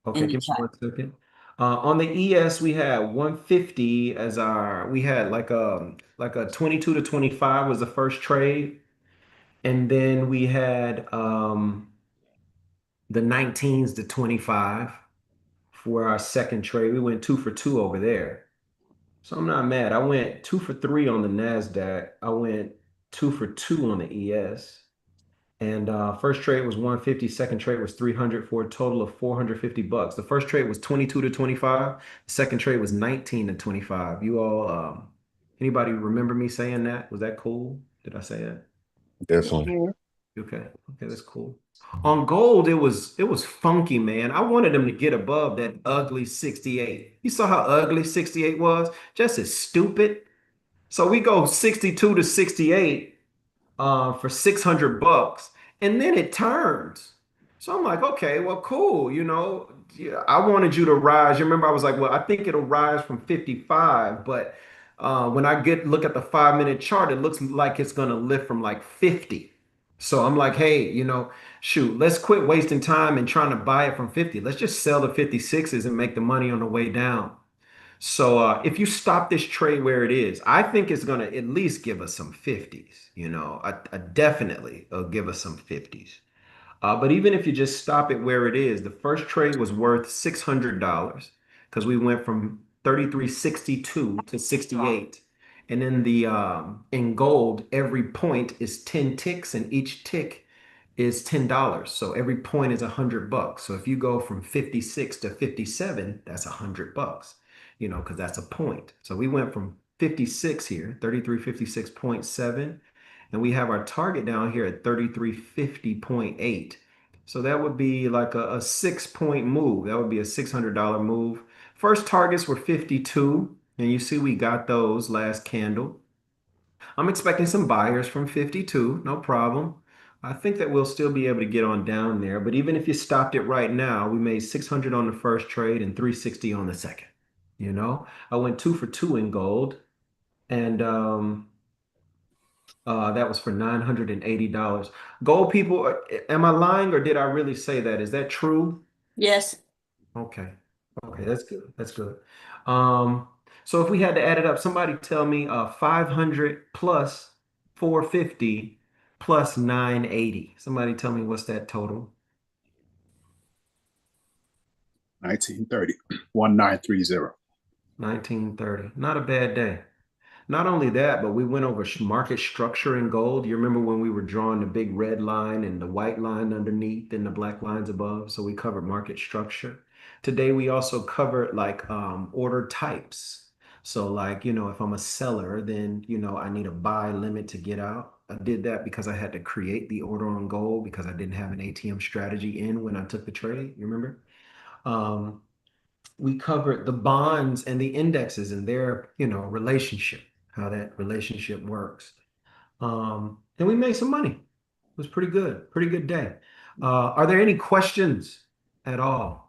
Okay, in the give me chat. 1 second. On the ES, we had 150 as we had like a 22 to 25 was the first trade. And then we had the 19s to 25 for our second trade. We went 2 for 2 over there. So I'm not mad. I went 2 for 3 on the NASDAQ. I went 2 for 2 on the ES. And first trade was 150, second trade was 300 for a total of 450 bucks. The first trade was 22 to 25. The second trade was 19 to 25. You all, anybody remember me saying that? Was that cool? Did I say that? Definitely. Okay. Okay, that's cool. On gold, it was funky, man. I wanted them to get above that ugly 68. You saw how ugly 68 was? Just as stupid. So we go 62 to 68 for 600 bucks, and then it turns. So I'm like, okay, well, cool. Yeah, I wanted you to rise. You remember, I was like, well, I think it'll rise from 55, but when I look at the 5 minute chart, it looks like it's gonna lift from like 50. So I'm like, hey, shoot, let's quit wasting time and trying to buy it from 50. Let's just sell the 56s and make the money on the way down. So if you stop this trade where it is, I think it's going to at least give us some 50s. I definitely give us some 50s. But even if you just stop it where it is, the first trade was worth $600 because we went from 33.62 to 68. And in gold, every point is 10 ticks, and each tick is $10. So every point is 100 bucks. So if you go from 56 to 57, that's 100 bucks, because that's a point. So we went from 56 here, 3356.7, and we have our target down here at 3350.8. So that would be like a 6 point move. That would be a $600 move. First targets were 52, and you see we got those last candle. I'm expecting some buyers from 52, no problem. I think that we'll still be able to get on down there, but even if you stopped it right now, we made 600 on the first trade and 360 on the second. I went 2 for 2 in gold, and that was for $980. Gold people, am I lying or did I really say that? Is that true? Yes. Okay. Okay, that's good. That's good. Um, so if we had to add it up, somebody tell me 500 plus 450 plus 980. Somebody tell me what's that total? 1930. 1930. 1930. Not a bad day. Not only that, but we went over market structure in gold. You remember when we were drawing the big red line and the white line underneath and the black lines above? So we covered market structure. Today we also covered like order types. So like, if I'm a seller, then, I need a buy limit to get out. I did that because I had to create the order on gold because I didn't have an ATM strategy in when I took the trade. You remember? Um, we covered the bonds and the indexes and their, relationship, how that relationship works. And we made some money. It was pretty good day. Are there any questions at all?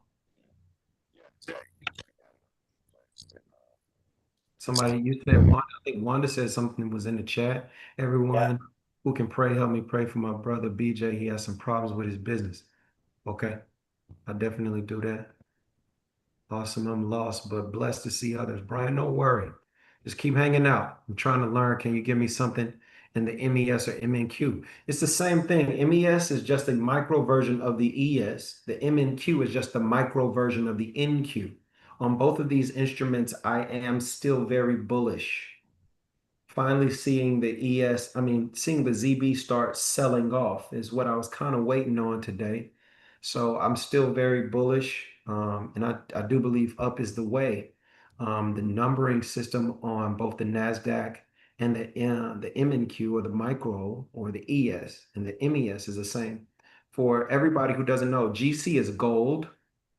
Somebody, you said Wanda, I think Wanda said something was in the chat. Everyone who can pray, help me pray for my brother BJ. He has some problems with his business. Okay, I definitely do that. Awesome, I'm lost, but blessed to see others. Brian, don't worry. Just keep hanging out. I'm trying to learn. Can you give me something in the MES or MNQ? It's the same thing. MES is just a micro version of the ES. The MNQ is just a micro version of the NQ. On both of these instruments, I am still very bullish. Finally seeing seeing the ZB start selling off is what I was kind of waiting on today. So I'm still very bullish. And I do believe up is the way. The numbering system on both the NASDAQ and the MNQ or the micro or the ES and the MES is the same. For everybody who doesn't know, GC is gold.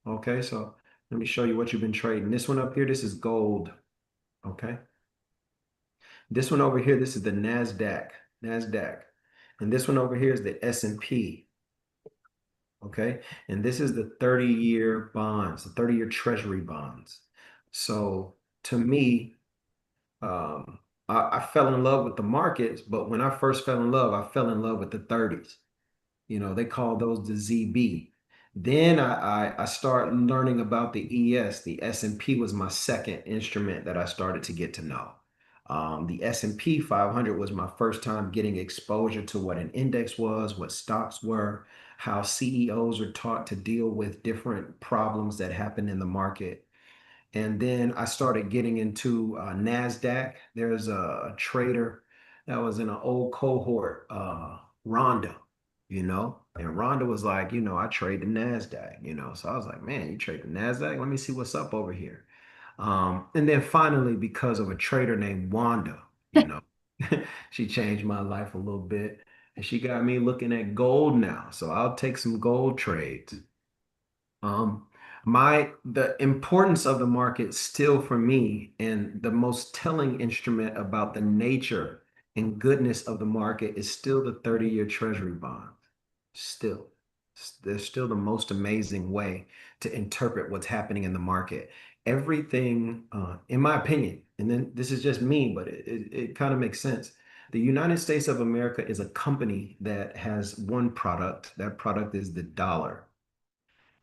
Okay, so let me show you what you've been trading. This one up here, this is gold. Okay. This one over here, this is the NASDAQ. And this one over here is the S&P. Okay. And this is the 30-year bonds, the 30-year treasury bonds. So to me, I fell in love with the markets, but when I first fell in love, I fell in love with the 30s. They call those the ZB. Then I started learning about the ES. The S&P was my second instrument that I started to get to know. The S&P 500 was my first time getting exposure to what an index was, what stocks were, how CEOs are taught to deal with different problems that happen in the market. And then I started getting into NASDAQ. There's a trader that was in an old cohort, Rhonda, and Rhonda was like, I trade the NASDAQ. So I was like, man, you trade the NASDAQ? Let me see what's up over here. And then finally, because of a trader named Wanda, she changed my life a little bit and she got me looking at gold now. So I'll take some gold trades. The importance of the market still for me, and the most telling instrument about the nature and goodness of the market is still the 30-year treasury bond. Still, they're still the most amazing way to interpret what's happening in the market. Everything, in my opinion, and then this is just me, but it kind of makes sense. The United States of America is a company that has one product. That product is the dollar.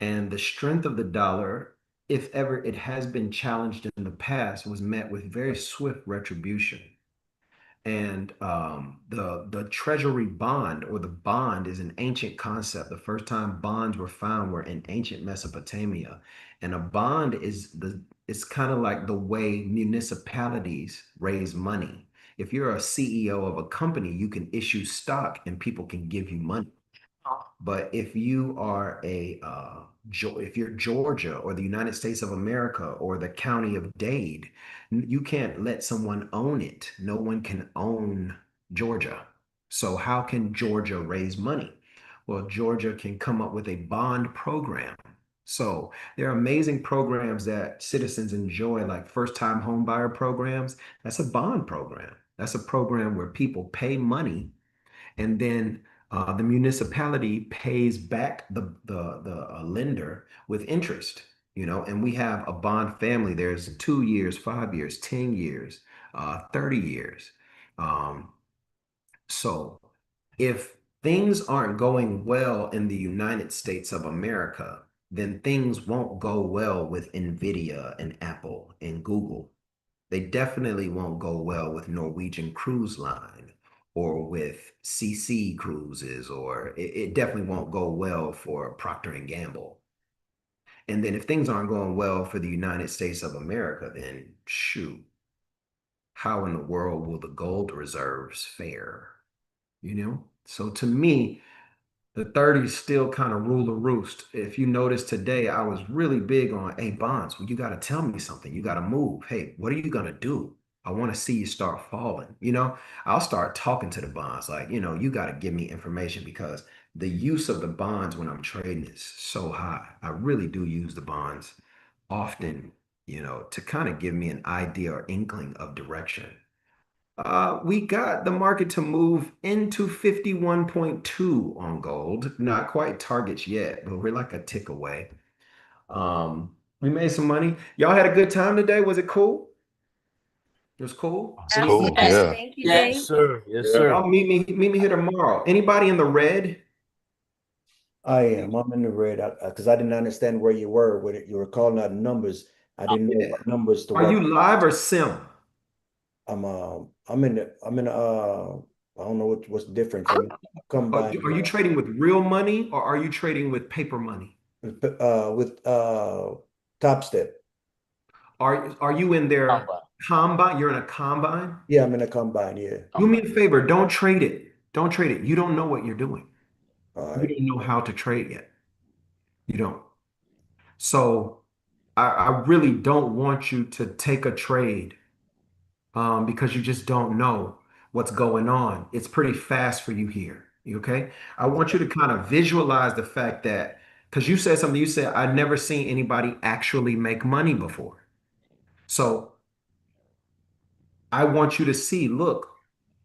And the strength of the dollar, if ever it has been challenged in the past, was met with very swift retribution. And the treasury bond or the bond is an ancient concept. The first time bonds were found were in ancient Mesopotamia. And a bond it's kind of like the way municipalities raise money. If you're a CEO of a company, you can issue stock and people can give you money. But if you are if you're Georgia or the United States of America or the county of Dade, you can't let someone own it. No one can own Georgia. So how can Georgia raise money? Well, Georgia can come up with a bond program. So there are amazing programs that citizens enjoy, like first-time home buyer programs. That's a bond program. That's a program where people pay money and then the municipality pays back the lender with interest, and we have a bond family. There's 2 years, 5 years, 10 years, 30 years. So if things aren't going well in the United States of America, then things won't go well with NVIDIA and Apple and Google. They definitely won't go well with Norwegian Cruise Line or with CC Cruises, or it definitely won't go well for Procter and Gamble. And then if things aren't going well for the United States of America, then shoot, how in the world will the gold reserves fare? So to me, The 30s still kind of rule the roost. If you notice today, I was really big on, hey, bonds, well, you got to tell me something. You got to move. Hey, what are you going to do? I want to see you start falling. I'll start talking to the bonds like, you got to give me information because the use of the bonds when I'm trading is so high. I really do use the bonds often, to kind of give me an idea or inkling of direction. We got the market to move into 51.2 on gold. Not quite targets yet, but we're like a tick away. We made some money. Y'all had a good time today. Was it cool? It was cool. It's cool. Yeah. Thank you, Yes. Jay. Sir. Yes, Yeah. sir. Y'all meet me here tomorrow. Anybody in the red? I am. I'm in the red because I didn't understand where you were with it. You were calling out numbers. I didn't know Yeah. what numbers to Are work. you live or sim? I don't know what's the difference. I'm combined Are you trading with real money or are you trading with paper money? with Top Step. Are you in their combine? You're in a combine? Yeah, I'm in a combine. Yeah. Do me a favor, don't trade it. Don't trade it. You don't know what you're doing. All You right. don't know how to trade yet. You don't. So I really don't want you to take a trade because you just don't know what's going on. It's pretty fast for you here. Okay? I want you to kind of visualize the fact that because you said something, you said, I've never seen anybody actually make money before. So I want you to see, look,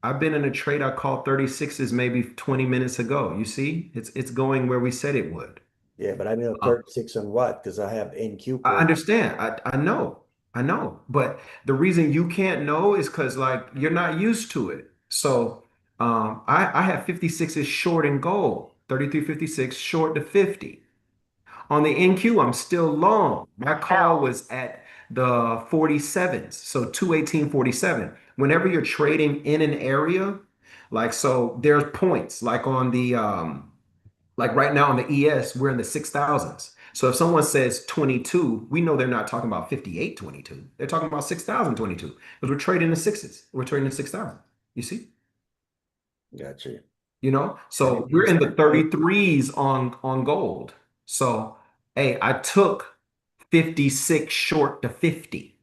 I've been in a trade I called 36s maybe 20 minutes ago. You see, it's going where we said it would. Yeah, but I know Uh, 36 on what? Because I have NQ I code. understand. I know. But the reason you can't know is because like you're not used to it. So I have 56s short in gold, 33.56 short to 50. On the NQ, I'm still long. My call was at the 47s, so 218.47. Whenever you're trading in an area, like so there's points, like on the like right now on the ES, we're in the 6,000s. So if someone says 22, we know they're not talking about 58.22. They're talking about 6,022 because we're trading the sixes. We're trading the 6,000. You see? Gotcha. So we're in the 33s on gold. So hey, I took 56 short to 50.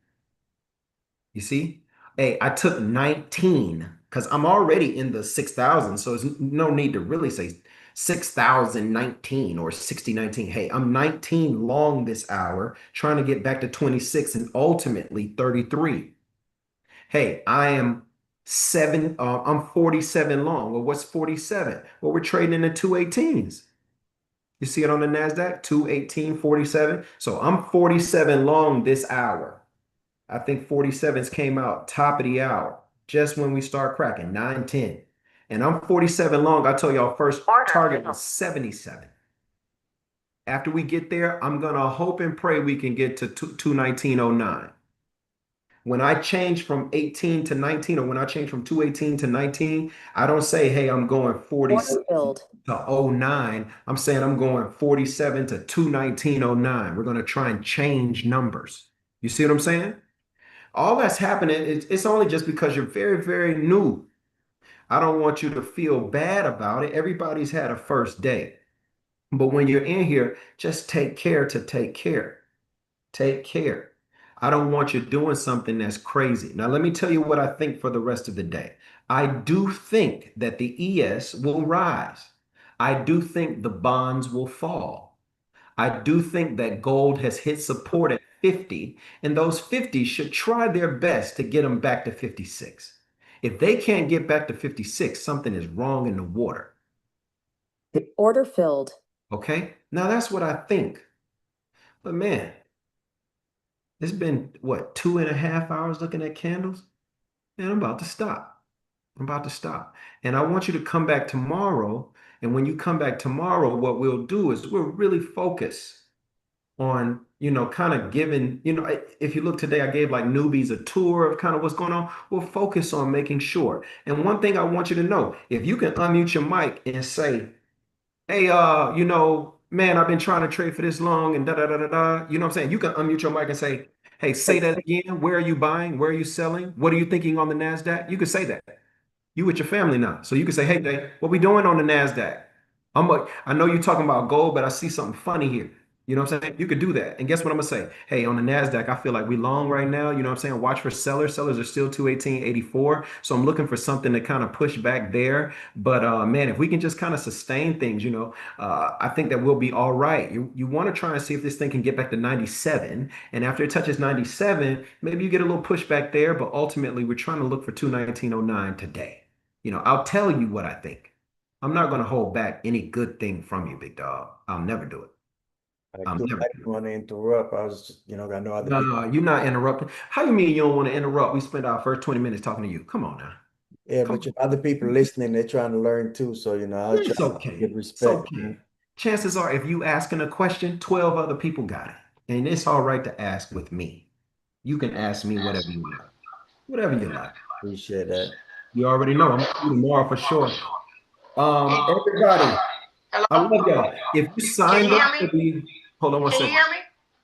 You see? Hey, I took 19 because I'm already in the 6,000. So there's no need to really say 6,019 or 6019. Hey, I'm 19 long this hour, trying to get back to 26 and ultimately 33. Hey, I'm 47 long. Well, what's 47? Well, we're trading in the 218s. You see it on the NASDAQ, 218.47. So I'm 47 long this hour. I think 47s came out top of the hour, just when we start cracking, 9:10. And I'm 47 long. I told y'all first target was 77. After we get there, I'm going to hope and pray we can get to 219.09. When I change from 18 to 19, or when I change from 218 to 19, I don't say, hey, I'm going 47 to '09. I'm saying I'm going 47 to 219.09. We're going to try and change numbers. You see what I'm saying? All that's happening, it's only just because you're very, very new. I don't want you to feel bad about it. Everybody's had a first day. But when you're in here, just take care to take care. Take care. I don't want you doing something that's crazy. Now, let me tell you what I think for the rest of the day. I do think that the ES will rise. I do think the bonds will fall. I do think that gold has hit support at 50, and those 50 should try their best to get them back to 56. If they can't get back to 56, something is wrong in the water. Order filled. Okay? Now that's what I think. But man, it's been what, 2.5 hours looking at candles? And I'm about to stop. I'm about to stop. And I want you to come back tomorrow. And when you come back tomorrow, what we'll do is we'll really focus on, kind of giving, if you look today, I gave like newbies a tour of kind of what's going on. We'll focus on making sure. And one thing I want you to know, if you can unmute your mic and say, hey, man, I've been trying to trade for this long and da da da da da. You know what I'm saying? You can unmute your mic and say, hey, say that again. Where are you buying? Where are you selling? What are you thinking on the NASDAQ? You can say that. You with your family now. So you can say, hey, Dave, what we doing on the NASDAQ? I know you're talking about gold, but I see something funny here. You know what I'm saying? You could do that. And guess what I'm gonna say? Hey, on the NASDAQ, I feel like we long right now. You know what I'm saying? Watch for sellers. Sellers are still 218.84. So I'm looking for something to kind of push back there. But man, if we can just kind of sustain things, I think that we'll be all right. You want to try and see if this thing can get back to 97. And after it touches 97, maybe you get a little pushback there, but ultimately we're trying to look for 219.09 today. I'll tell you what I think. I'm not going to hold back any good thing from you, big dog. I'll never do it. I'll never I do didn't it. want to interrupt. I was just, I know other people. No, you're not interrupting. How you mean you don't want to interrupt? We spent our first 20 minutes talking to you. Come on now. Yeah, Come but other people listening, they're trying to learn too. So, I'll try It's to okay. give It's respect, okay. man. Chances are, if you asking a question, 12 other people got it. And it's all right to ask with me. You can ask me whatever you like. Whatever you like. Appreciate that. You already know. I'm gonna see you tomorrow for sure. Everybody, I Hello? love y'all. If you Can signed you hear up for me? the, hold on one Can you second. hear me?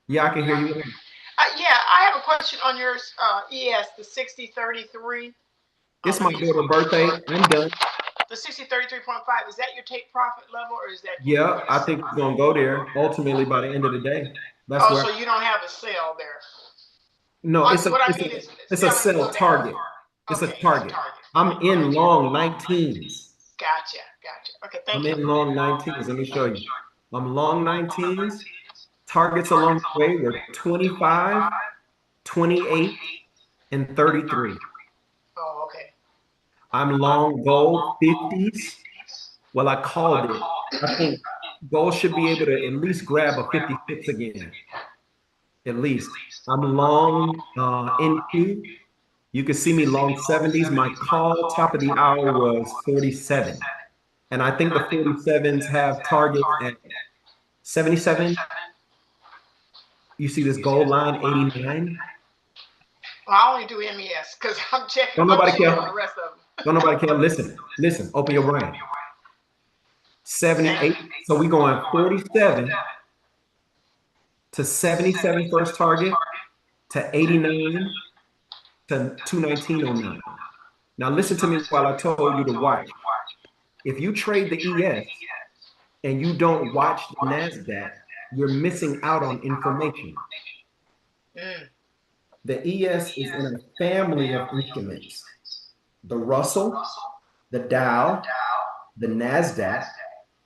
Yeah, I can hear you. Yeah, I have a question on your ES, the 6033. It's Let my me just daughter's make sure. birthday. I'm done. The 6033.5, is that your take profit level or is that where you're Yeah, going to I sell think it's out? gonna go there ultimately by the end of the day. That's Oh, where so you don't have a sell there. no, it's a What I it's a mean is it's a selling to sell go down. target. It's a Okay, it's a target. target. I'm in long 19s. Gotcha. Okay, I'm thank you. in long 19s. Let me show you. I'm long 19s. Targets along the way were 25, 28, and 33. Oh, okay. I'm long gold 50s. Well, I called it. I think gold should be able to at least grab a 56 again. At least. I'm long NQ. You can see me long 70s. My call top of the hour was 47. And I think the 47s have targets at 77. You see this gold line, 89. Well, I only do MES because I'm checking. Don't I'm nobody chilling on care. the rest of them. Don't nobody care. Listen, open your brain. 78. So we going 47 to 77 first target to 89 to 219.09. Now listen to me while I told you to watch. If you trade the ES and you don't watch the NASDAQ, you're missing out on information. The ES is in a family of instruments. The Russell, the Dow, the NASDAQ,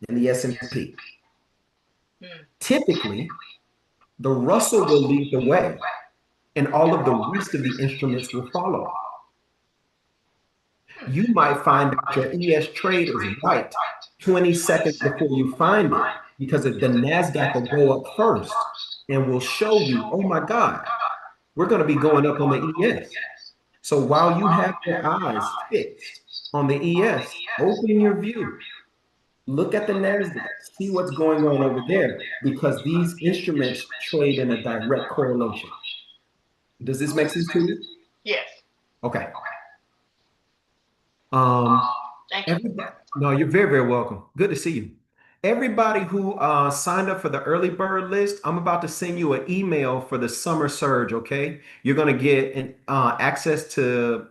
and the S&P. Typically, the Russell will lead the way, and all of the rest of the instruments will follow. You might find out your ES trade is right 20 seconds before you find it because the NASDAQ will go up first and will show you, oh my God, we're going to be going up on the ES. So while you have your eyes fixed on the ES, open your view. Look at the NASDAQ, see what's going on over there because these instruments trade in a direct correlation. Does this make sense to you? Yes. Okay. Thank you. No, you're very, very welcome. Good to see you. Everybody who signed up for the early bird list, I'm about to send you an email for the summer surge, okay? You're going to get access to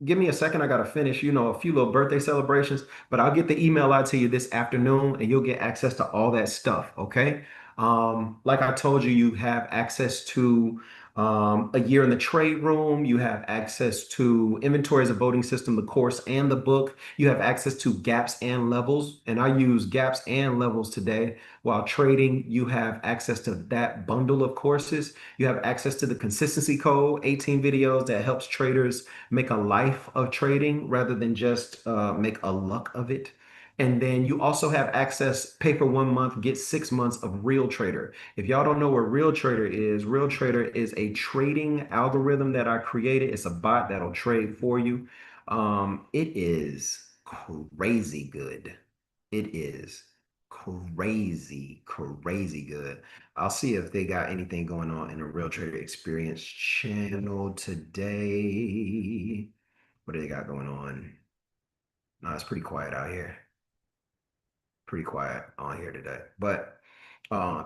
give me a second. I got to finish, a few little birthday celebrations, but I'll get the email out to you this afternoon and you'll get access to all that stuff. Okay. Like I told you, you have access to a year in the trade room. You have access to inventory as a voting system, the course and the book. You have access to gaps and levels. And I use gaps and levels today while trading. You have access to that bundle of courses. You have access to the consistency code, 18 videos that helps traders make a life of trading rather than just make a luck of it. And then you also have access, pay for 1 month, get 6 months of Real Trader. If y'all don't know what Real Trader is a trading algorithm that I created. It's a bot that'll trade for you. It is crazy good. It is crazy, crazy good. I'll see if they got anything going on in the Real Trader Experience channel today. What do they got going on? No, it's pretty quiet out here. Pretty quiet on here today. But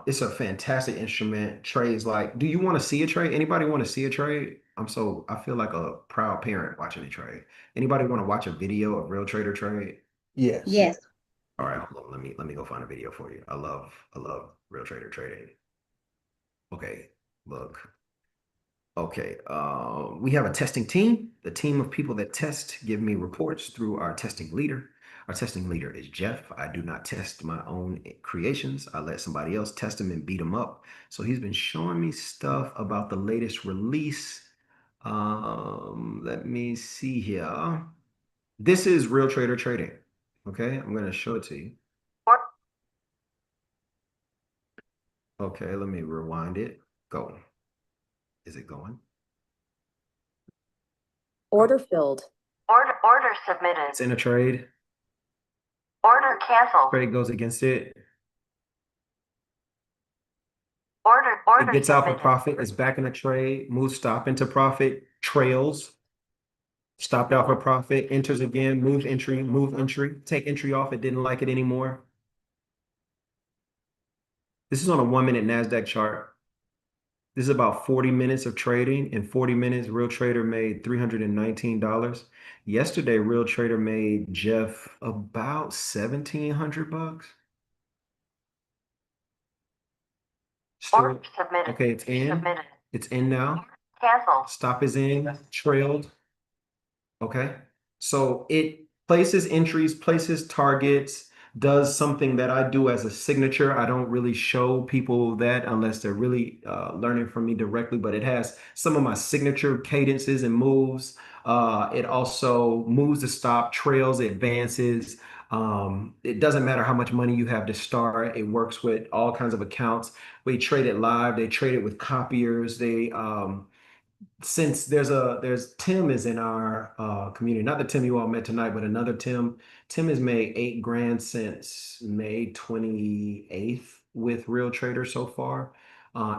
it's a fantastic instrument. Trades like, do you want to see a trade? Anybody want to see a trade? I feel like a proud parent watching a trade. Anybody want to watch a video of Real Trader trade? Yes. Yes. All right, hold on. Let me go find a video for you. I love Real Trader trading. Okay, look. Okay, we have a testing team. The team of people that test give me reports through our testing leader. Our testing leader is Jeff. I do not test my own creations. I let somebody else test them and beat them up. So he's been showing me stuff about the latest release. Let me see here. This is Real Trader Trading. Okay, I'm going to show it to you. Okay, let me rewind it. Go. Is it going? Order filled. Order submitted. It's in a trade. Order canceled. Trade goes against it. Order It gets out for submitted. profit. It's back in a trade. Moves stop into profit. Trails. Stopped out for profit. Enters again. Moves entry. Move entry. Take entry off. It didn't like it anymore. This is on a 1-minute NASDAQ chart. This is about 40 minutes of trading. In 40 minutes, Real Trader made $319. Yesterday, Real Trader made Jeff about $1,700. Order Still, submitted. okay, it's in. Submitted. It's in now. Cancel. Stop is in. Trailed. Okay. So it places entries, places targets, does something that I do as a signature. I don't really show people that unless they're really learning from me directly, but it has some of my signature cadences and moves. It also moves the stop, trails, advances. It doesn't matter how much money you have to start. It works with all kinds of accounts. We trade it live. They trade it with copiers. Since there's Tim is in our community, not the Tim you all met tonight, but another Tim. Tim has made 8 grand since May 28th with Real Trader so far.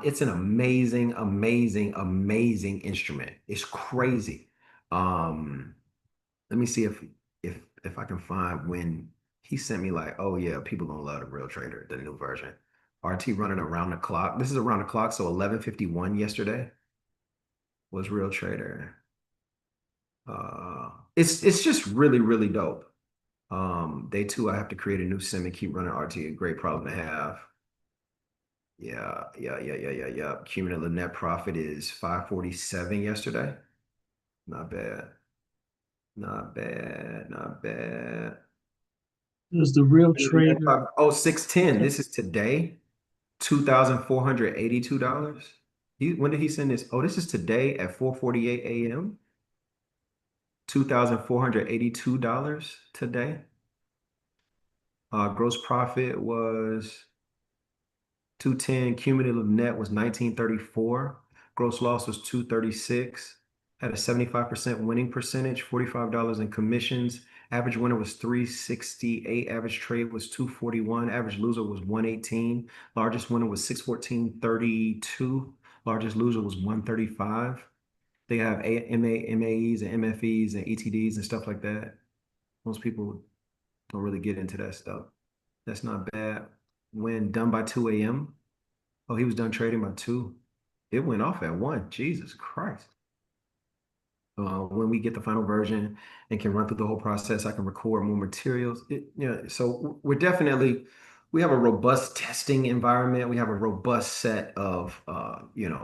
It's an amazing, amazing, amazing instrument. It's crazy. Let me see if I can find when he sent me like, oh yeah, people gonna love the Real Trader, the new version. RT running around the clock. This is around the clock, so 11:51 yesterday was Real Trader. It's just really, really dope. Day 2, I have to create a new sim and keep running RT. A great problem to have. Yeah. Cumulative net profit is 547 yesterday. Not bad. Not bad. Not bad. Does the Real Trader? Oh, 610. This is today. $2,482. When did he send this? Oh, this is today at 4:48 a.m. $2,482 today. Gross profit was 210. Cumulative net was 1934. Gross loss was 236. Had a 75% winning percentage, $45 in commissions. Average winner was 368. Average trade was 241. Average loser was 118. Largest winner was 614.32. Largest loser was 135. They have MAEs and MFEs and ETDs and stuff like that. Most people don't really get into that stuff. That's not bad. When done by 2 a.m. Oh, he was done trading by 2. It went off at 1. Jesus Christ. When we get the final version and can run through the whole process, I can record more materials. So we have a robust testing environment. We have a robust set of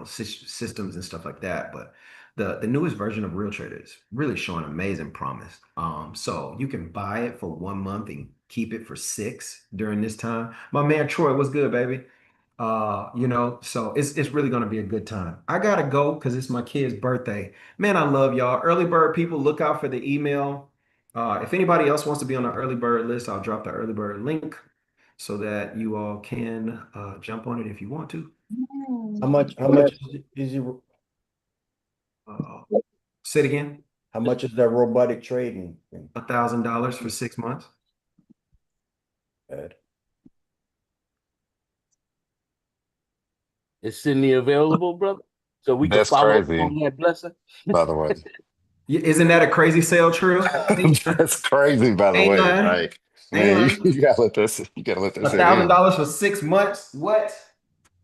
systems and stuff like that. But the newest version of Real Trader is really showing amazing promise. So you can buy it for 1 month and keep it for 6 during this time. My man Troy, what's good, baby? So it's really gonna be a good time. I gotta go because it's my kid's birthday. Man, I love y'all. Early bird people, look out for the email. If anybody else wants to be on the early bird list, I'll drop the early bird link so that you all can jump on it if you want to. How much is you Say it again. how much is that robotic trading thing? $1,000 for 6 months. Ed? Is Sydney available, brother? So we can That's follow up crazy, on that blessing. by the way. Isn't that a crazy sale, Trill? That's crazy, by the Ain't way. lying. Like, Ain't man, lying. you gotta let that A sit thousand in. dollars for 6 months? What?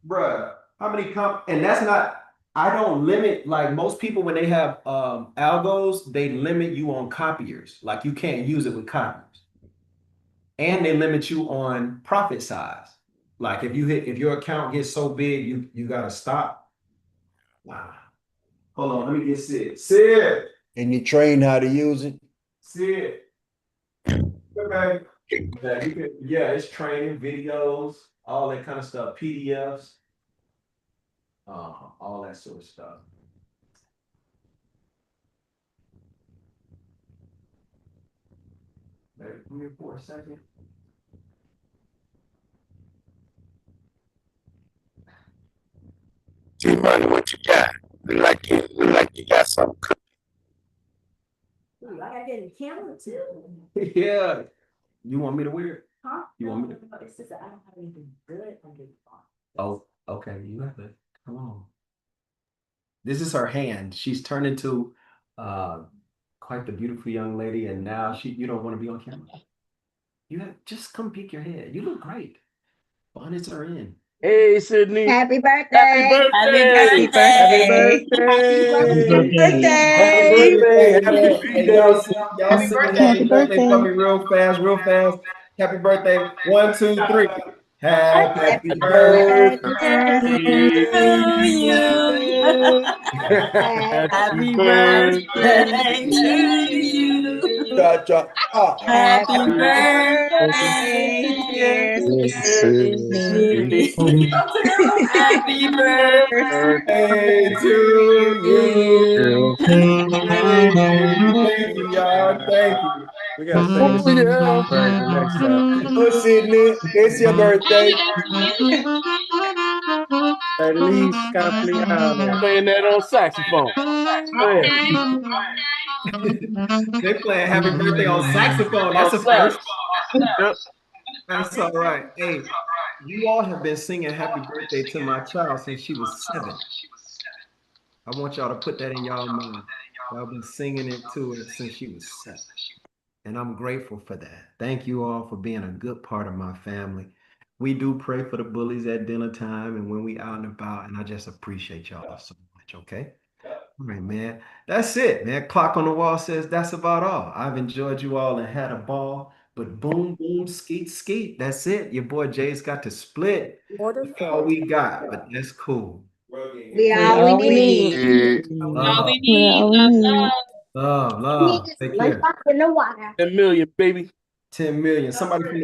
Bruh. How many and that's not, I don't limit, like most people when they have algos, they limit you on copiers. Like you can't use it with copiers. and they limit you on profit size. Like if your account gets so big, you gotta stop. Wow. Hold on, let me get Sid. Sid, And you train how to use it. Sid. Okay. Yeah, it's training videos, all that kind of stuff, PDFs, all that sort of stuff. Maybe come here for a second. T-Money, what you got? Look like you got something cooking. Ooh, I gotta get a camera too. Yeah. You want me to wear it? Huh? You want me to? No, it's just that I don't have anything good on the phone. Oh, okay. You have to come on. This is her hand. She's turned into quite the beautiful young lady, and now you don't want to be on camera. You have just come peek your head. You look great. Bonnets are in. Hey, Sydney. Happy Happy birthday. Happy birthday. Happy birthday. Happy birthday. birthday. Happy Happy birthday. Happy Happy birthday. y'all Happy sing the birthday. happy Happy birthday for birthday. me real fast, real fast. Happy birthday. 1, 2, 3. Happy Happy birthday birthday. Birthday To to you. you. Happy Happy birthday birthday to to you. you. Cha cha. Happy Happy Happy birthday, birthday, birthday, dear dear Yes, Sydney. Sydney. Happy Happy Hey birthday birthday to to you. you. Thank you, y'all. Thank you. We gotta sing oh this yeah. version next time. Oh, Sydney, it's your birthday. Feliz cumpleaños. Playing that on saxophone. Go ahead. They playing happy birthday on saxophone. On That's a sax. first. Yep. That's all right. Hey, you all have been singing happy birthday to my child since she was 7. I want y'all to put that in y'all mind. I've been singing it to her since she was 7. And I'm grateful for that. Thank you all for being a good part of my family. We do pray for the bullies at dinner time and when we out and about, and I just appreciate y'all so much, okay? All right, man. That's it, man. Clock on the wall says that's about all. I've enjoyed you all and had a ball, but boom, boom, skeet, skeet. That's it. Your boy Jay's got to split. Order That's all filled. we got, but that's cool. We We all we all we need. need. Love, We all we need. love. Take care. $10 million, baby. 10 million. Somebody from the